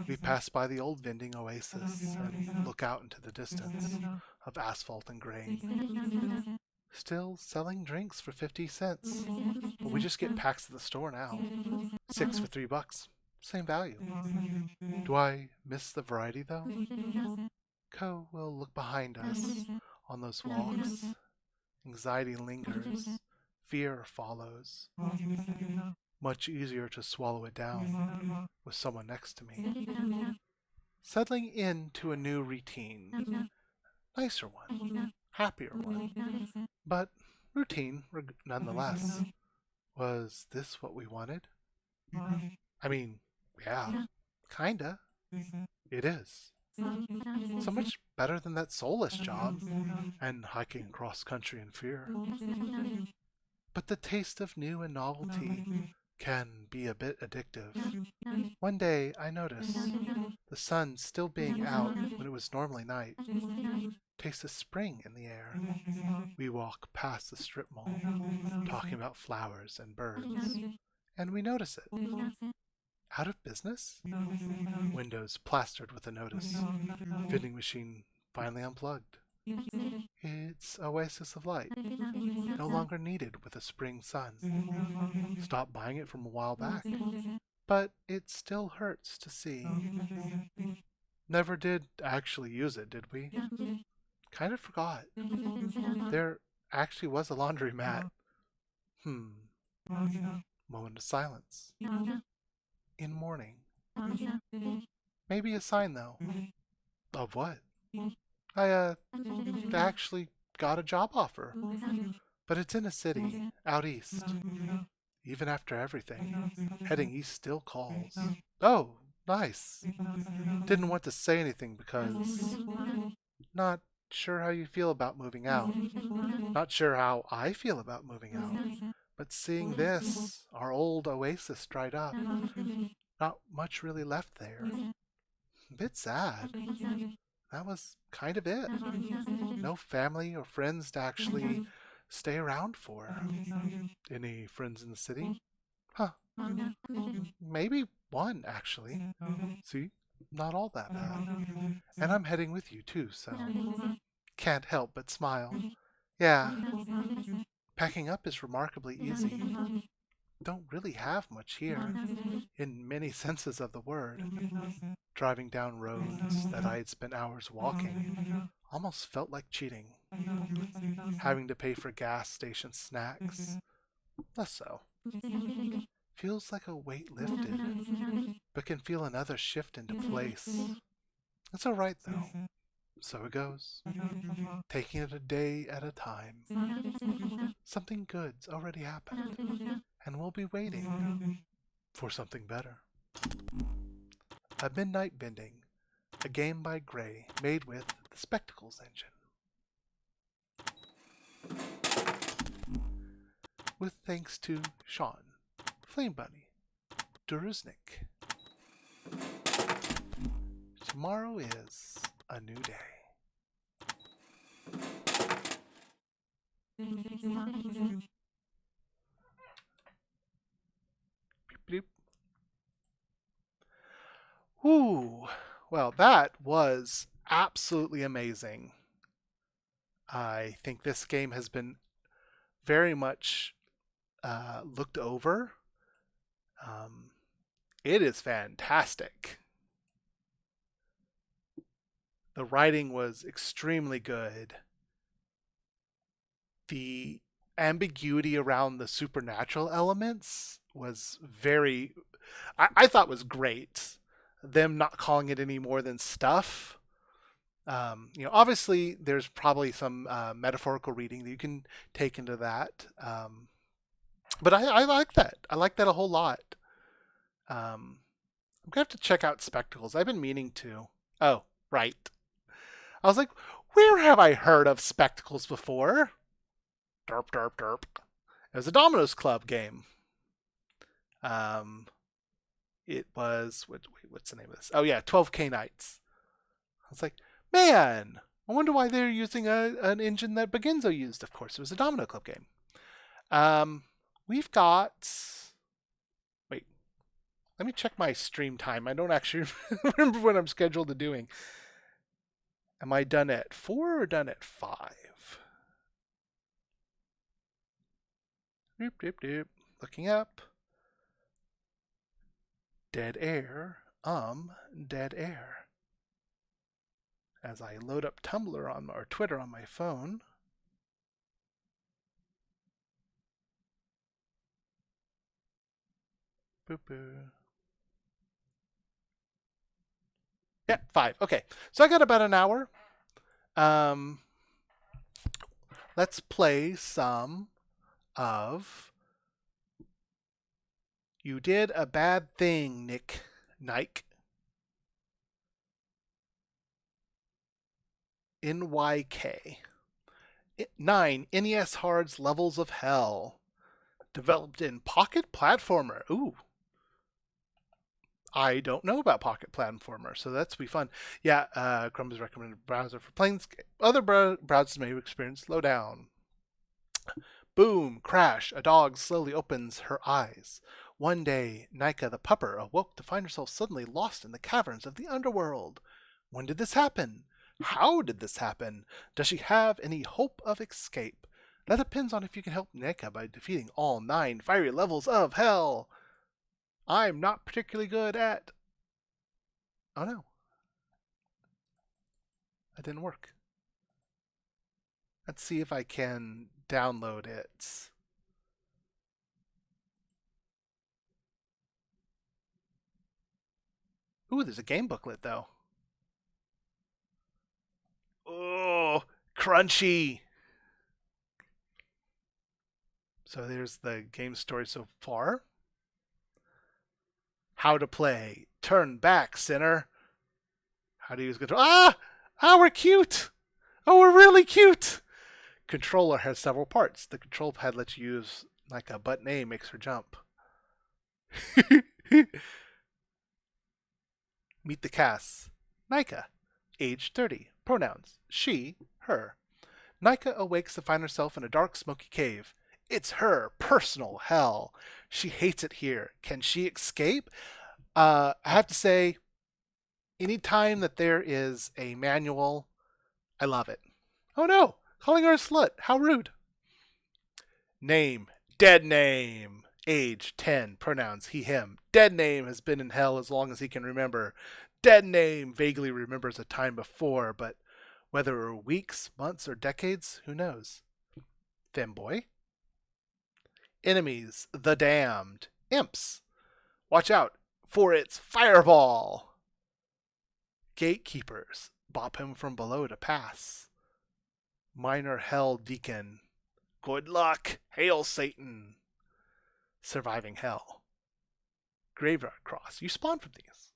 We pass by the old vending oasis and look out into the distance of asphalt and grain. Still selling drinks for 50 cents, but we just get packs at the store now. 6 for $3. Same value. Do I miss the variety though? Ko will look behind us on those walks. Anxiety lingers. Fear follows. Much easier to swallow it down with someone next to me. Settling into a new routine. Nicer one. Happier one. But routine nonetheless. Was this what we wanted? I mean, yeah, kinda. It is. So much better than that soulless job and hiking cross country in fear. But the taste of new and novelty can be a bit addictive. One day I noticed the sun still being out when it was normally night. Taste of spring in the air. We walk past the strip mall, talking about flowers and birds, and we notice it. Out of business? Windows plastered with a notice. Vending machine finally unplugged. It's oasis of light. No longer needed with a spring sun. Stopped buying it from a while back. But it still hurts to see. Never did actually use it, did we? Kind of forgot. There actually was a laundromat. Moment of silence. In mourning. Maybe a sign though. Of what? I actually got a job offer. But it's in a city, out east. Even after everything, heading east still calls. Oh, nice. Didn't want to say anything because not sure how you feel about moving out. Not sure how I feel about moving out. But seeing this, our old oasis dried up. Not much really left there. A bit sad. That was kind of it. No family or friends to actually stay around for. Any friends in the city? Huh. Maybe one, actually. See? Not all that bad. And I'm heading with you, too, so can't help but smile. Yeah. Packing up is remarkably easy. Don't really have much here, in many senses of the word. Driving down roads that I had spent hours walking almost felt like cheating. Having to pay for gas station snacks, less so. Feels like a weight lifted, but can feel another shift into place. It's alright though. So it goes. Taking it a day at a time. Something good's already happened, and we'll be waiting for something better. A Midnight Bending, a game by Gray, made with the Spectacles engine. With thanks to Sean. Flame Bunny. Duruznik. Tomorrow is a new day. Beep, beep. Ooh, well, that was absolutely amazing. I think this game has been very much looked over. It is fantastic. The writing was extremely good. The ambiguity around the supernatural elements was I thought was great. Them not calling it any more than stuff. Obviously there's probably some metaphorical reading that you can take into that. But I like that. I like that a whole lot. I'm gonna have to check out Spectacles. I've been meaning to. Oh, right. I was like, where have I heard of Spectacles before? Derp, derp, derp. It was a Domino's Club game. It was what's the name of this? Oh yeah, 12K Nights. I was like, man, I wonder why they're using an engine that Beginzo used. Of course, it was a Domino Club game. We've got. Wait, let me check my stream time. I don't actually remember what I'm scheduled to doing. Am I done at 4 or done at 5? Doop, doop, doop. Looking up. Dead air. Dead air. As I load up Tumblr or Twitter on my phone. Boo boo. Yeah, 5. Okay, so I got about an hour. Let's play some of You Did a Bad Thing, Nike. NYK. 9. NES Hard's Levels of Hell. Developed in Pocket Platformer. Ooh. I don't know about Pocket Platformer, so that's be fun. Yeah, Chrome is recommended browser for playing this game. Other browsers may experience slowdown. Boom, crash, a dog slowly opens her eyes. One day, Nika the pupper awoke to find herself suddenly lost in the caverns of the underworld. When did this happen? How did this happen? Does she have any hope of escape? That depends on if you can help Nika by defeating all 9 fiery levels of hell. I'm not particularly good at... Oh no. That didn't work. Let's see if I can download it. Ooh, there's a game booklet though. Oh, crunchy. So there's the game story so far. How to play. Turn back, sinner. How to use control. Ah! Oh, we're cute. Oh, we're really cute. Controller has several parts. The control pad lets you use like a button A makes her jump. Meet the cast. Nika, age 30. Pronouns, she, her. Nika awakes to find herself in a dark, smoky cave. It's her personal hell. She hates it here. Can she escape? I have to say, anytime that there is a manual, I love it. Oh no, calling her a slut. How rude. Name, dead name. Age 10. Pronouns, he, him. Dead name has been in hell as long as he can remember. Dead name vaguely remembers a time before, but whether it were weeks, months, or decades, who knows? Femboy. Enemies, the damned. Imps. Watch out for its fireball. Gatekeepers. Bop him from below to pass. Minor hell deacon. Good luck. Hail Satan. Surviving hell. Graveyard cross. You spawn from these.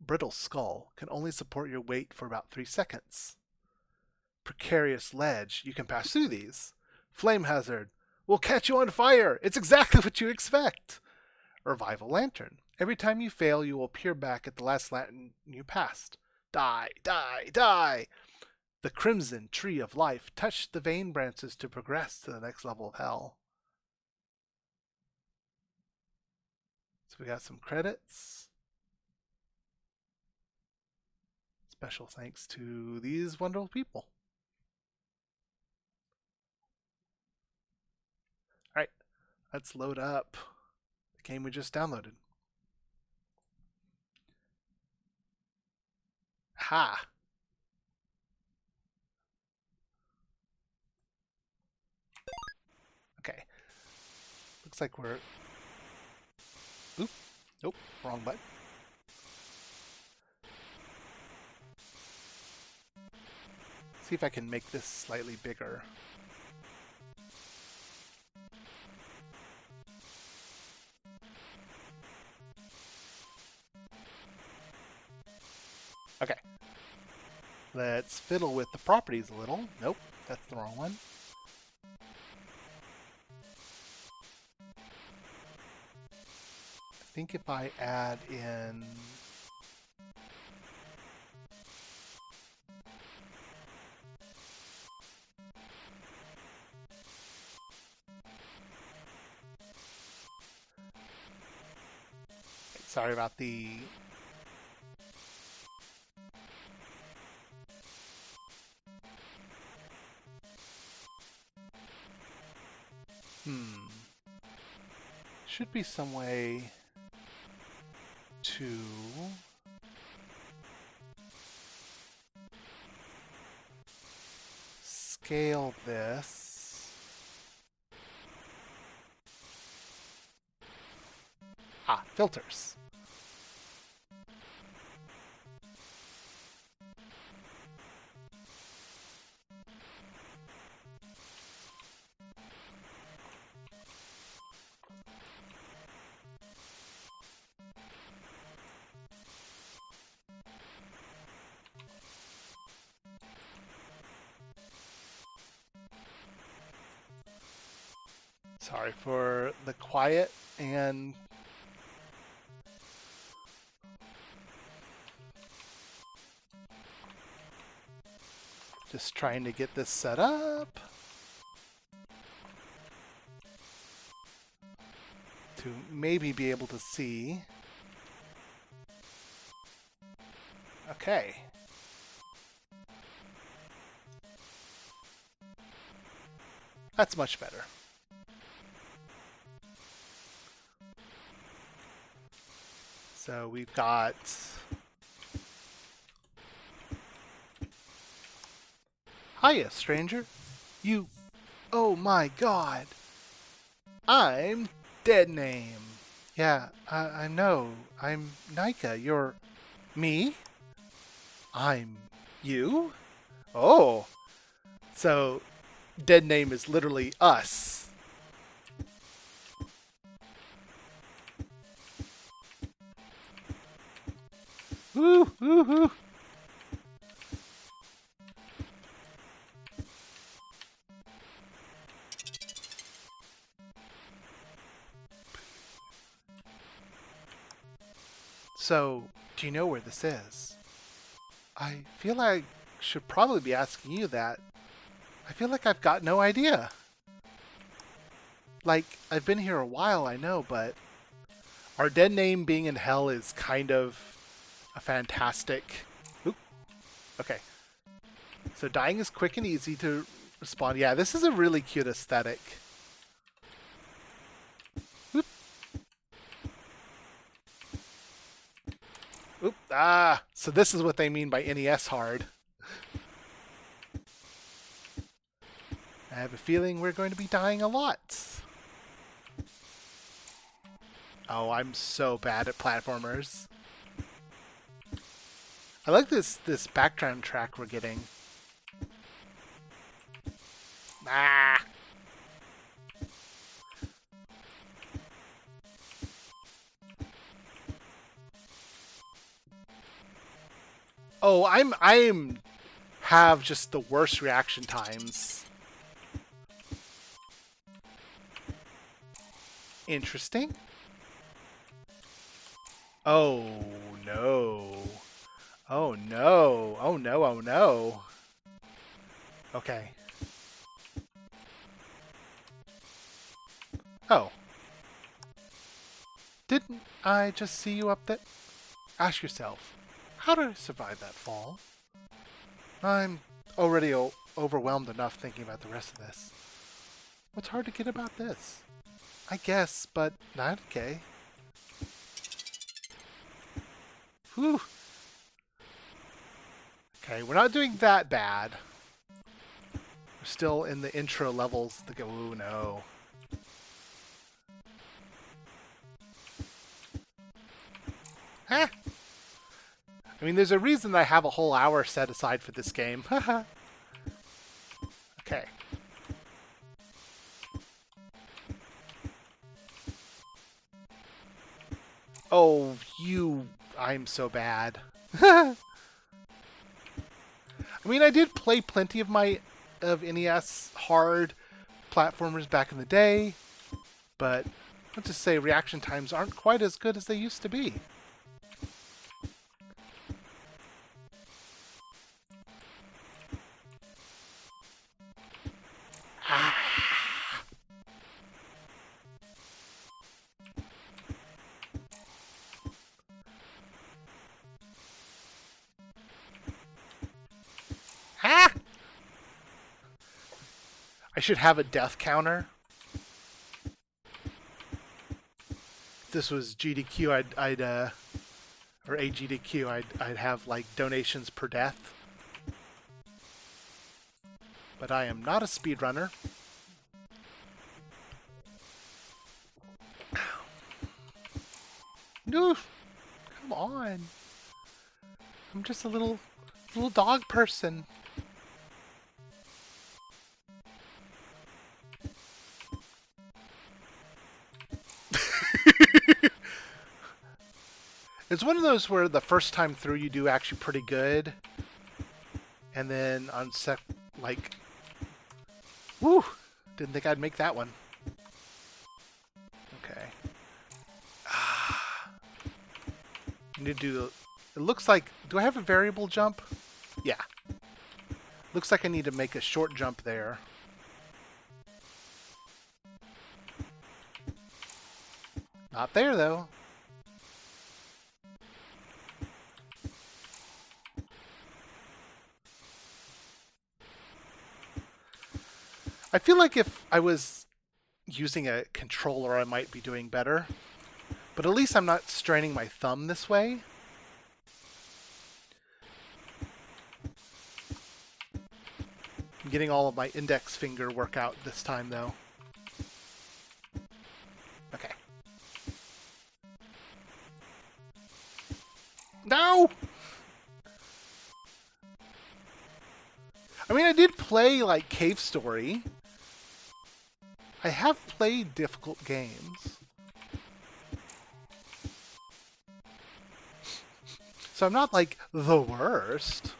Brittle skull. Can only support your weight for about 3 seconds. Precarious ledge. You can pass through these. Flame hazard. Will catch you on fire. It's exactly what you expect. Revival Lantern. Every time you fail, you will appear back at the last lantern you passed. Die, die, die! The Crimson Tree of Life. Touch the vein branches to progress to the next level of hell. So we got some credits. Special thanks to these wonderful people. Alright, let's load up the game we just downloaded. Ha! Okay. Looks like we're... Oop. Nope. Wrong button. See if I can make this slightly bigger. Okay. Let's fiddle with the properties a little. Nope, that's the wrong one. I think if I add in... Sorry about the... Should be some way to scale this. Filters. Sorry for the quiet and just trying to get this set up to maybe be able to see. Okay. That's much better. So we've got hiya, stranger. You... Oh my god. I'm Dead Name. Yeah, I know. I'm Nika. You're... Me? I'm you? Oh. So, Dead Name is literally us. Woo, woo, woo. So, do you know where this is? I feel I should probably be asking you that. I feel like I've got no idea. Like, I've been here a while, I know, but our Dead Name being in hell is kind of a fantastic... Oop. Okay. So dying is quick and easy to respond. Yeah, this is a really cute aesthetic. Oop. Oop. So this is what they mean by NES hard. I have a feeling we're going to be dying a lot. Oh, I'm so bad at platformers. I like this background track we're getting. Oh, I'm have just the worst reaction times. Interesting. Oh no. Oh no. Oh no. Oh no. Okay. Oh. Didn't I just see you up there? Ask yourself, how did I survive that fall? I'm already overwhelmed enough thinking about the rest of this. What's hard to get about this? I guess, but not okay. Whew. Okay, we're not doing that bad. We're still in the intro levels. Ooh, no. Huh? I mean, there's a reason I have a whole hour set aside for this game. Okay. Oh, you... I'm so bad. I mean, I did play plenty of NES hard platformers back in the day, but let's just say reaction times aren't quite as good as they used to be. Ah! I should have a death counter. If this was GDQ, I'd or AGDQ, I'd have like donations per death. But I am not a speedrunner. No, come on. I'm just a little dog person. It's one of those where the first time through you do actually pretty good, and then on like, woo, didn't think I'd make that one. Okay. I need to do. It looks like. Do I have a variable jump? Yeah. Looks like I need to make a short jump there. Not there though. I feel like if I was using a controller, I might be doing better. But at least I'm not straining my thumb this way. I'm getting all of my index finger work out this time, though. Okay. No! I mean, I did play, like, Cave Story. I have played difficult games. So I'm not, like, the worst.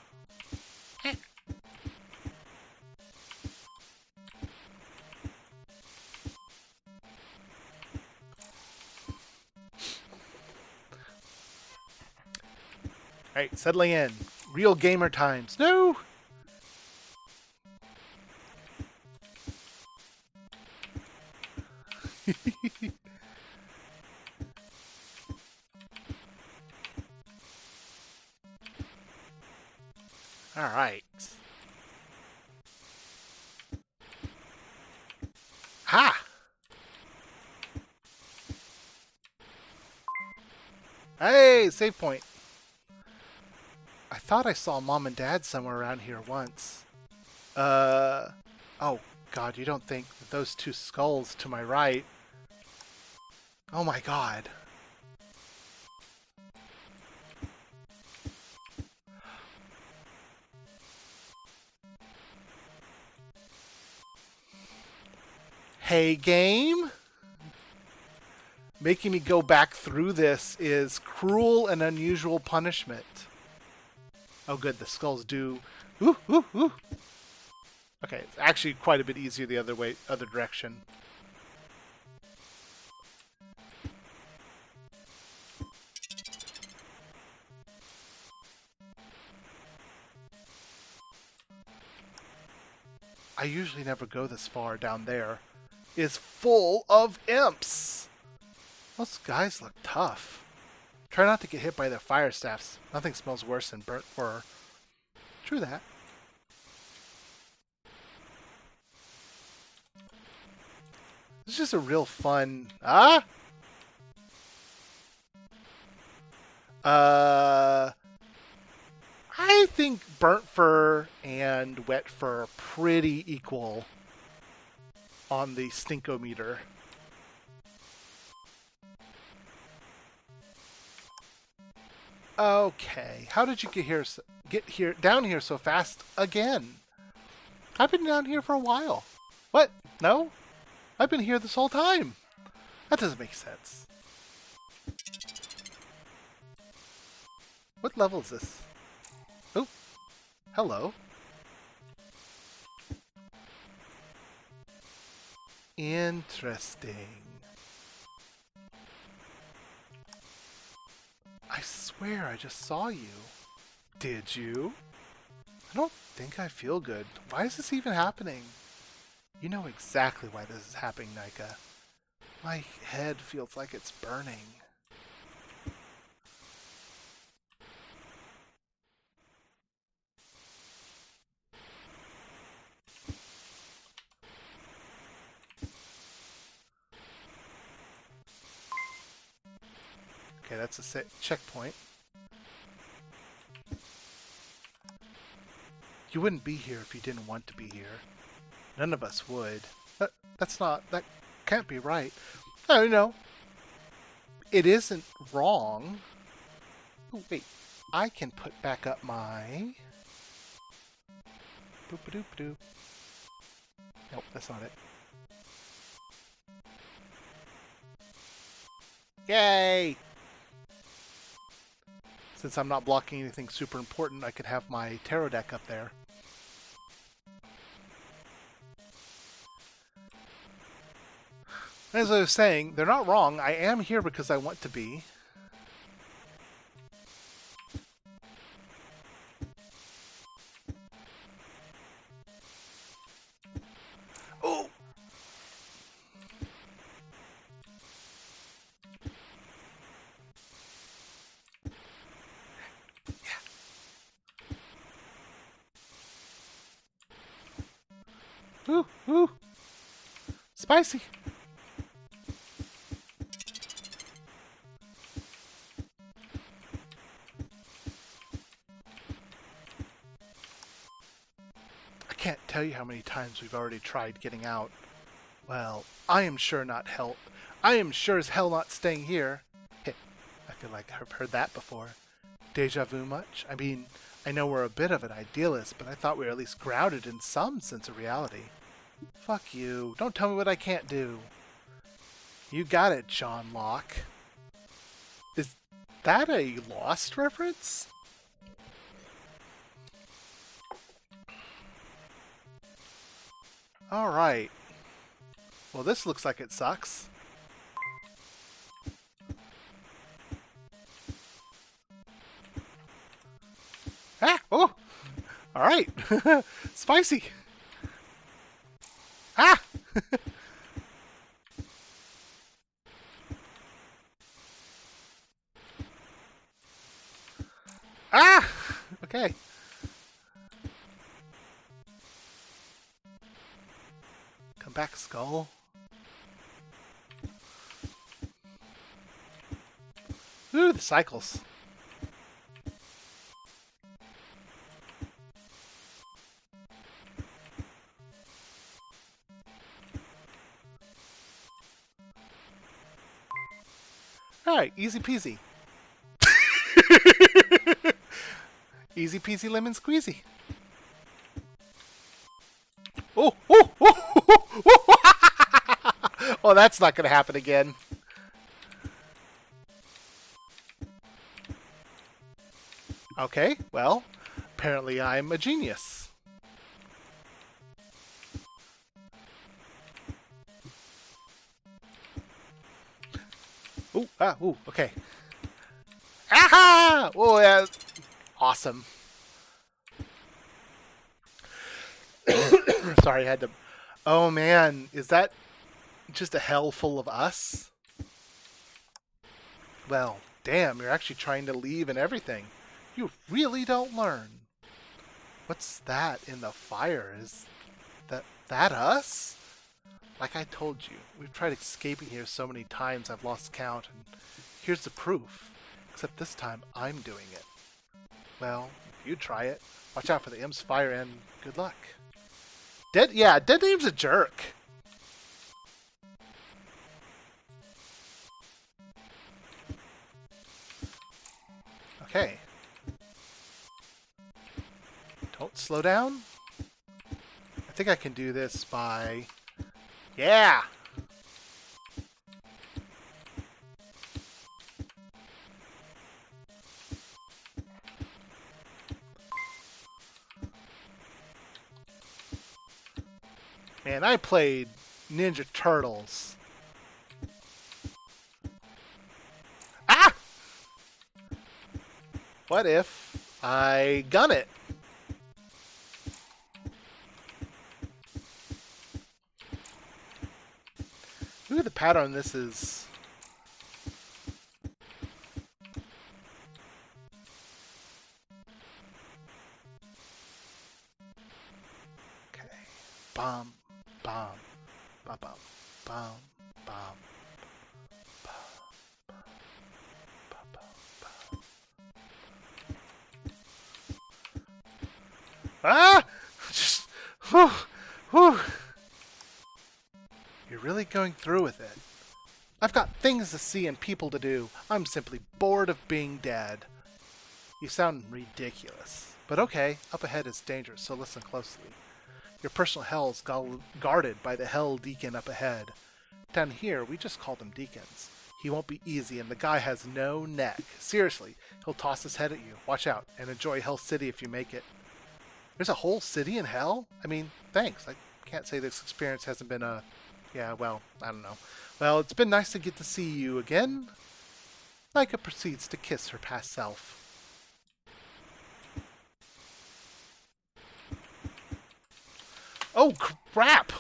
Alright, settling in. Real gamer times. No! Alright. Ha! Hey, save point. I thought I saw Mom and Dad somewhere around here once. Oh god, you don't think that those two skulls to my right... Oh my god. Hey, game? Making me go back through this is cruel and unusual punishment. Oh good, the skulls do... Ooh, ooh, ooh. Okay, it's actually quite a bit easier the other direction. I usually never go this far down there, is full of imps. Those guys look tough. Try not to get hit by their fire staffs. Nothing smells worse than burnt fur. True that. It's just a real fun... Ah! I think burnt fur and wet fur are pretty equal on the stinkometer. Okay, how did you get down here so fast again? I've been down here for a while. What? No? I've been here this whole time. That doesn't make sense. What level is this? Oh, hello. Interesting. I swear I just saw you. Did you? I don't think I feel good. Why is this even happening? You know exactly why this is happening, Nika. My head feels like it's burning. Okay, that's a checkpoint. You wouldn't be here if you didn't want to be here. None of us would. That can't be right. Oh, no. It isn't wrong. Oh, wait. I can put back up my... Boop-a-doop-a-doop. Nope, that's not it. Yay! Since I'm not blocking anything super important, I could have my tarot deck up there. As I was saying, they're not wrong. I am here because I want to be. Oh! Ooh, ooh. Spicy. I can't tell you how many times we've already tried getting out. Well, I am sure as hell not staying here. I feel like I've heard that before. Deja vu much? I mean, I know we're a bit of an idealist, but I thought we were at least grounded in some sense of reality. Fuck you. Don't tell me what I can't do. You got it, John Locke. Is that a Lost reference? Alright. Well, this looks like it sucks. Ah! Oh! Alright. Spicy. Ah! Ah! Okay. Come back, skull. Ooh, the cycles. Alright, easy peasy. Easy peasy lemon squeezy. Oh, oh, oh, oh, oh. Oh, that's not going to happen again. Okay, well, apparently I'm a genius. Ooh, ooh, okay. Aha! Oh, yeah. Awesome. Sorry, I had to. Oh man, is that just a hell full of us? Well, damn, you're actually trying to leave and everything. You really don't learn. What's that in the fire? Is that us? Like I told you, we've tried escaping here so many times I've lost count, and here's the proof. Except this time, I'm doing it. Well, if you try it, watch out for the Im's fire and good luck. Dead Name's a jerk. Okay. Don't slow down. I think I can do this by... Yeah! Man, I played Ninja Turtles. Ah! What if I gun it? Ooh, the pattern on this is... Okay. Bomb, bomb, bomb, bomb, bomb, bomb. Ah! Just, whew, whew. You're really going through with it. I've got things to see and people to do. I'm simply bored of being dead. You sound ridiculous. But okay, up ahead is dangerous, so listen closely. Your personal hell is guarded by the Hell Deacon up ahead. Down here, we just call them deacons. He won't be easy, and the guy has no neck. Seriously, he'll toss his head at you. Watch out, and enjoy Hell City if you make it. There's a whole city in hell? I mean, thanks. I can't say this experience hasn't been a... Yeah, well, I don't know. Well, it's been nice to get to see you again. Micah proceeds to kiss her past self. Oh, crap!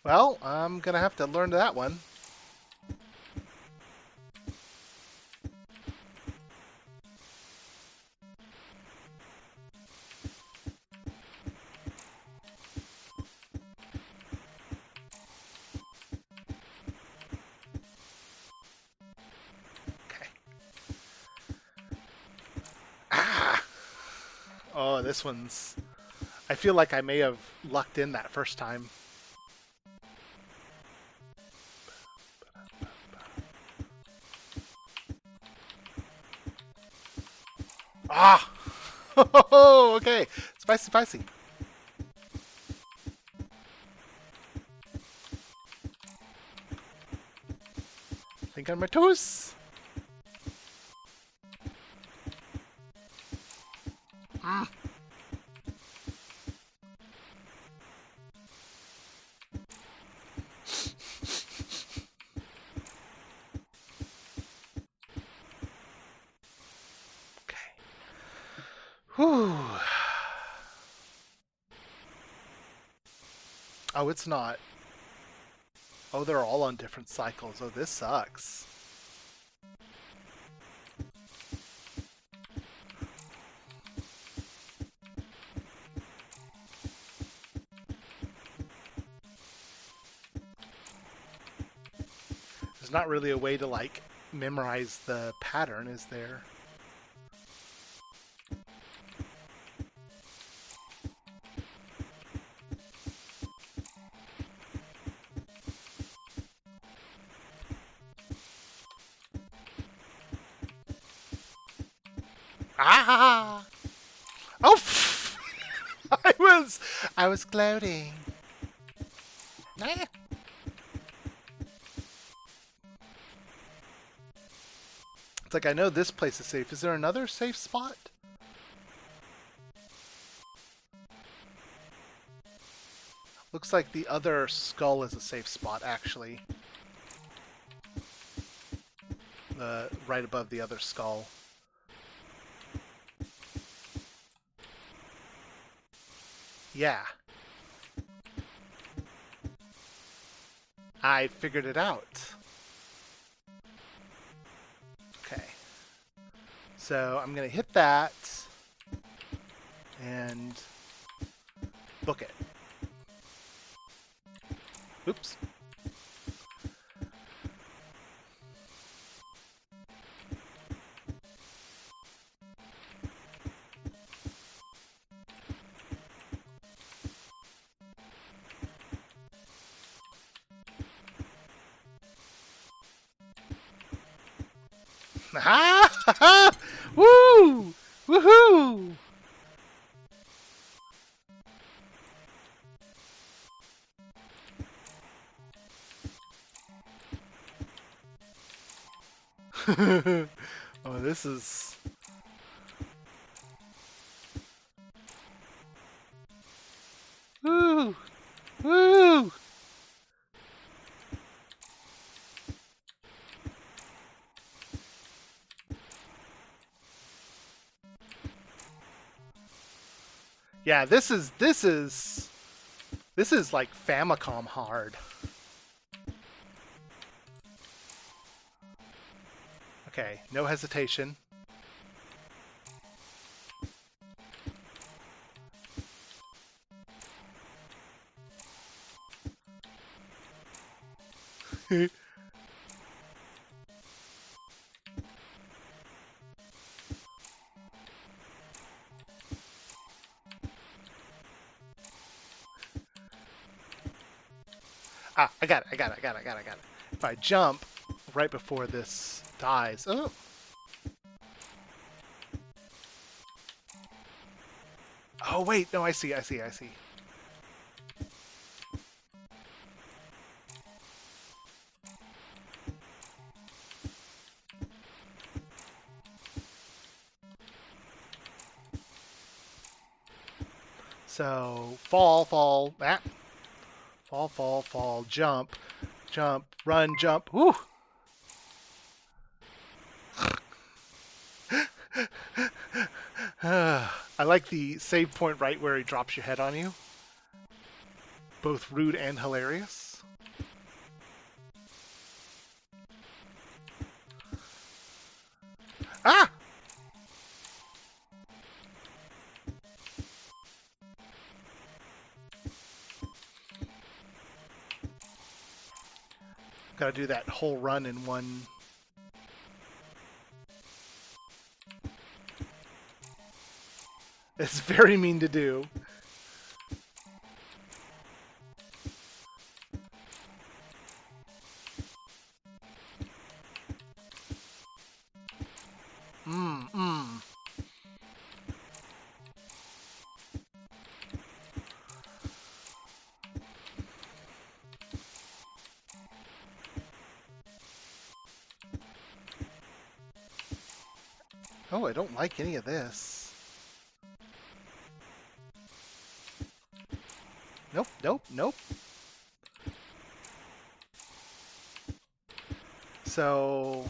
Well, I'm gonna have to learn that one. Oh, this one's... I feel like I may have lucked in that first time. Ah! Okay. Spicy, spicy. Think on my toes. Mm. Whew. Oh, it's not. Oh, they're all on different cycles. Oh, this sucks. There's not really a way to, like, memorize the pattern, is there? Ah! Oh! I was gloating. Nah. It's like, I know this place is safe. Is there another safe spot? Looks like the other skull is a safe spot, actually. Right above the other skull. Yeah. I figured it out. Okay. So I'm going to hit that and book it. Oops. Ha! Woo! Woohoo! Oh, this is... Woo! Woo! Yeah, this is like Famicom hard. Okay, no hesitation. Ah, I got it. If I jump right before this dies... Oh! Oh, wait. No, I see. So, fall, ah. Fall, jump, run, jump. Woo! I like the save point right where he drops your head on you. Both rude and hilarious. Ah! Gotta do that whole run in one. It's very mean to do. Mmm. Oh, I don't like any of this. Nope. So,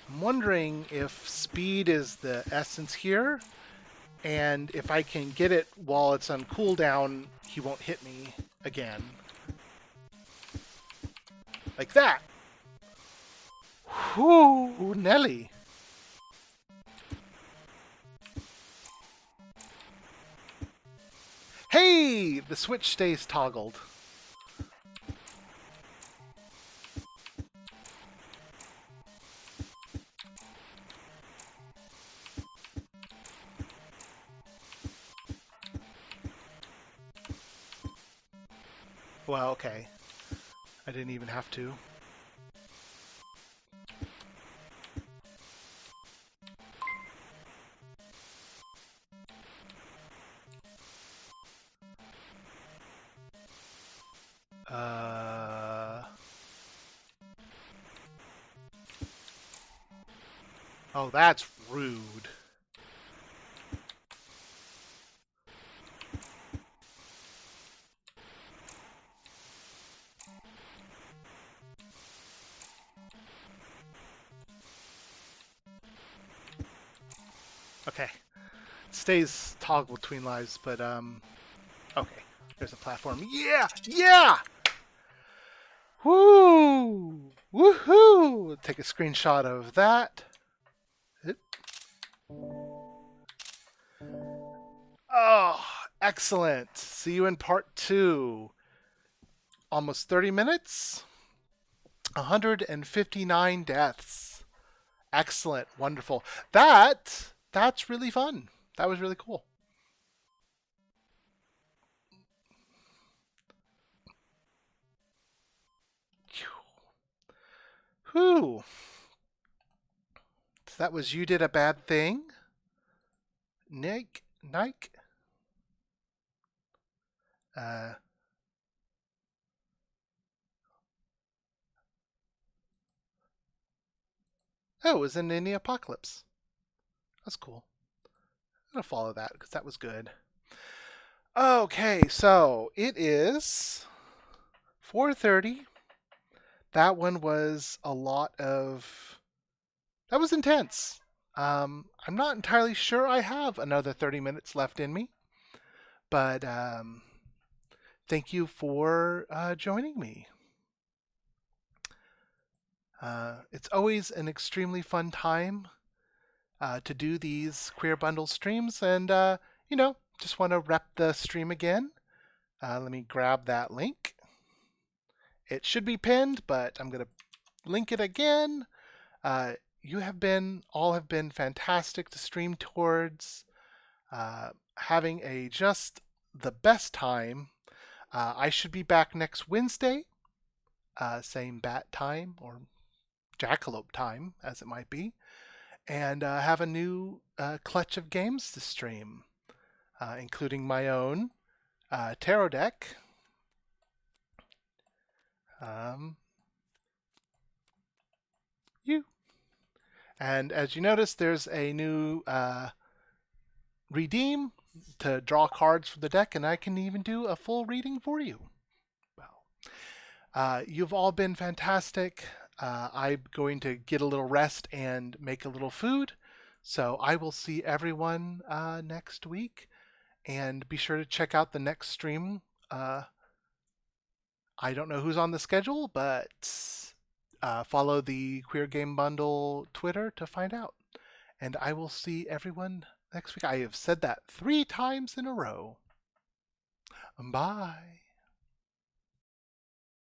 I'm wondering if speed is the essence here, and if I can get it while it's on cooldown, he won't hit me again. Like that. Whoo, Nelly. Hey, the switch stays toggled. Well, okay. I didn't even have to. Oh, that's rude. Okay. It stays toggled between lives, but okay. There's a platform. Yeah! Woo! Woohoo! Take a screenshot of that. Oh, excellent. See you in part 2. Almost 30 minutes. 159 deaths. Excellent. Wonderful. That's really fun. That was really cool. Whew. So that was You Did a Bad Thing. Nike. Oh, it was in the Apocalypse. That's cool. I'm gonna follow that because that was good. Okay, so it is 4:30. That one was a lot of. That was intense. I'm not entirely sure I have another 30 minutes left in me, but thank you for joining me. It's always an extremely fun time to do these Queer Bundle streams, and just want to rep the stream again. Let me grab that link. It should be pinned, but I'm going to link it again. You all have been fantastic to stream towards. Having just the best time. I should be back next Wednesday, same bat time or jackalope time as it might be, and have a new clutch of games to stream, including my own tarot deck. And as you notice, there's a new redeem to draw cards from the deck, and I can even do a full reading for you. Well, you've all been fantastic. I'm going to get a little rest and make a little food. So I will see everyone next week. And be sure to check out the next stream. I don't know who's on the schedule, but follow the Queer Game Bundle Twitter to find out. And I will see everyone next week. I have said that 3 times in a row. Bye.